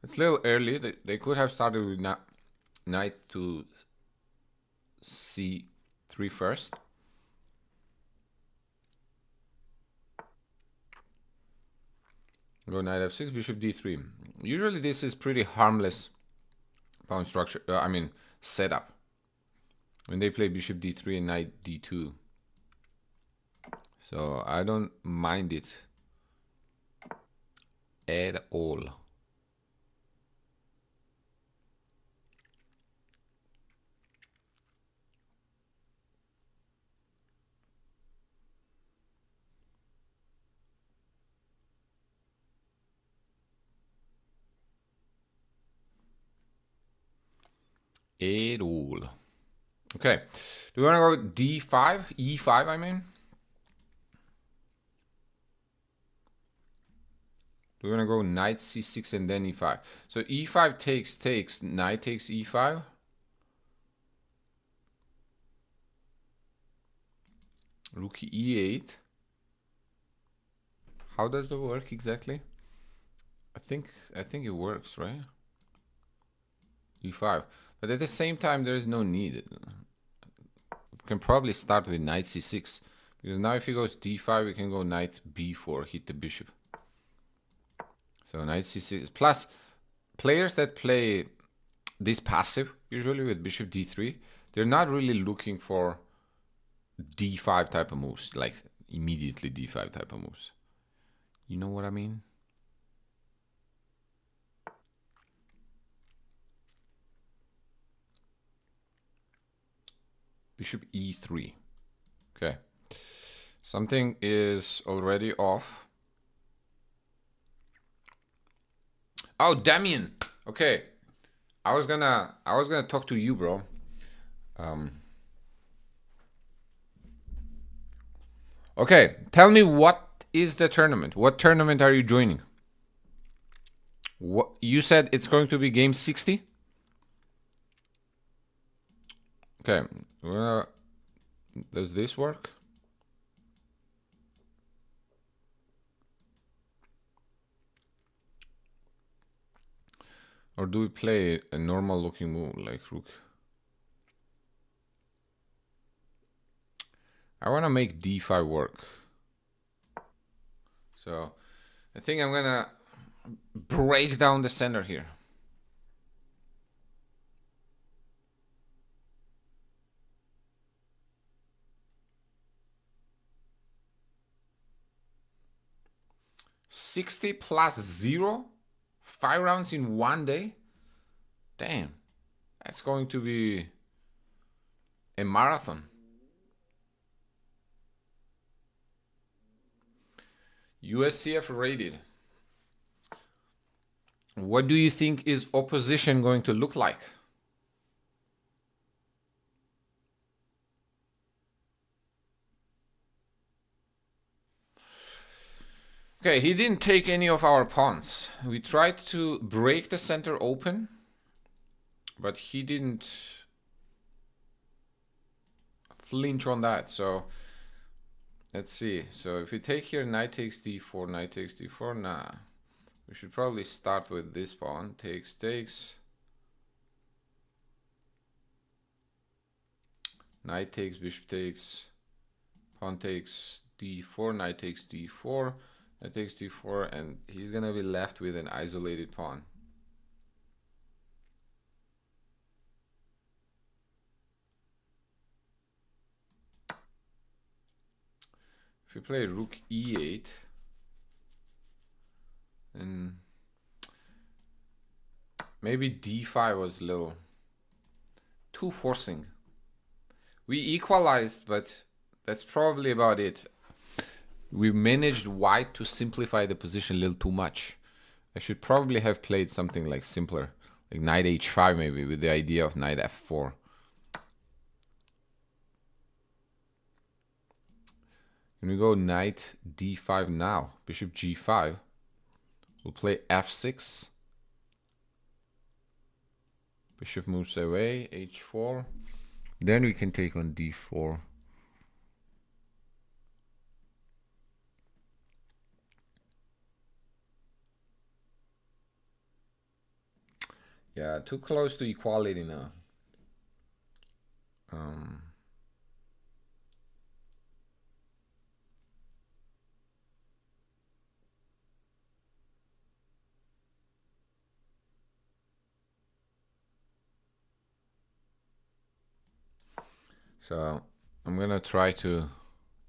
It's a little early. They could have started with knight to C3 first. Go knight F6, bishop D3. Usually this is pretty harmless pawn structure. I mean setup. When they play bishop D3 and knight D2. So I don't mind it at all. At all. Okay. Do you want to go D5? E5, I mean? Do you want to go knight C6 and then E5? So E5 takes, knight takes E5. Rook E8. How does that work exactly? I think it works, right? E5. But at the same time, there is no need. We can probably start with knight C6. Because now if he goes D5, we can go knight B4, hit the bishop. So knight C6. Plus, players that play this passive, usually with bishop D3, they're not really looking for D5 type of moves, like immediately D5 type of moves. You know what I mean? Bishop E3. Okay. Something is already off. Oh, Damien. Okay. I was gonna talk to you, bro. Okay, tell me, what is the tournament? What tournament are you joining? What you said it's going to be game 60? Okay. Does this work? Or do we play a normal looking move like rook? I want to make D5 work. So I think I'm gonna break down the center here. $60 plus 0? 5 rounds in one day? Damn. That's going to be a marathon. USCF rated. What do you think is opposition going to look like? Okay, he didn't take any of our pawns. We tried to break the center open, but he didn't flinch on that. So let's see. So if we take here knight takes d4, knight takes d4, nah. We should probably start with this pawn. Takes. Knight takes, bishop takes, pawn takes d4, knight takes d4, knight takes d4, and he's gonna be left with an isolated pawn. If we play rook e8, then maybe d5 was a little too forcing. We equalized, but that's probably about it. We managed white to simplify the position a little too much. I should probably have played something like simpler, like knight h5 maybe, with the idea of knight f4. Can we go knight d5 now? Bishop g5. We'll play f6. Bishop moves away, h4. Then we can take on d4. Yeah, too close to equality now. So I'm gonna try to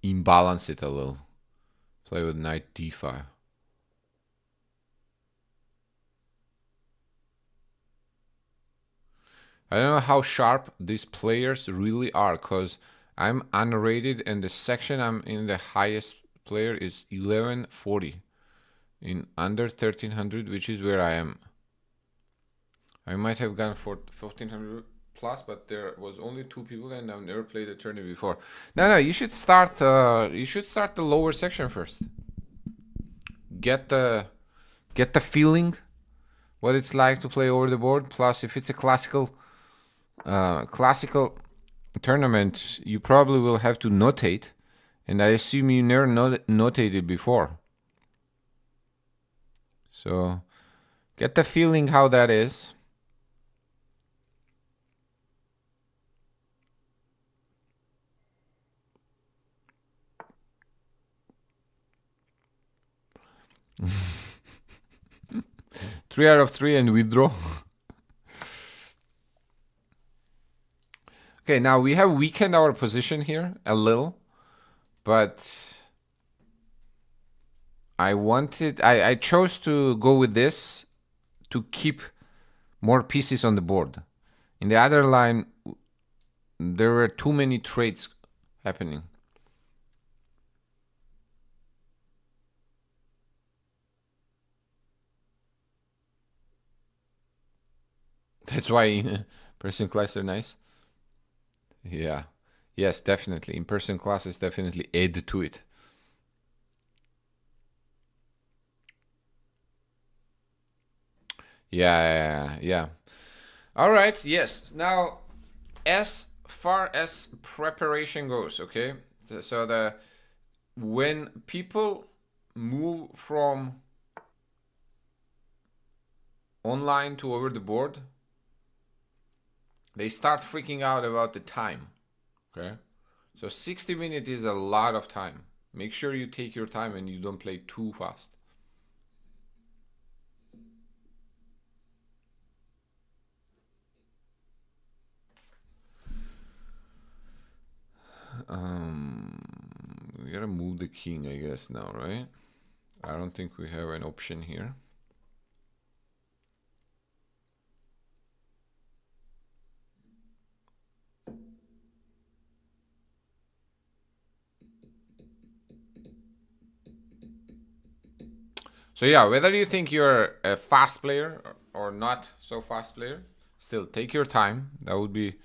imbalance it a little. Play with knight d5. I don't know how sharp these players really are, because I'm unrated and the section I'm in, the highest player is 1140 in under 1300, which is where I am. I might have gone for 1400 plus, but there was only 2 people and I've never played a tournament before. No, you should start the lower section first. Get the feeling what it's like to play over the board. Plus, if it's a classical tournament, you probably will have to notate, and I assume you never notated before. So get the feeling how that is. Three out of 3 and withdraw. Okay, now we have weakened our position here a little, but I chose to go with this to keep more pieces on the board. In the other line, there were too many trades happening. That's why in-person classes are nice. Yeah. Yes, definitely. In-person classes definitely add to it. Yeah. All right. Yes. Now, as far as preparation goes, okay. So when people move from online to over the board, they start freaking out about the time. Okay. So 60 minutes is a lot of time. Make sure you take your time and you don't play too fast. We gotta move the king, I guess, now, right? I don't think we have an option here. So yeah, whether you think you're a fast player or not so fast player, still take your time. That would be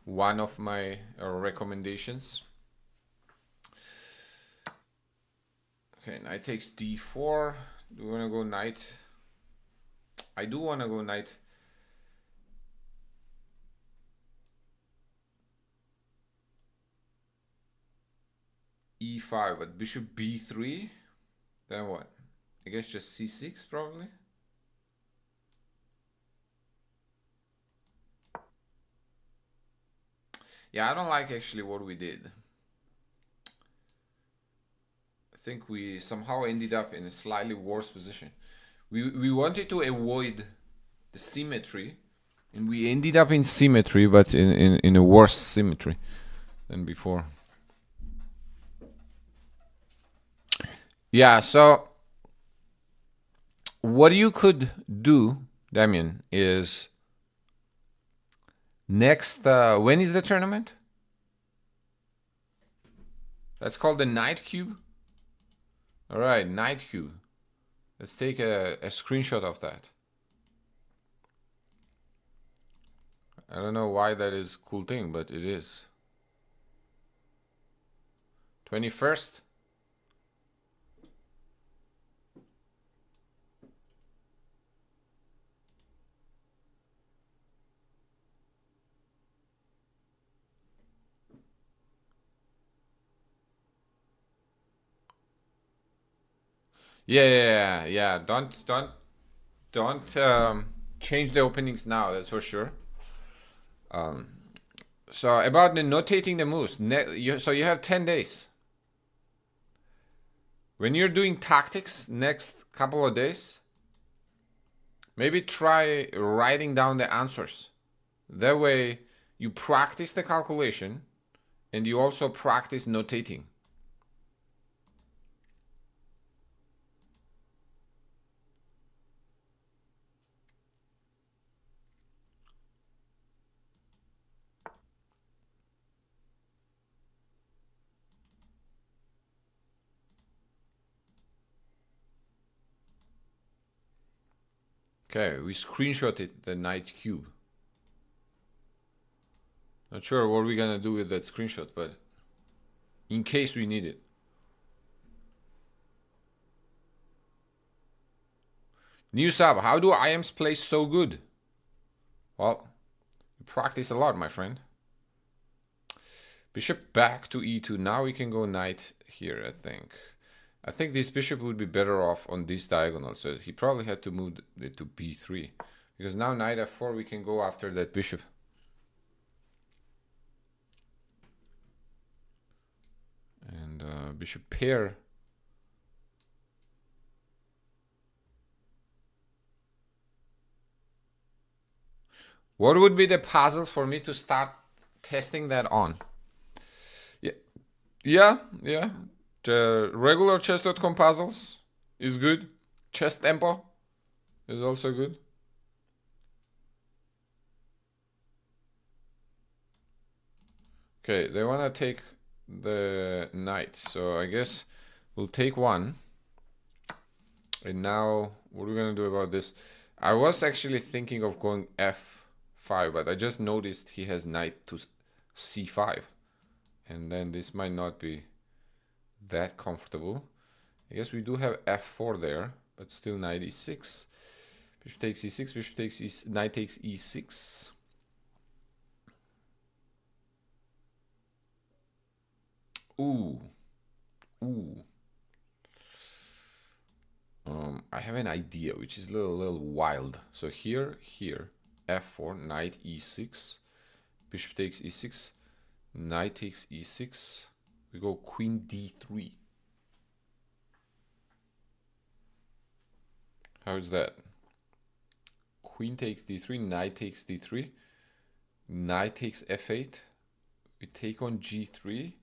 one of my recommendations. Okay, knight takes d4. Do we want to go knight? I do want to go knight. e5, but bishop b3. Then what? I guess just c6 probably. Yeah, I don't like actually what we did. I think we somehow ended up in a slightly worse position. We wanted to avoid the symmetry, and we ended up in symmetry, but in a worse symmetry than before. Yeah, so what you could do, Damien, is next, when is the tournament? That's called the Night Cube. All right, Night Cube. Let's take a screenshot of that. I don't know why that is a cool thing, but it is. 21st? Yeah. Don't change the openings now. That's for sure. So about the notating the moves. So you have 10 days. When you're doing tactics next couple of days, maybe try writing down the answers. That way you practice the calculation and you also practice notating. Okay, we screenshotted the Night Cube. Not sure what we're gonna do with that screenshot, but in case we need it. New sub, how do IMs play so good? Well, you practice a lot, my friend. Bishop back to e2. Now we can go knight here, I think. I think this bishop would be better off on this diagonal, so he probably had to move it to b3. Because now knight f4, we can go after that bishop. And bishop pair. What would be the puzzle for me to start testing that on? Yeah. The regular chess.com puzzles is good. Chess tempo is also good. Okay, they want to take the knight, so I guess we'll take one. And now, what are we gonna do about this? I was actually thinking of going f5, but I just noticed he has knight to c5. And then this might not be that comfortable. I guess we do have f4 there, but still knight e6. Bishop takes e6, bishop takes e6, knight takes e6. Ooh. I have an idea, which is a little wild. So here, f4, knight e6, bishop takes e6, knight takes e6. We go queen d3. How is that? Queen takes d3, knight takes d3, knight takes f8. We take on g3.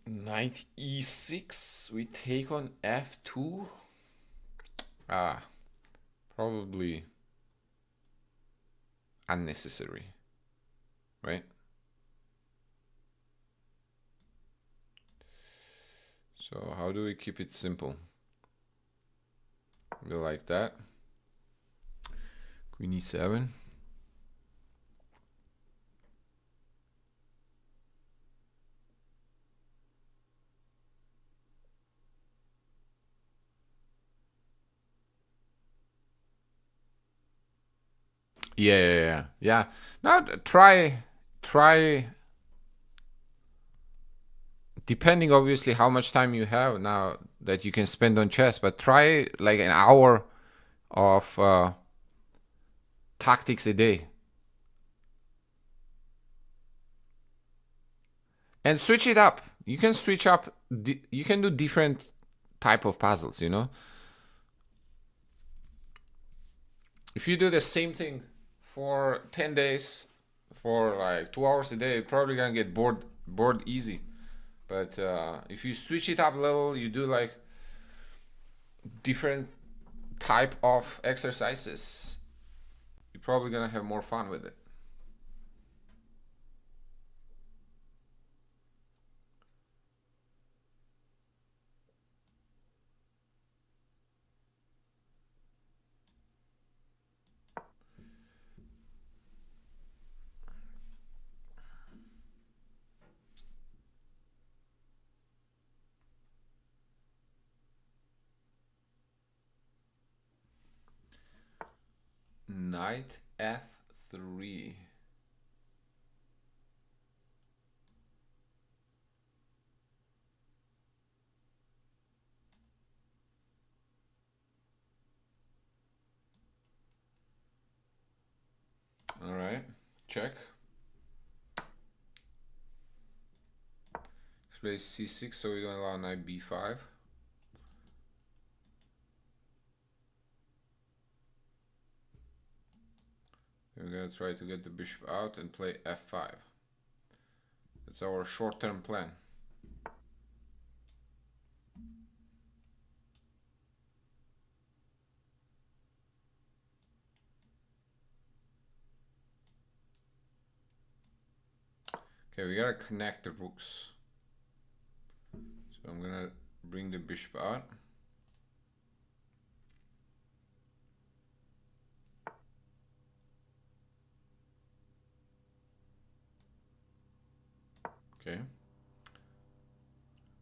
Knight e6. We take on f2. Probably unnecessary, right? So how do we keep it simple? We like that. Queen e7. Yeah. Now try depending obviously how much time you have now that you can spend on chess, but try like an hour of tactics a day. And switch it up. You can switch up, you can do different type of puzzles, you know? If you do the same thing for 10 days, for like 2 hours a day, you're probably gonna get bored easy. But if you switch it up a little, you do like different type of exercises, you're probably gonna have more fun with it. Knight f3. All right, check. Play c6, so we don't allow knight b5. We're gonna try to get the bishop out and play f5. That's our short-term plan. Okay, we gotta connect the rooks. So I'm gonna bring the bishop out. Okay.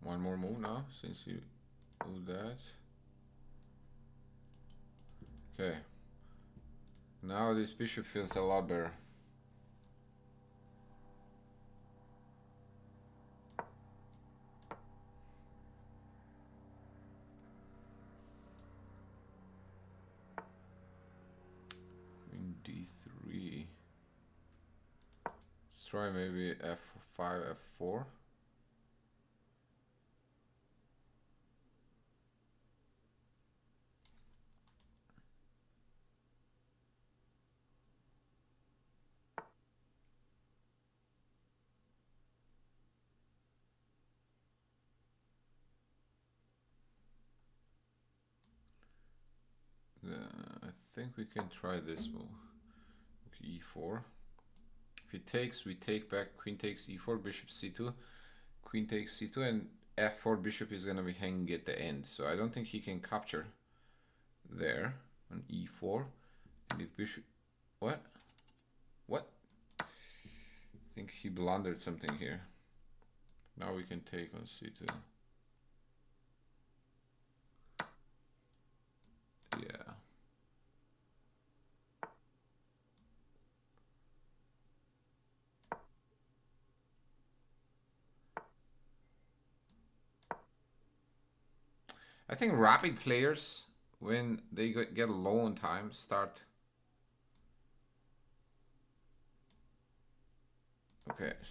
One more move now, since you do that. Okay. Now this bishop feels a lot better. Queen d3. Let's try maybe f5, f4. I think we can try this move. Okay, e4. If he takes, we take back. Queen takes e4, bishop c2. Queen takes c2, and f4 bishop is gonna be hanging at the end. So I don't think he can capture there on e4. And if bishop, what? I think he blundered something here. Now we can take on c2. Yeah. I think rapid players, when they get low on time, start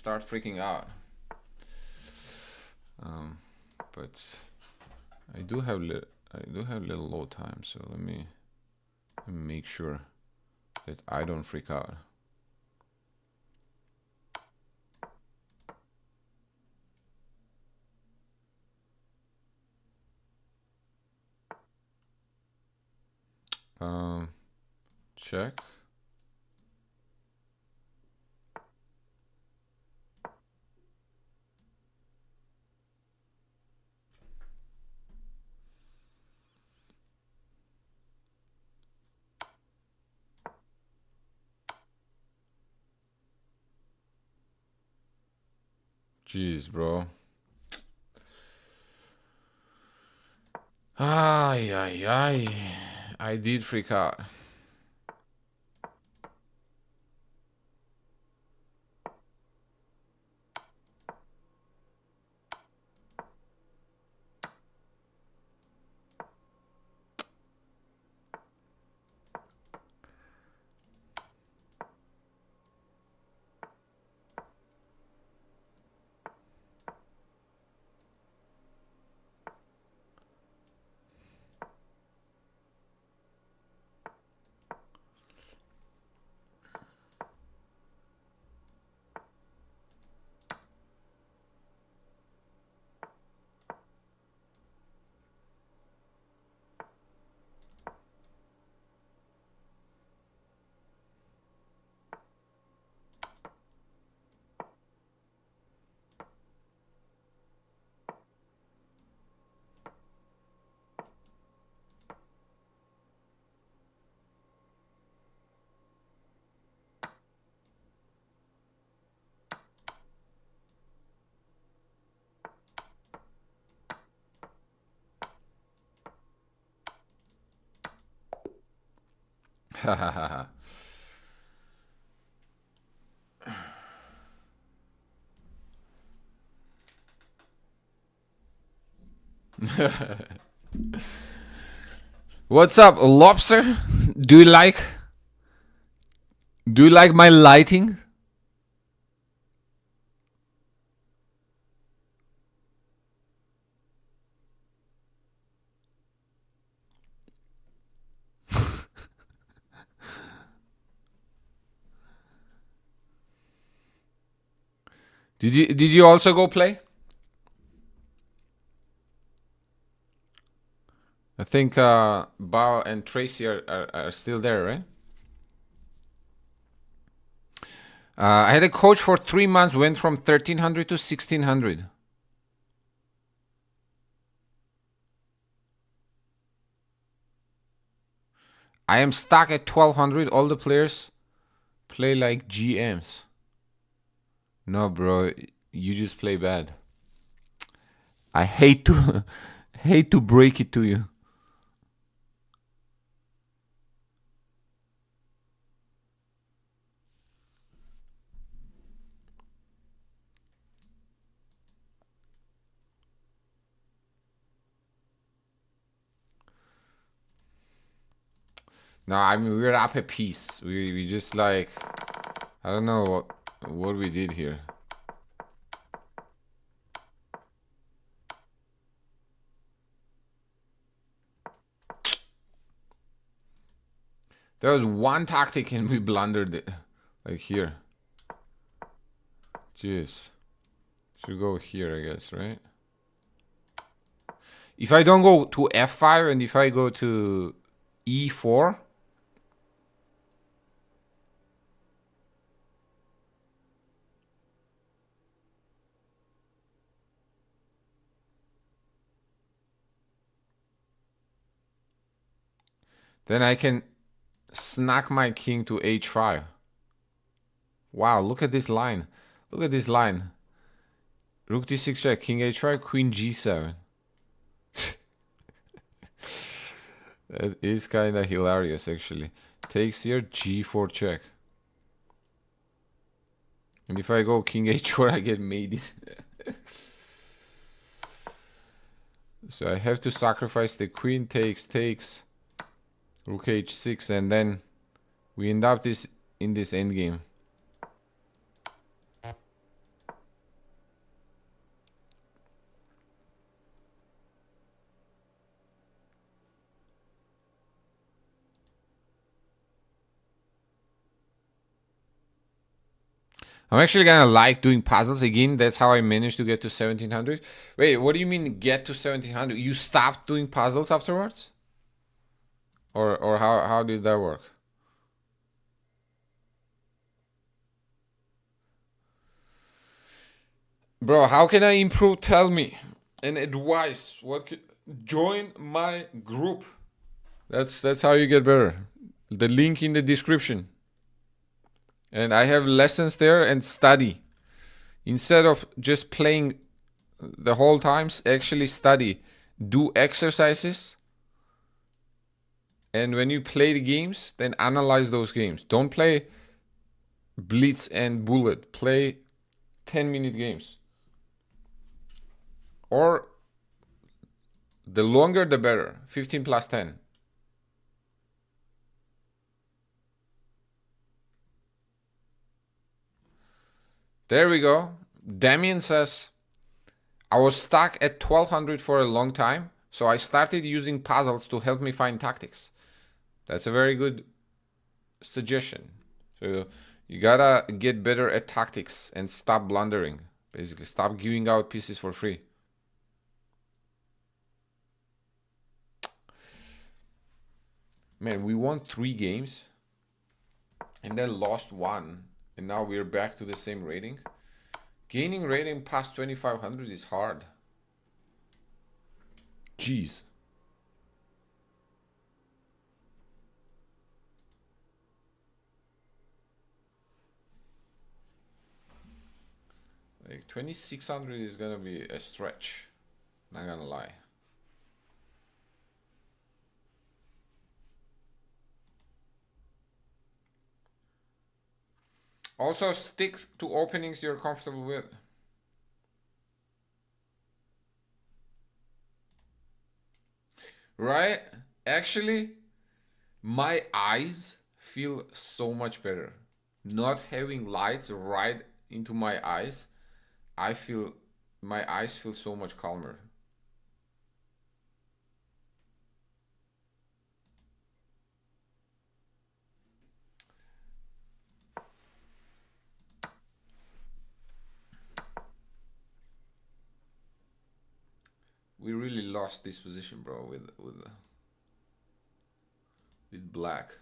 freaking out. But I do have little low time, so let me make sure that I don't freak out. Check. Jeez, bro. Ay, ay, ay. I did freak out. What's up, lobster? Do you like my lighting? Did you also go play? I think Bao and Tracy are still there, right? I had a coach for 3 months, went from 1300 to 1600. I am stuck at 1200. All the players play like GMs. No, bro, you just play bad. I hate to hate to break it to you. No, I mean we're up a piece. We just like I don't know what we did here. There was one tactic and we blundered it. Like here. Jeez. Should go here, I guess, right? If I don't go to F5 and if I go to E4, then I can snack my king to H5. Wow, look at this line. Look at this line. Rook D6 check, king H5, queen G7. That is kind of hilarious, actually. Takes here, G4 check. And if I go king H4, I get mated. So I have to sacrifice the queen, takes, rook H6, and then we end up in this endgame. I'm actually gonna like doing puzzles again. That's how I managed to get to 1700. Wait, what do you mean get to 1700? You stopped doing puzzles afterwards? Or how did that work? Bro, how can I improve? Tell me. And advice. Join my group. That's how you get better. The link in the description. And I have lessons there and study. Instead of just playing the whole times, actually study. Do exercises. And when you play the games, then analyze those games. Don't play Blitz and Bullet. Play 10-minute games. Or the longer the better. 15 plus 10. There we go. Damien says, I was stuck at 1200 for a long time, so I started using puzzles to help me find tactics. That's a very good suggestion. So you gotta get better at tactics and stop blundering. Basically, stop giving out pieces for free. Man, we won 3 games and then lost 1. And now we're back to the same rating. Gaining rating past 2500 is hard. Jeez. Like 2600 is gonna be a stretch. Not gonna lie. Also, stick to openings you're comfortable with. Right? Actually, my eyes feel so much better. Not having lights right into my eyes, my eyes feel so much calmer. We really lost this position, bro, with black.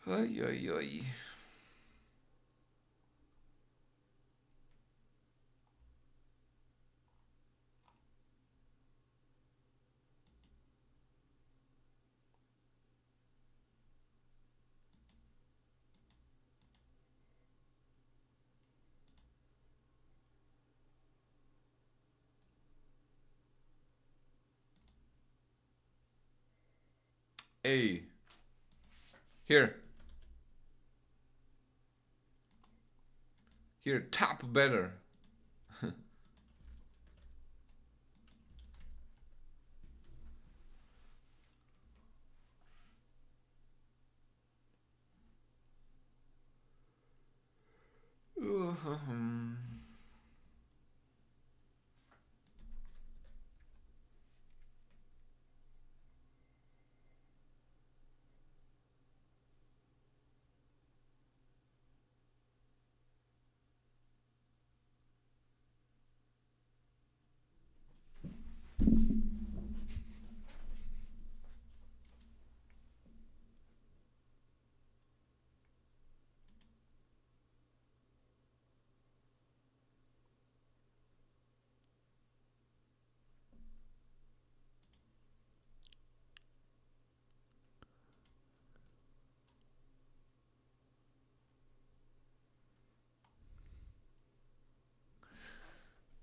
Ay, ay, ay. Hey, here. Here, tap better.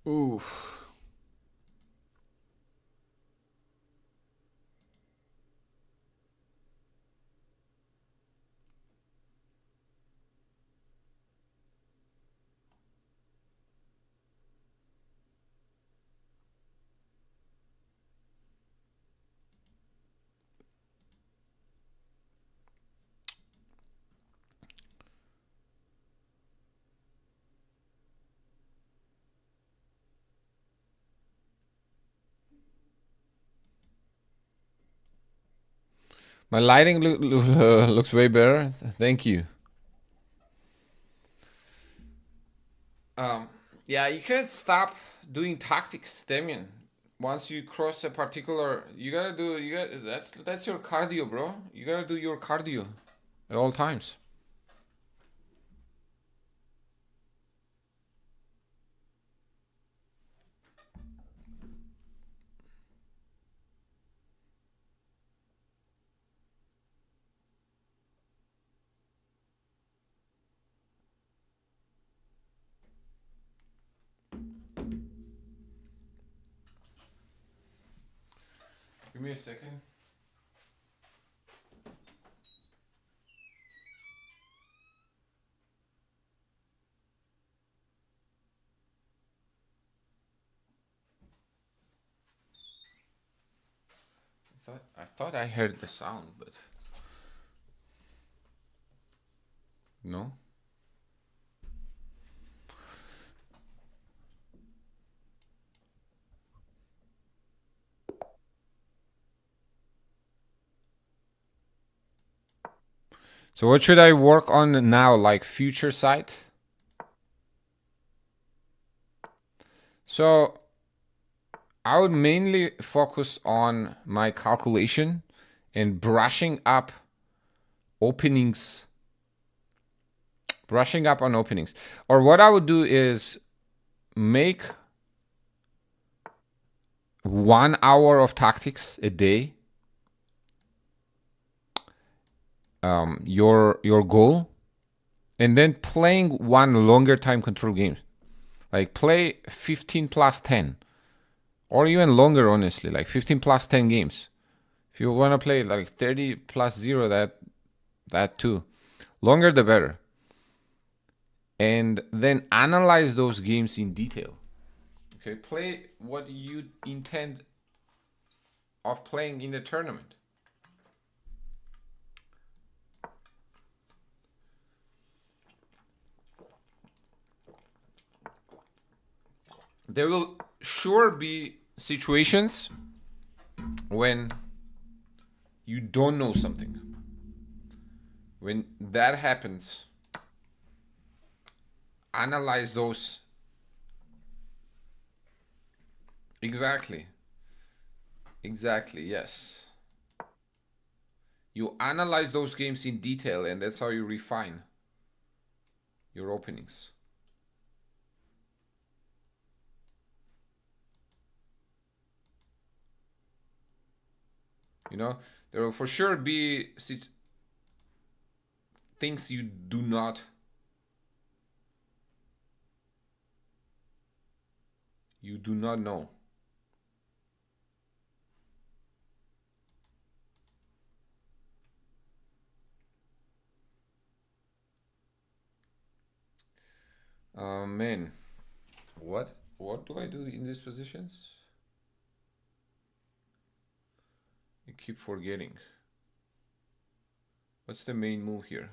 Oof. My lighting looks way better. Thank you. Yeah, you can't stop doing tactics, Damian. Once you cross a particular, that's your cardio, bro. You gotta do your cardio at all times. Give me a second. I thought I heard the sound, but no. So what should I work on now? Like future sight? So I would mainly focus on my calculation and brushing up openings. Brushing up on openings. Or what I would do is make 1 hour of tactics a day your goal, and then playing one longer time control game. Like play 15 plus 10, or even longer, honestly, like 15 plus 10 games. If you want to play like 30 plus 0, that too. Longer the better. And then analyze those games in detail. Okay, play what you intend of playing in the tournament. There will sure be situations when you don't know something. When that happens, analyze those. Exactly, yes. You analyze those games in detail, and that's how you refine your openings. You know, there will for sure be things you do not know. Man, what do I do in these positions? I keep forgetting. What's the main move here?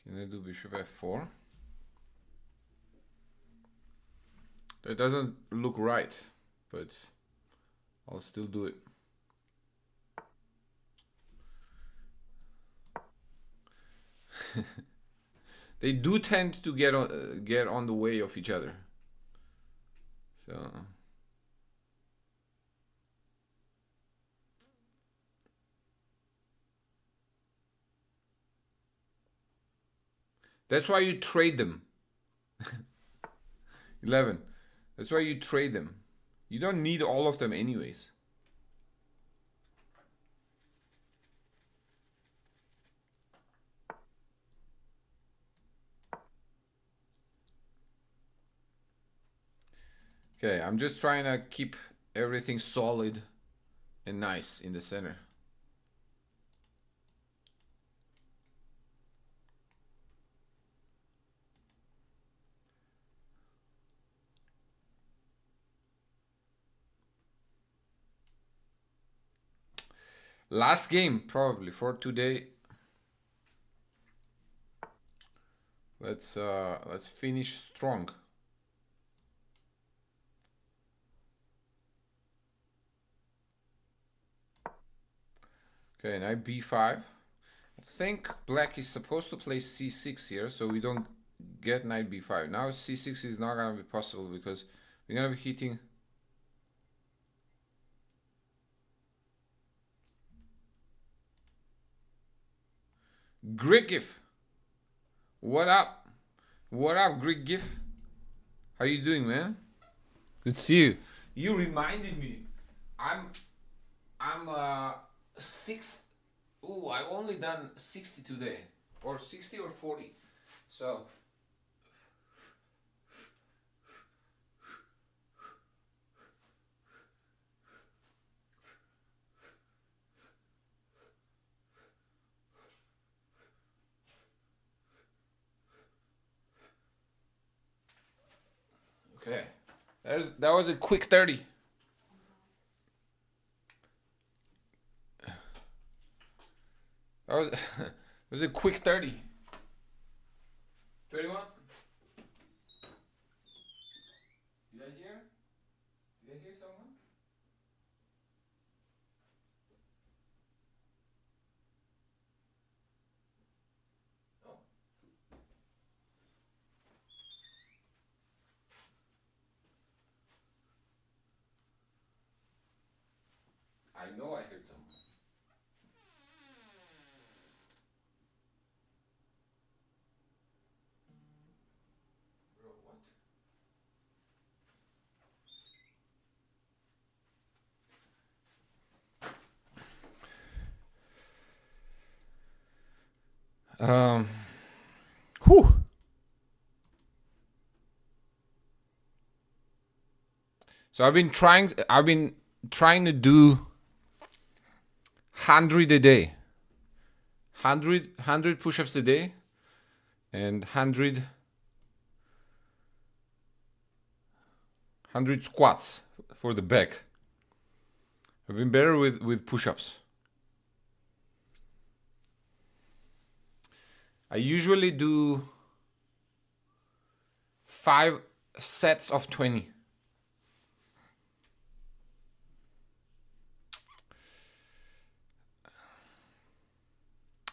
Can I do bishop f4? That doesn't look right, but I'll still do it. They do tend to get on the way of each other. So that's why you trade them. 11. That's why you trade them. You don't need all of them anyways. Okay, I'm just trying to keep everything solid and nice in the center. Last game probably for today. Let's finish strong. Okay, knight b5. I think black is supposed to play c6 here, so we don't get knight b5. Now c6 is not gonna be possible because we're gonna be hitting. Great GIF. What up? What up, Greek GIF? How you doing, man? Good to see you. You reminded me. I'm 6. Ooh, I've only done 60 today, or 60 or 40. So okay, that was a quick 30. That was it was a quick 30. 31. Did I hear? Did I hear someone? No. I know I heard someone. Whew. So I've been trying to do 100 a day. 100 push-ups a day and 100 squats for the back. I've been better with push-ups. I usually do 5 sets of 20.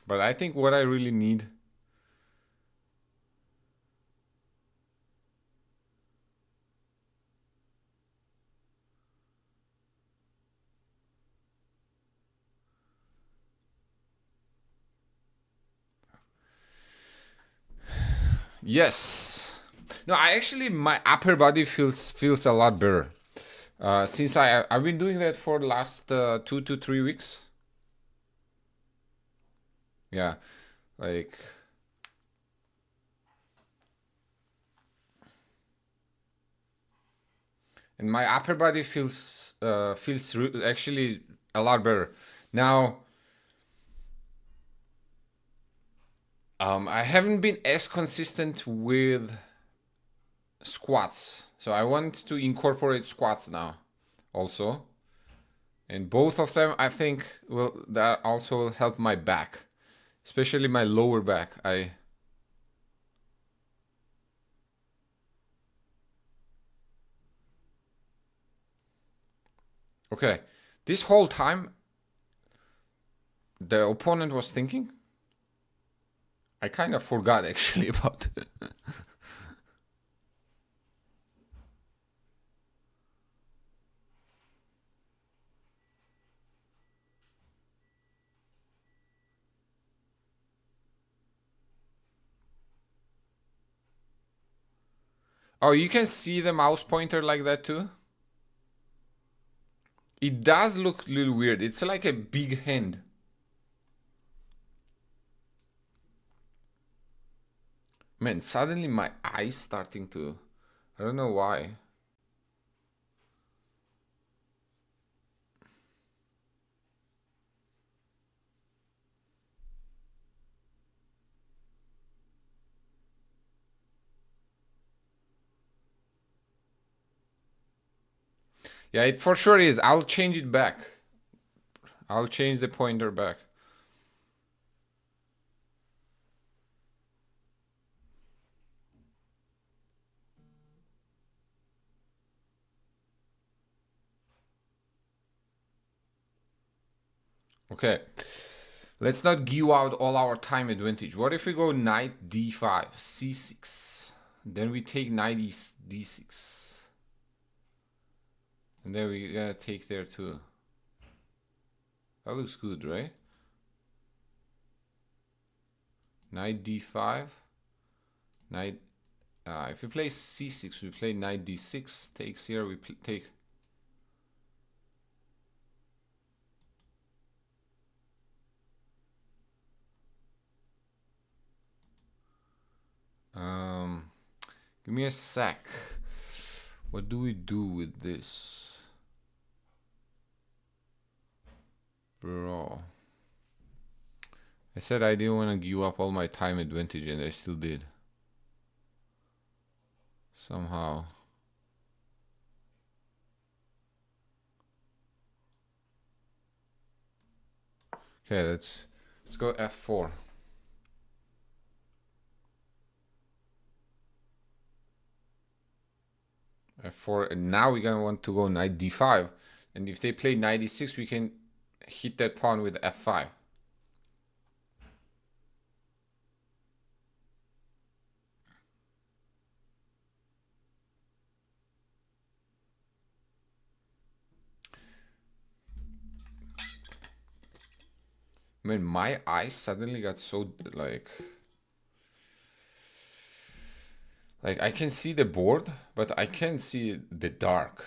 But I think what I really need Yes. No, I actually my upper body feels a lot better. Since I've been doing that for the last 2 to 3 weeks. Yeah, like and my upper body feels actually a lot better. Now, I haven't been as consistent with squats, so I want to incorporate squats now, also, and both of them I think that also help my back, especially my lower back. Okay, this whole time the opponent was thinking. I kind of forgot actually about it. Oh, you can see the mouse pointer like that too? It does look a little weird. It's like a big hand. Man, suddenly my eyes starting to... I don't know why. Yeah, it for sure is. I'll change it back. I'll change the pointer back. Okay. Let's not give out all our time advantage. What if we go knight d5, c6? Then we take knight d6. And then we're gonna take there too. That looks good, right? Knight d5. Knight. If we play c6, we play knight d6. Takes here, we take. Give me a sec. What do we do with this? Bro. I said I didn't want to give up all my time advantage, and I still did. Somehow. Okay, let's go f4. f4, and now we're gonna want to go knight d5, and if they play knight d6, we can hit that pawn with f5. Man, my eyes suddenly got so like I can see the board, but I can't see the dark.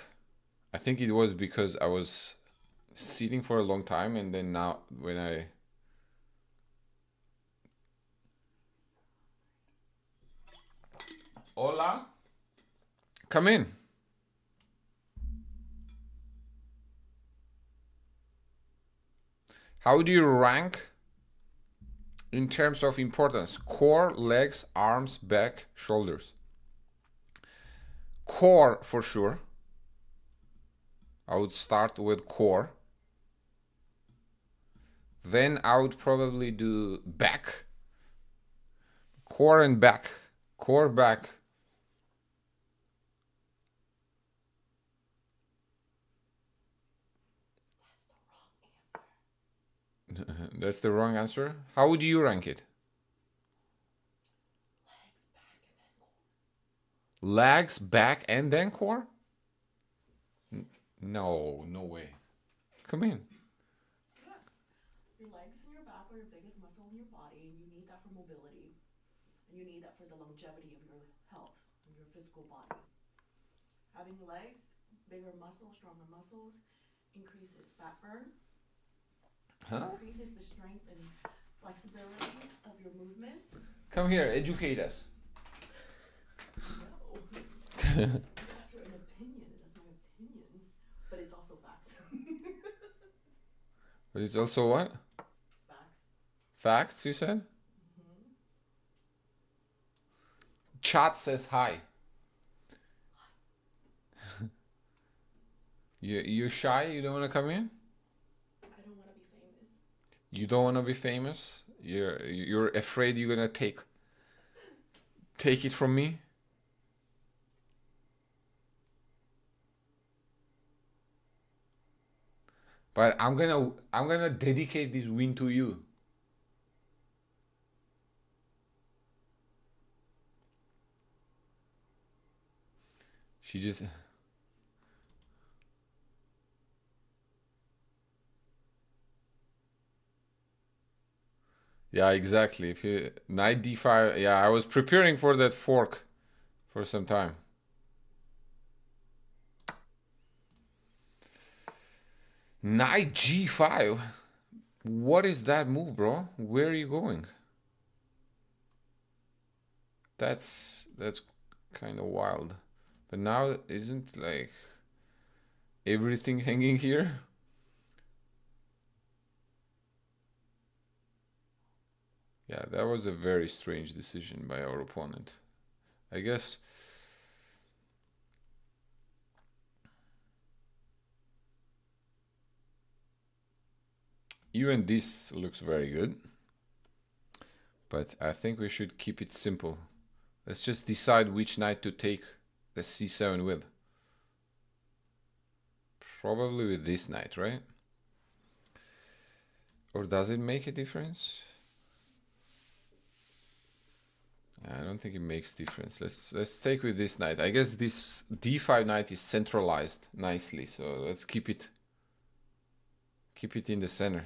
I think it was because I was sitting for a long time, and then now when I Hola. Come in. How do you rank in terms of importance? Core, legs, arms, back, shoulders. Core for sure. I would start with core. Then I would probably do back. Core and back. Core, back. That's the wrong answer. How would you rank it? Legs, back, and then core? No, no way. Come in. Yes. Your legs and your back are your biggest muscle in your body, and you need that for mobility. And you need that for the longevity of your health, of your physical body. Having legs, bigger muscles, stronger muscles, increases fat burn, increases the strength and flexibilities of your movements. Come here, educate us. No. That's an opinion. That's my opinion. But it's also facts. But it's also what? Facts. Facts, you said? Chat says hi. You're shy? You don't want to come in? I don't want to be famous. You don't want to be famous? You're afraid you're gonna take it from me? But I'm gonna dedicate this win to you. She just Yeah, exactly. If you knight d5, yeah, I was preparing for that fork for some time. Knight g5. What is that move, bro? Where are you going? That's kind of wild. But now isn't like everything hanging here? Yeah, that was a very strange decision by our opponent. I guess even this looks very good. But I think we should keep it simple. Let's just decide which knight to take the c7 with. Probably with this knight, right? Or does it make a difference? I don't think it makes difference. Let's take with this knight. I guess this d5 knight is centralized nicely, so let's keep it in the center.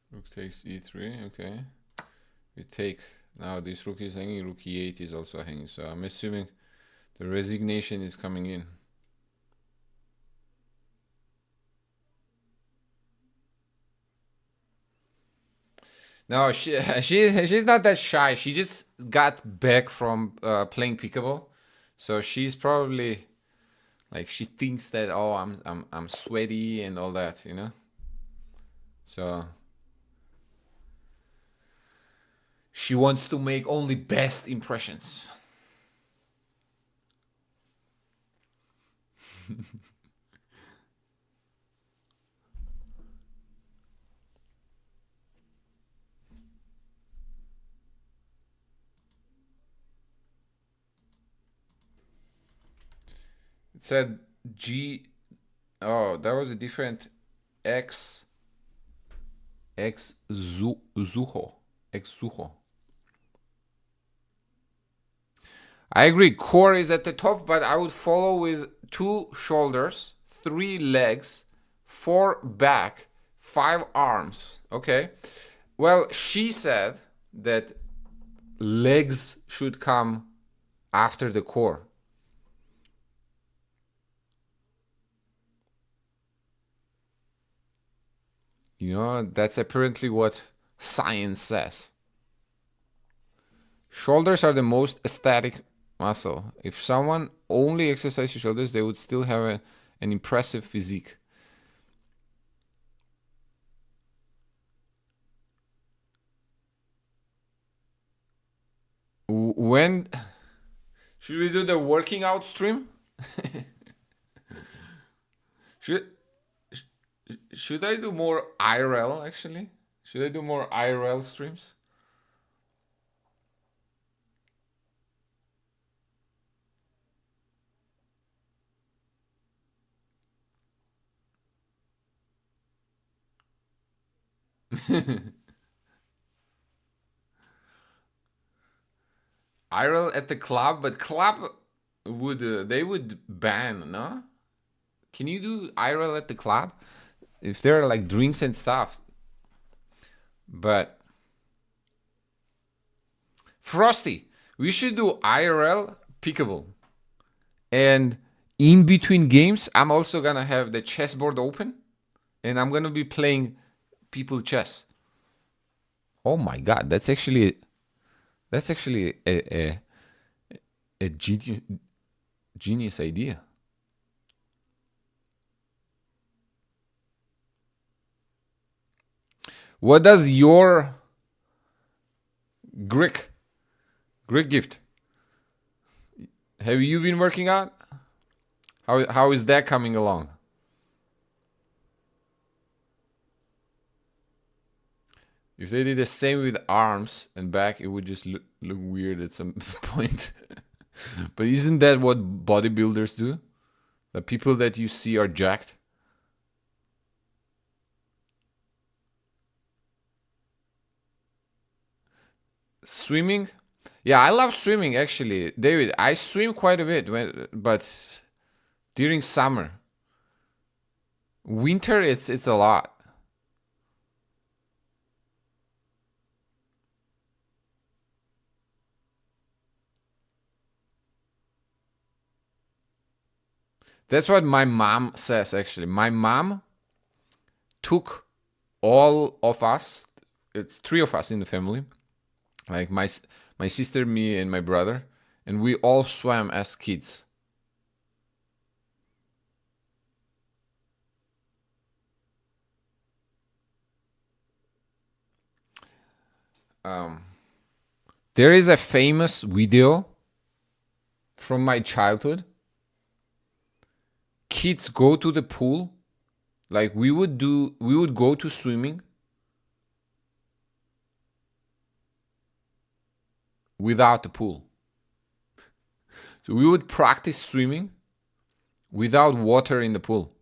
Rook takes e3, okay. We take, now this rook is hanging, rook e8 is also hanging, so I'm assuming the resignation is coming in. No, she's not that shy. She just got back from playing pickleball, so she's probably like she thinks that, oh, I'm sweaty and all that, you know. So she wants to make only best impressions. It said G. Oh, that was a different Zuho. I agree. Core is at the top, but I would follow with 2 shoulders, 3 legs, 4 back, 5 arms. Okay. Well, she said that legs should come after the core. You know, that's apparently what science says. Shoulders are the most aesthetic muscle. If someone only exercises shoulders, they would still have an impressive physique. When should we do the working out stream? Should I do more IRL actually? Should I do more IRL streams? IRL at the club, but club would they would ban, no? Can you do IRL at the club? If there are like drinks and stuff. But Frosty, we should do IRL pickable. And in between games, I'm also gonna have the chessboard open, and I'm gonna be playing people chess. Oh my god, that's actually a genius idea. What does your Greek gift? Have you been working out? How is that coming along? If they did the same with arms and back, it would just look weird at some point. But isn't that what bodybuilders do? The people that you see are jacked. Swimming? Yeah, I love swimming actually. David, I swim quite a bit, but during summer. Winter, it's a lot. That's what my mom says actually. My mom took all of us, it's 3 of us in the family, like my sister, me, and my brother, and we all swam as kids. There is a famous video from my childhood. Kids go to the pool, like we would go to swimming without the pool. So we would practice swimming without water in the pool.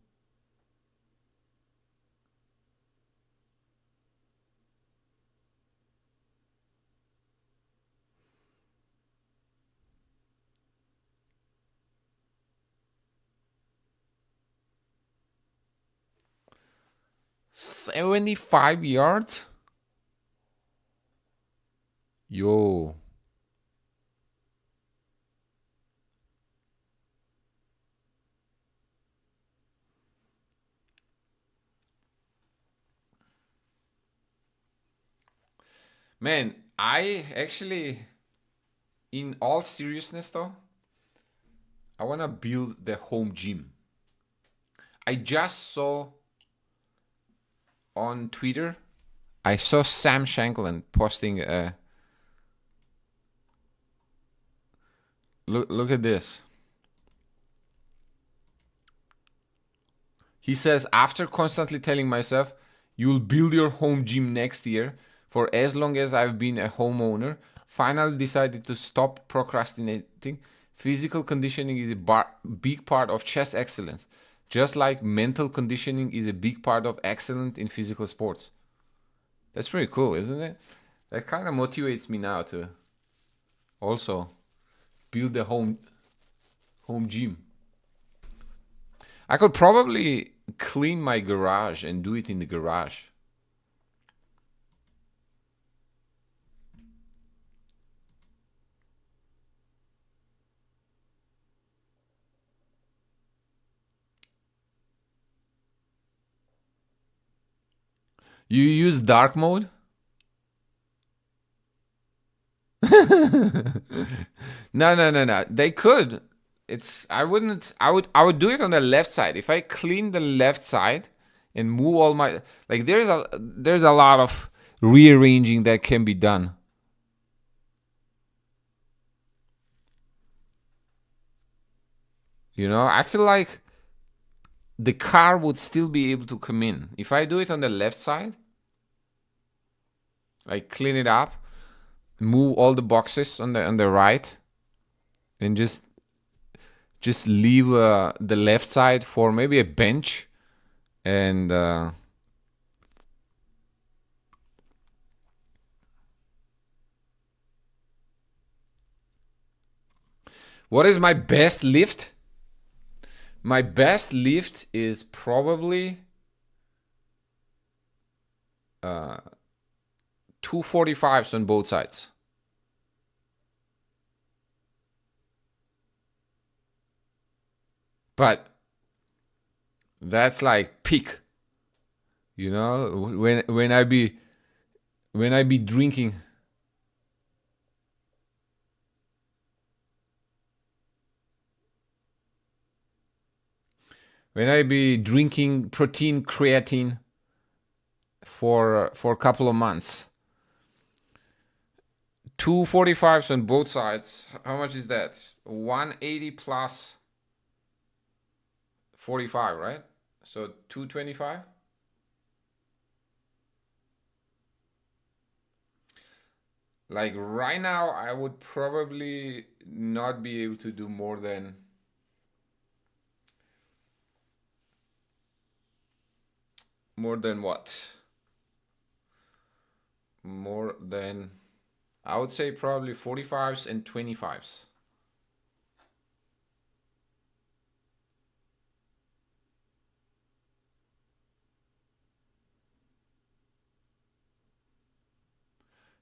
$75 yards? Yo. Man, I actually, in all seriousness though, I want to build the home gym. I just saw on Twitter, I saw Sam Shankland posting look at this. He says, after constantly telling myself, you'll build your home gym next year, for as long as I've been a homeowner, finally decided to stop procrastinating. Physical conditioning is a big part of chess excellence. Just like mental conditioning is a big part of excellence in physical sports. That's pretty cool, isn't it? That kind of motivates me now to also build a home gym. I could probably clean my garage and do it in the garage. You use dark mode? No. They could. I would do it on the left side. If I clean the left side and move all my, like, there's a lot of rearranging that can be done. You know, I feel like the car would still be able to come in. If I do it on the left side, like clean it up, move all the boxes on the right, and just leave the left side for maybe a bench and what is my best lift? My best lift is probably 245s on both sides. But that's like peak. You know, when I be drinking. When I be drinking protein creatine for a couple of months. 245s on both sides. How much is that? 180 plus 45, right? So 225. Like right now, I would probably not be able to do more than what? More than, I would say probably 45s and 25s.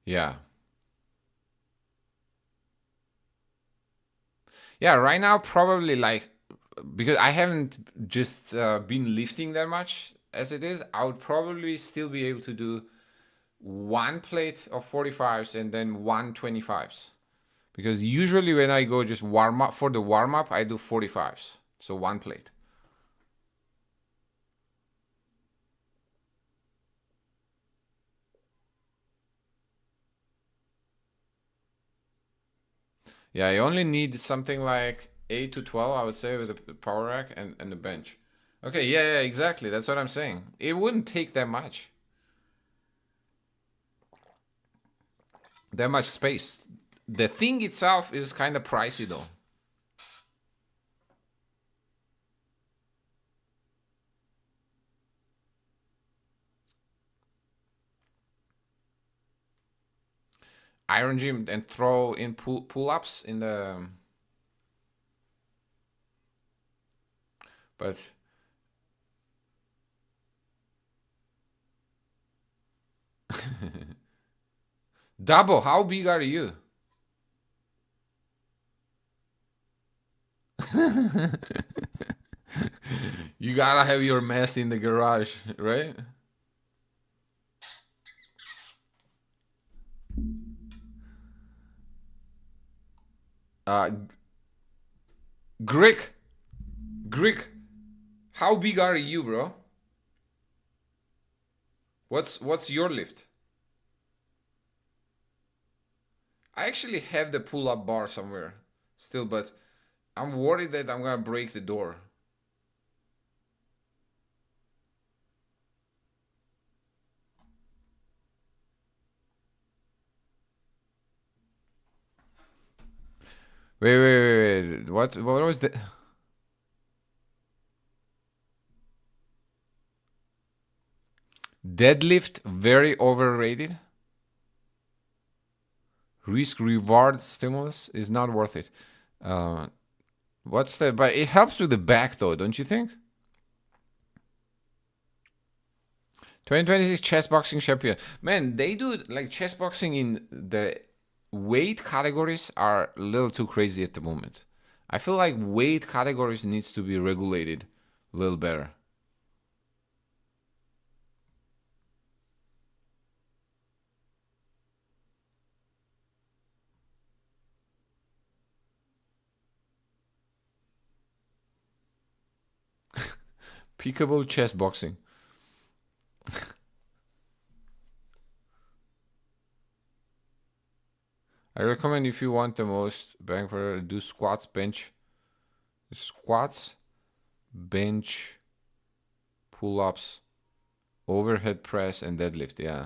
Yeah. Yeah, right now probably like, because I haven't just been lifting that much as it is, I would probably still be able to do one plate of 45s and then 125s. Because usually when I go just warm up, for the warm up, I do 45s. So one plate. Yeah, I only need something like 8 to 12, I would say, with the power rack and the bench. Okay, yeah, exactly. That's what I'm saying. It wouldn't take that much. That much space. The thing itself is kind of pricey though. Iron gym and throw in pull-ups in the, but Dabo, how big are you? You gotta have your mess in the garage, right? Uh, Greek, how big are you, bro? What's your lift? I actually have the pull-up bar somewhere still, but I'm worried that I'm gonna break the door. Wait. What was the? Deadlift, very overrated. Risk reward stimulus is not worth it. But it helps with the back though, don't you think? 2026 chess boxing champion. Man, they do like chess boxing in the weight categories are a little too crazy at the moment. I feel like weight categories needs to be regulated a little better. Peekable chess boxing. I recommend if you want the most bang for do squats, bench, pull-ups, overhead press, and deadlift. Yeah.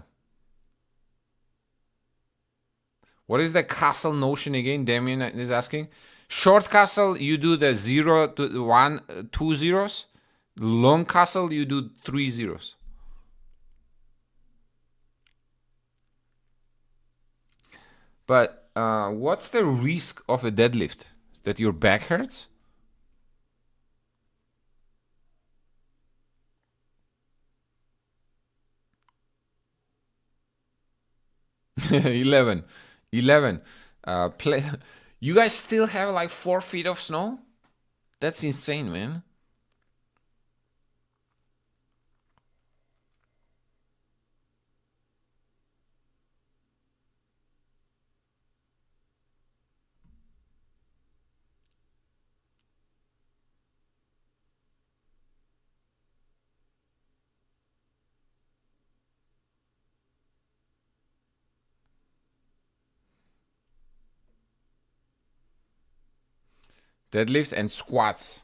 What is the castle notion again? Damien is asking. Short castle, you do the 0 to 1, 2 zeros. Long castle, you do 3 zeros. But what's the risk of a deadlift? That your back hurts? Eleven. You guys still have like 4 feet of snow? That's insane, man. Deadlifts and squats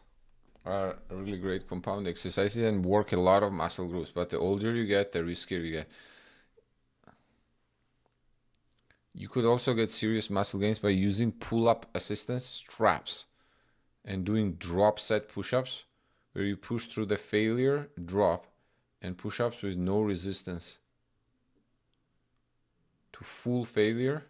are really great compound exercises and work a lot of muscle groups. But the older you get, the riskier you get. You could also get serious muscle gains by using pull-up assistance straps and doing drop set push-ups where you push through the failure, drop, and push-ups with no resistance to full failure.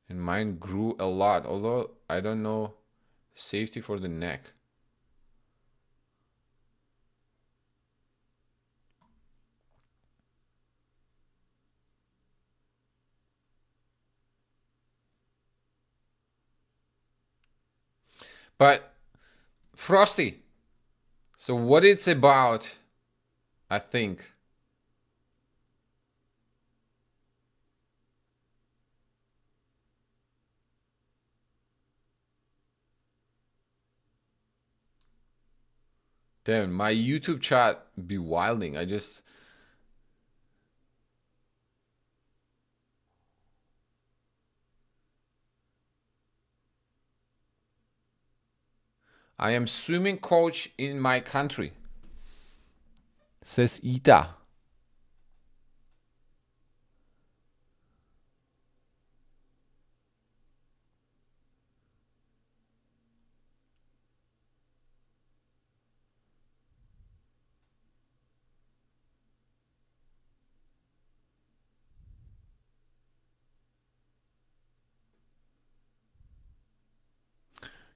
And mine grew a lot, although I don't know safety for the neck. But Frosty, so what it's about, I think. Damn, my YouTube chat be wilding. I am swimming coach in my country. Says Ita.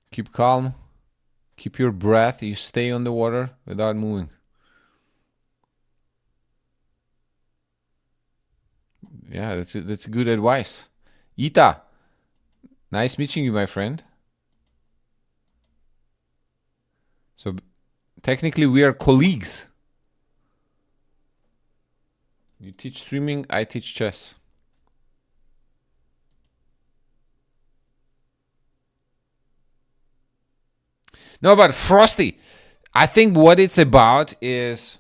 Keep calm. Keep your breath. You stay on the water without moving. Yeah, that's good advice. Ita, nice meeting you, my friend. So technically we are colleagues. You teach swimming, I teach chess. No, but Frosty, I think what it's about is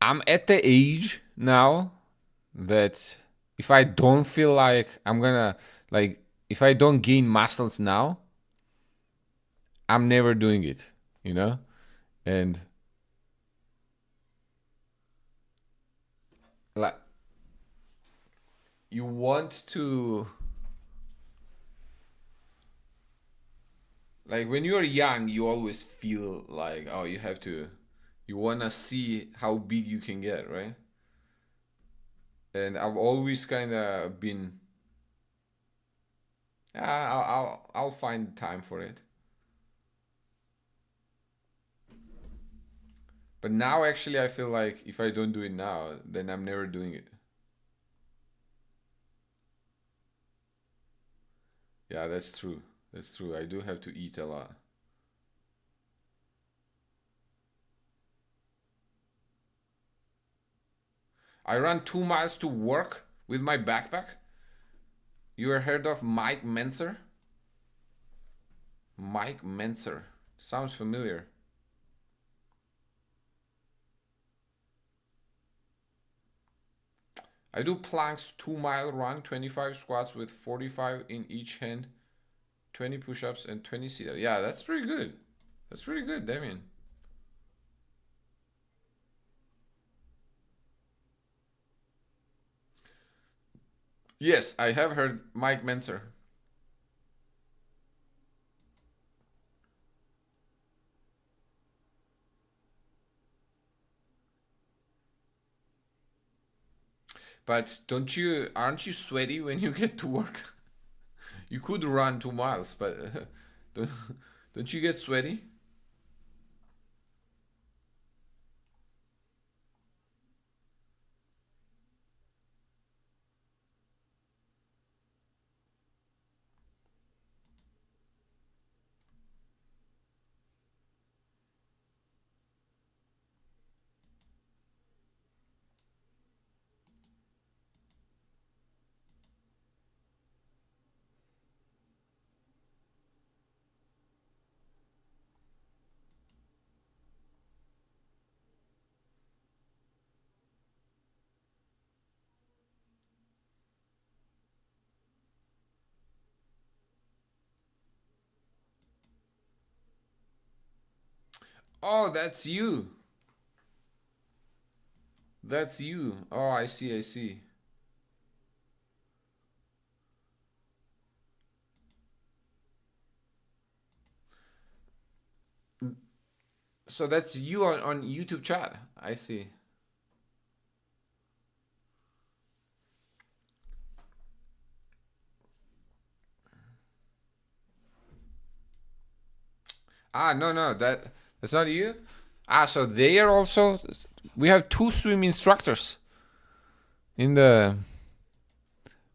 I'm at the age now that if I don't feel like I'm gonna, like, if I don't gain muscles now, I'm never doing it, you know? And like you want to, like when you're young, you always feel like, oh, you want to see how big you can get, right? And I've always kind of been, I'll find time for it. But now actually I feel like if I don't do it now, then I'm never doing it. Yeah, that's true. That's true. I do have to eat a lot. I run 2 miles to work with my backpack. You ever heard of Mike Menzer? Mike Menzer. Sounds familiar. I do planks, 2 mile run, 25 squats with 45 in each hand, 20 push-ups and 20 sit-ups. Yeah, that's pretty good. That's pretty good, Damien. Yes, I have heard Mike Menzer. But aren't you sweaty when you get to work? You could run 2 miles, but don't, don't you get sweaty? Oh, that's you. That's you. Oh, I see, I see. So that's you on YouTube chat. I see. Ah, no, no, that's not you. Ah, so they are also. We have two swim instructors in the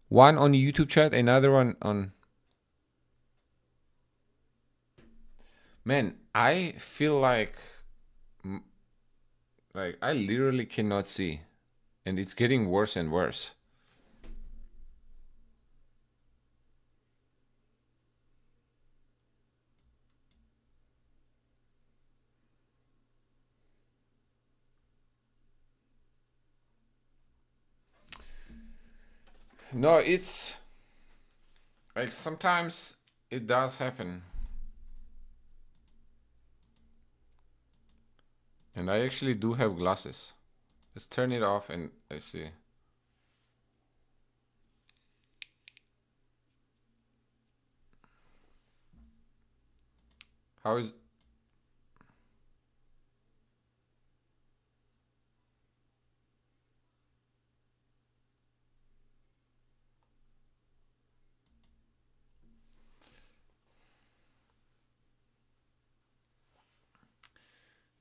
one on the YouTube chat, another one on. Man, I feel like I literally cannot see, and it's getting worse and worse. No, it's like sometimes it does happen. And I actually do have glasses. Let's turn it off and I see. How is.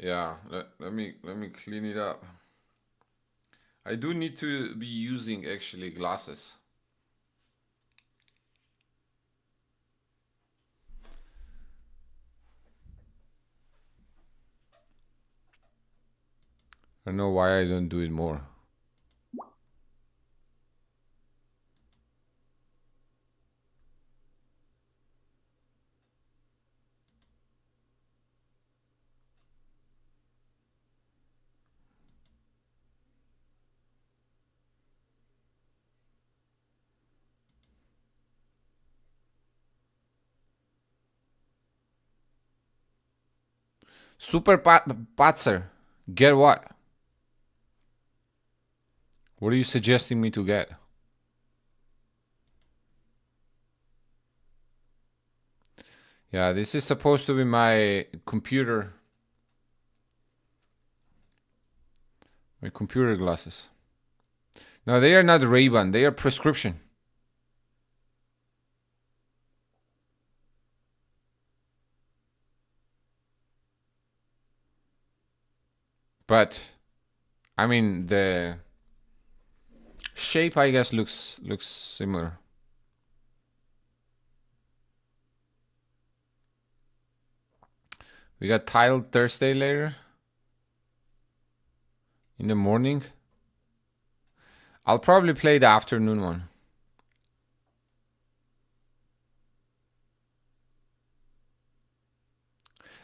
Yeah, let me clean it up. I do need to be using actually glasses. I don't know why I don't do it more. Super Patzer. Get what? What are you suggesting me to get? Yeah, this is supposed to be my computer. My computer glasses. No, they are not Ray-Ban. They are prescription. But I mean, the shape, I guess, looks similar. We got Tiled Thursday later in the morning. I'll probably play the afternoon one.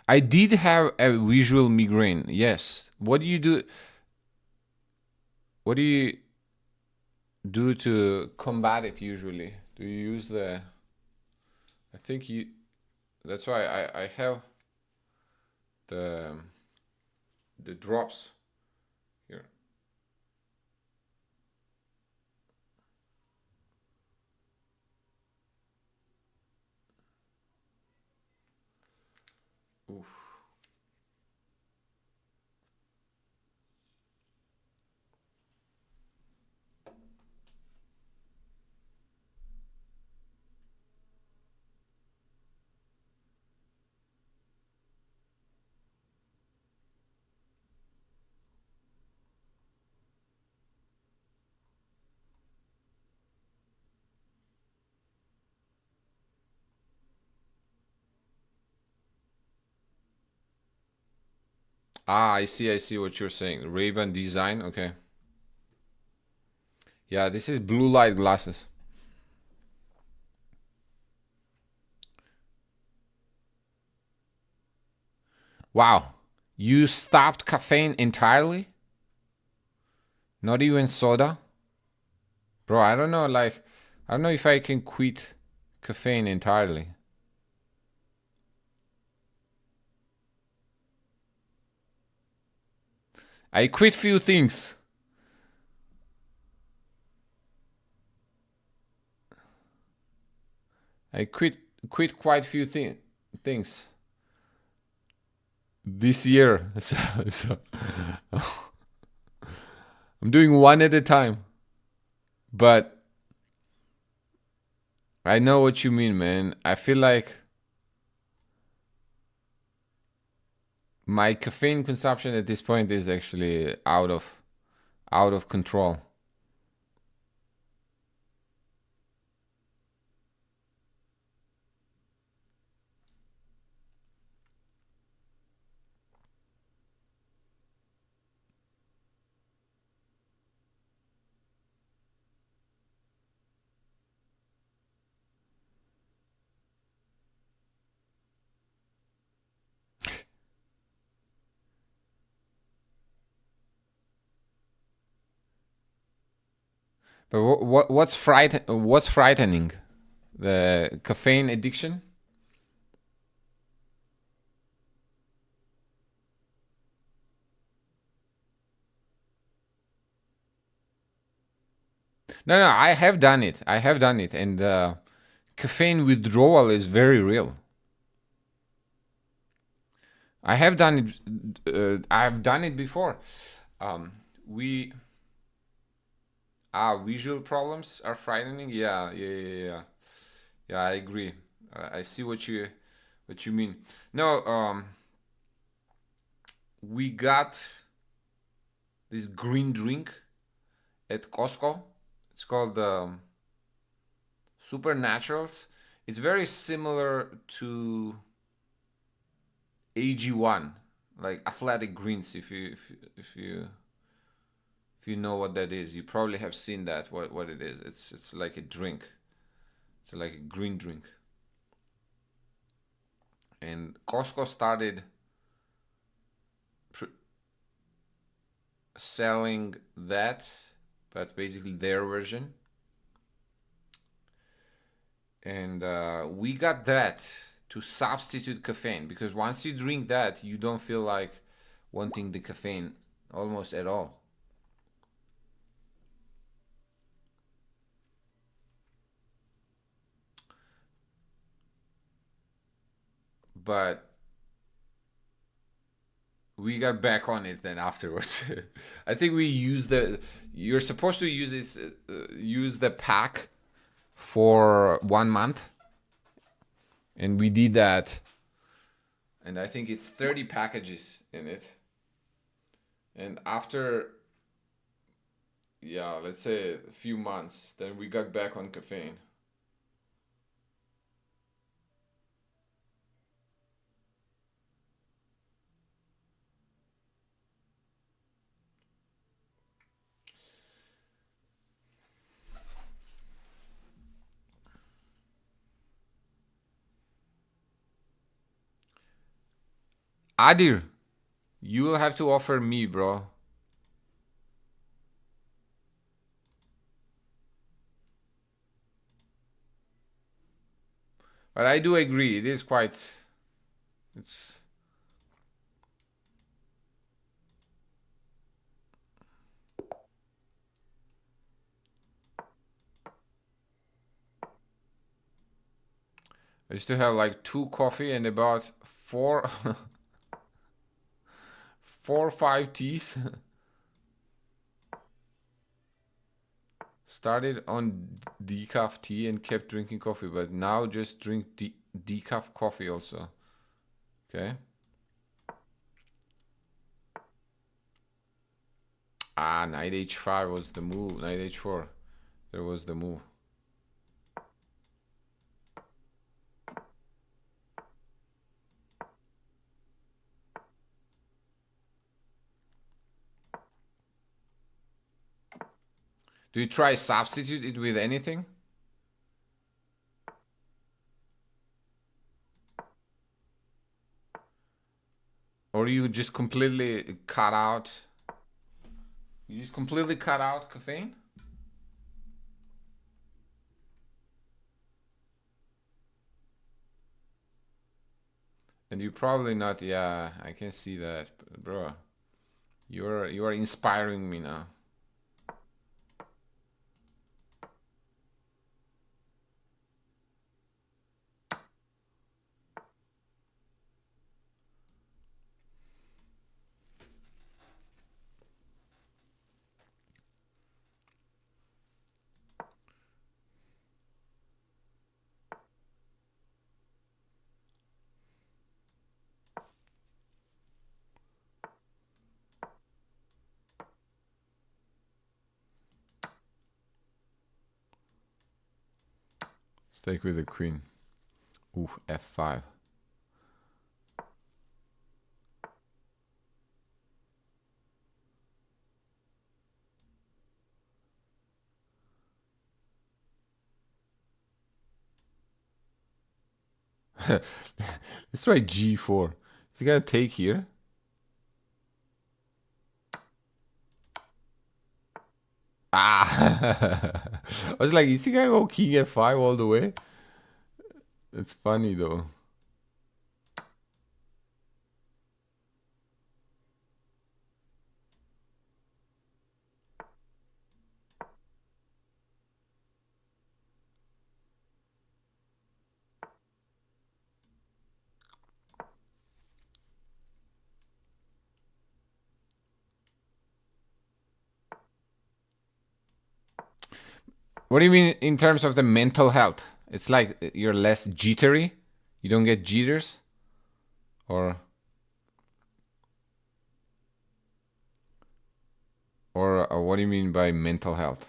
I did have a visual migraine. Yes. What do you do? What do you do to combat it usually? Do you use the... I think you... That's why I have the drops here. Oof. Ah, I see what you're saying. Ray-Ban design, okay. Yeah, this is blue light glasses. Wow, you stopped caffeine entirely? Not even soda? Bro, I don't know, I don't know if I can quit caffeine entirely. I quit few things. I quit quite few things this year. So I'm doing one at a time. But I know what you mean, man. I feel like my caffeine consumption at this point is actually out of control. But what's frightening? The caffeine addiction? No, I have done it. And caffeine withdrawal is very real. I have done it. I've done it before. Visual problems are frightening. Yeah. Yeah, I agree. I see what you mean. No, we got this green drink at Costco. It's called Supernaturals. It's very similar to AG1, like athletic greens. If you know what that is, you probably have seen that. What it is? It's like a drink. It's like a green drink. And Costco started selling that, but basically their version. And we got that to substitute caffeine, because once you drink that, you don't feel like wanting the caffeine almost at all. but we got back on it then afterwards. I think we used the. You're supposed to use the pack for 1 month, and we did that. And I think it's 30 packages in it. And after, yeah, let's say a few months, then we got back on caffeine. Adir, you will have to offer me, bro. But I do agree, it is quite. It's. I used to have like 2 coffee and about 4, 4 or 5 teas. Started on decaf tea and kept drinking coffee, but now just drink decaf coffee also. Okay. Ah, knight h5 was the move. Knight h4. There was the move. Do you try substitute it with anything? Or you just completely cut out? You just completely cut out caffeine? And you probably not. Yeah, I can see that, bro. You are inspiring me now. Stake with the queen. Ooh, f5. Let's try g4. Is he gonna take here? Ah! I was like, is he gonna go king f5 all the way? It's funny though. What do you mean in terms of the mental health? It's like you're less jittery? You don't get jitters? Or what do you mean by mental health?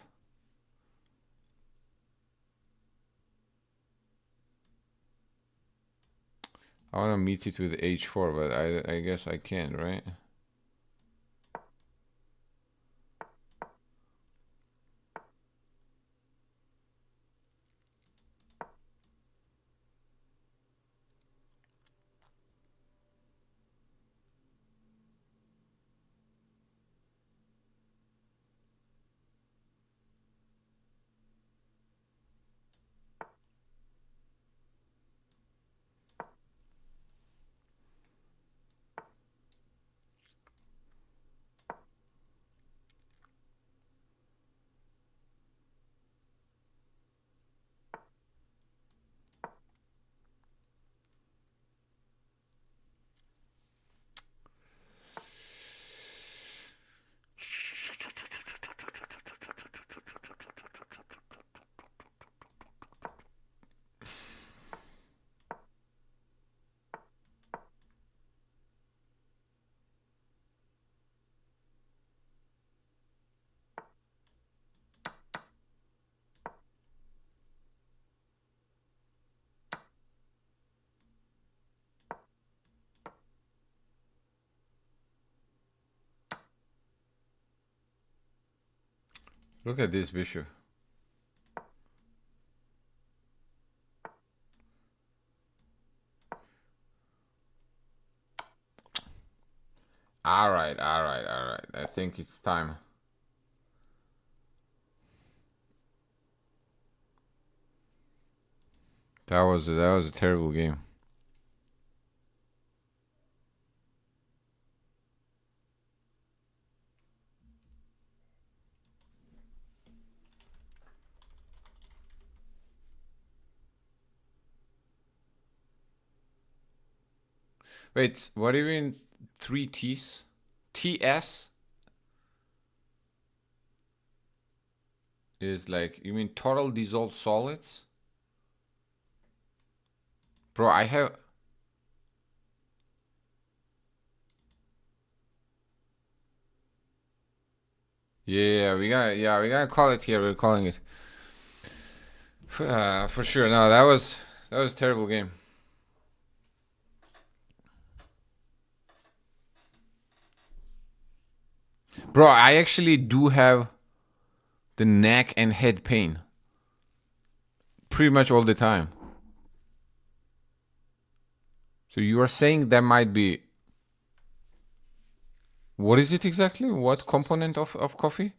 I want to meet it with h4, but I guess I can, right? Look at this bishop. All right. I think it's time. That was a terrible game. Wait, what do you mean 3 T's? TS is like, you mean total dissolved solids? Bro, I have... Yeah, we gotta call it here. We're calling it. For sure. No, that was a terrible game. Bro, I actually do have the neck and head pain pretty much all the time. So you are saying that might be... What is it exactly? What component of coffee?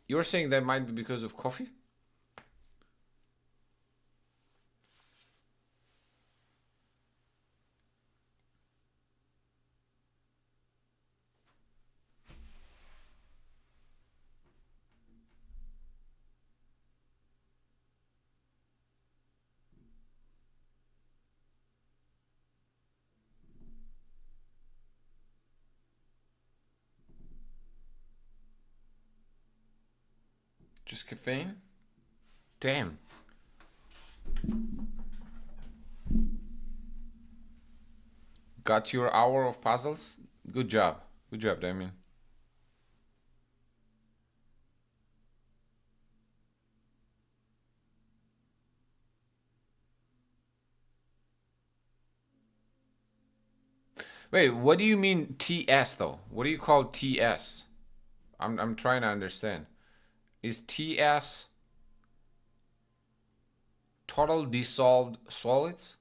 You're saying that might be because of coffee? Just caffeine? Damn. Got your hour of puzzles? Good job. Good job, Damien. Wait, what do you mean TS though? What do you call TS? I'm trying to understand. Is TS total dissolved solids?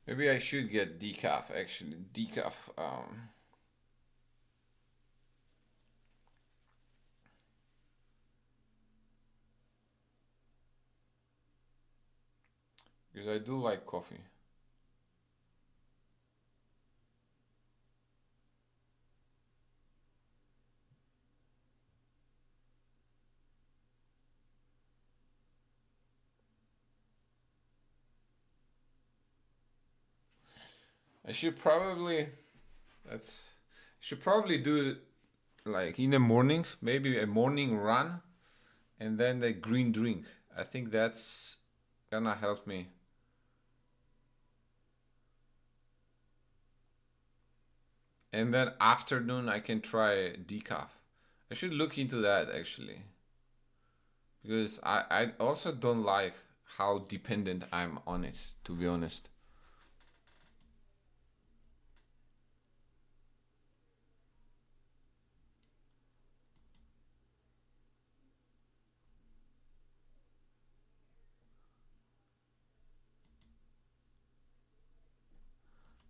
Maybe I should get decaf actually. Decaf because I do like coffee. I should probably that's should probably do like in the mornings, maybe a morning run and then the green drink. I think that's gonna help me. And then afternoon I can try decaf. I should look into that actually. Because I also don't like how dependent I'm on it, to be honest.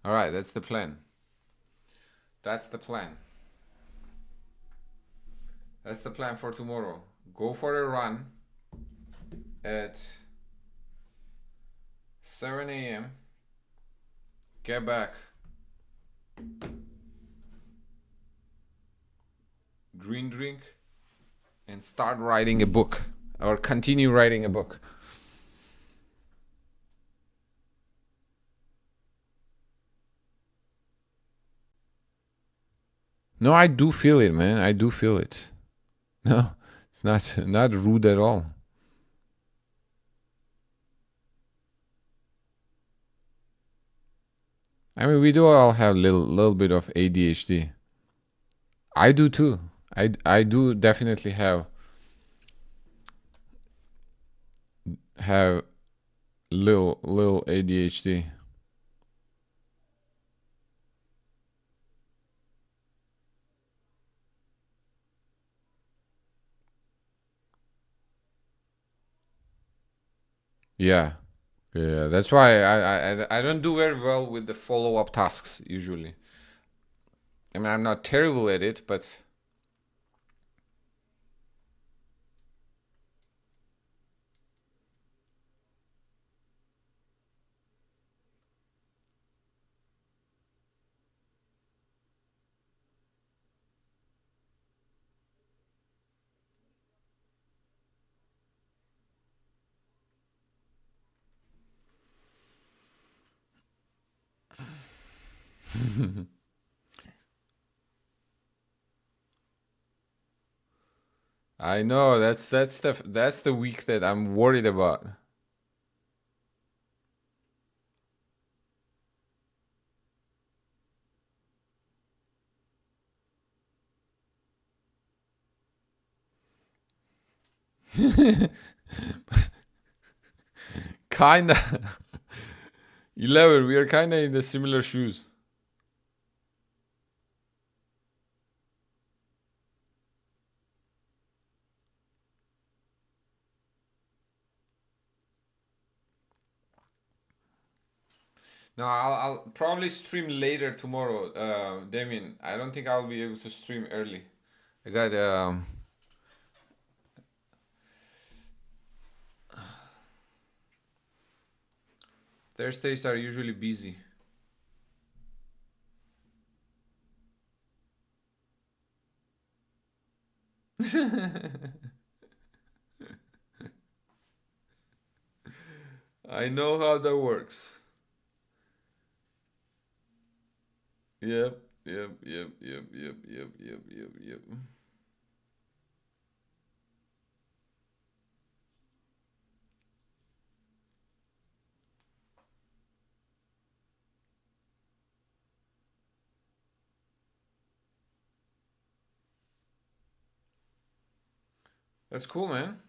All right, that's the plan. That's the plan. That's the plan for tomorrow. Go for a run at 7 a.m. Get back. green drink and start writing a book or continue writing a book. No, I do feel it, man. I do feel it. No, it's not rude at all. I mean, we do all have little bit of ADHD. I do too. I do definitely have little ADHD. Yeah. Yeah, that's why I don't do very well with the follow-up tasks usually. I mean, I'm not terrible at it, but I know that's the week that I'm worried about. Kinda. 11. We are kinda in the similar shoes. No, I'll probably stream later tomorrow, Damien. I don't think I'll be able to stream early. I got Thursdays are usually busy. I know how that works. Yep, yep, yep, yep, yep, yep, yep, yep, yep. That's cool, man.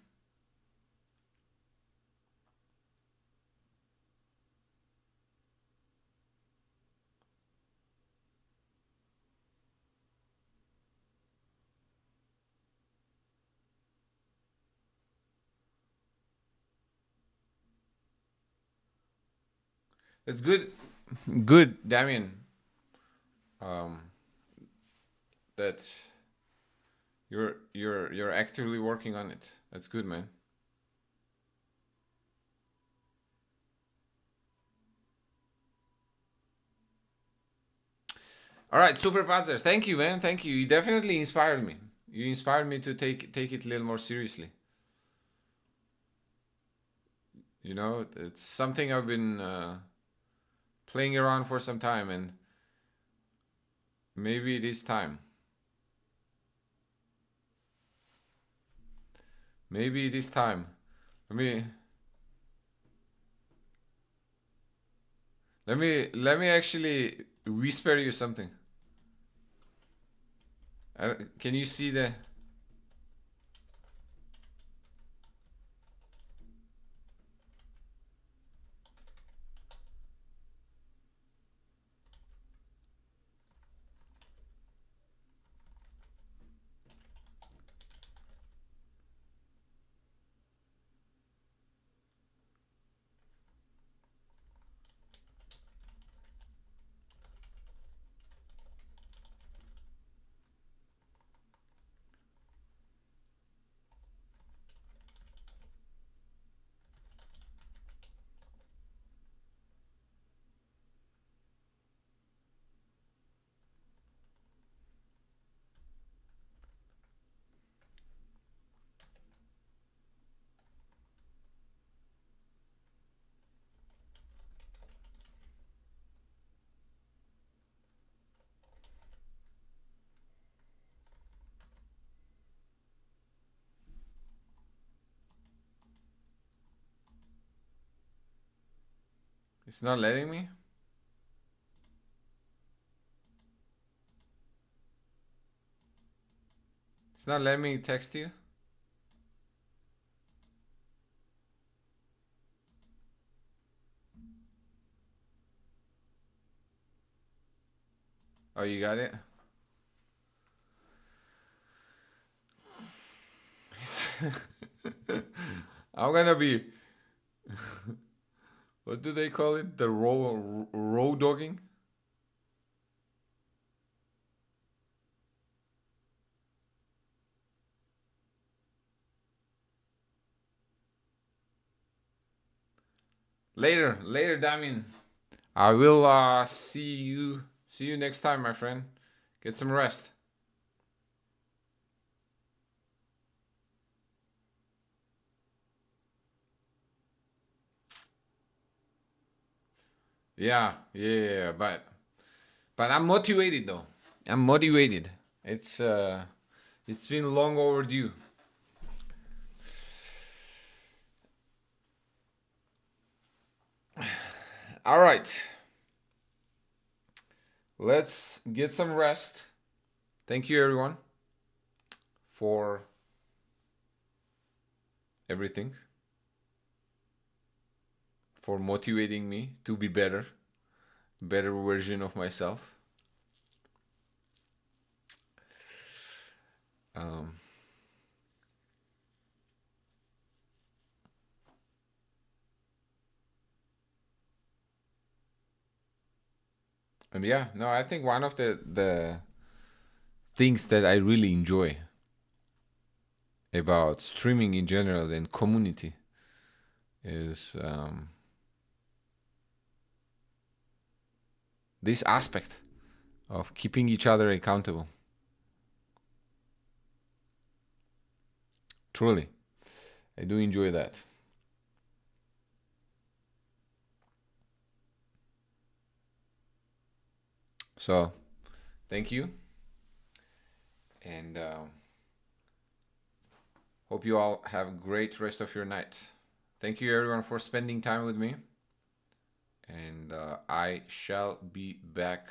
It's good, good, Damien. Um, that you're actively working on it. That's good, man. All right, Super Panzer. Thank you, man. Thank you. You definitely inspired me. You inspired me to take it a little more seriously. You know, it's something I've been playing around for some time, and maybe it is time. Maybe it is time. Let let me actually whisper you something. Can you see the? It's not letting me? It's not letting me text you? Oh, you got it? I'm gonna be... What do they call it? The row dogging? Later, Damien. I will see you next time, my friend. Get some rest. Yeah, but I'm motivated though. I'm motivated. It's been long overdue. All right. Let's get some rest. Thank you everyone for everything. For motivating me to be better version of myself. And yeah, no, I think one of the things that I really enjoy about streaming in general and community is this aspect of keeping each other accountable. Truly, I do enjoy that. So, thank you. And hope you all have a great rest of your night. Thank you everyone for spending time with me. And I shall be back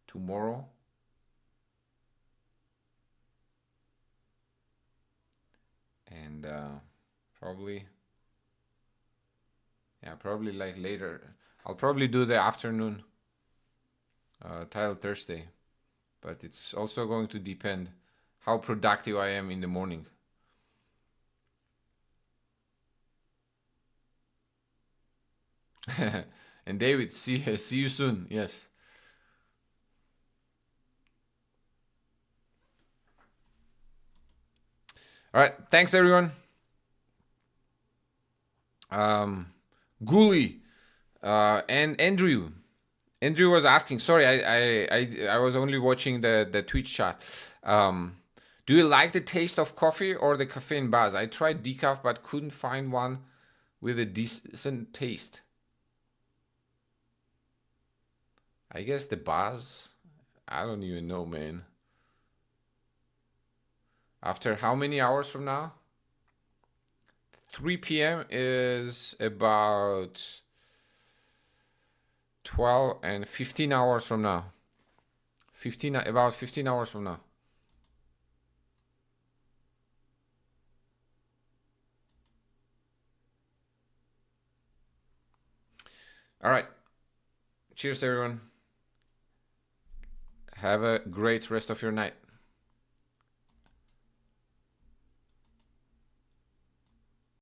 tomorrow. And probably like later. I'll probably do the afternoon Tile Thursday. But it's also going to depend how productive I am in the morning. And David, see you soon. Yes. All right. Thanks, everyone. Guli and Andrew. Andrew was asking. Sorry, I was only watching the Twitch chat. Do you like the taste of coffee or the caffeine buzz? I tried decaf but couldn't find one with a decent taste. I guess the buzz. I don't even know, man. After how many hours from now? 3 p.m. is about 12 and 15 hours from now. About 15 hours from now. All right. Cheers, everyone. Have a great rest of your night.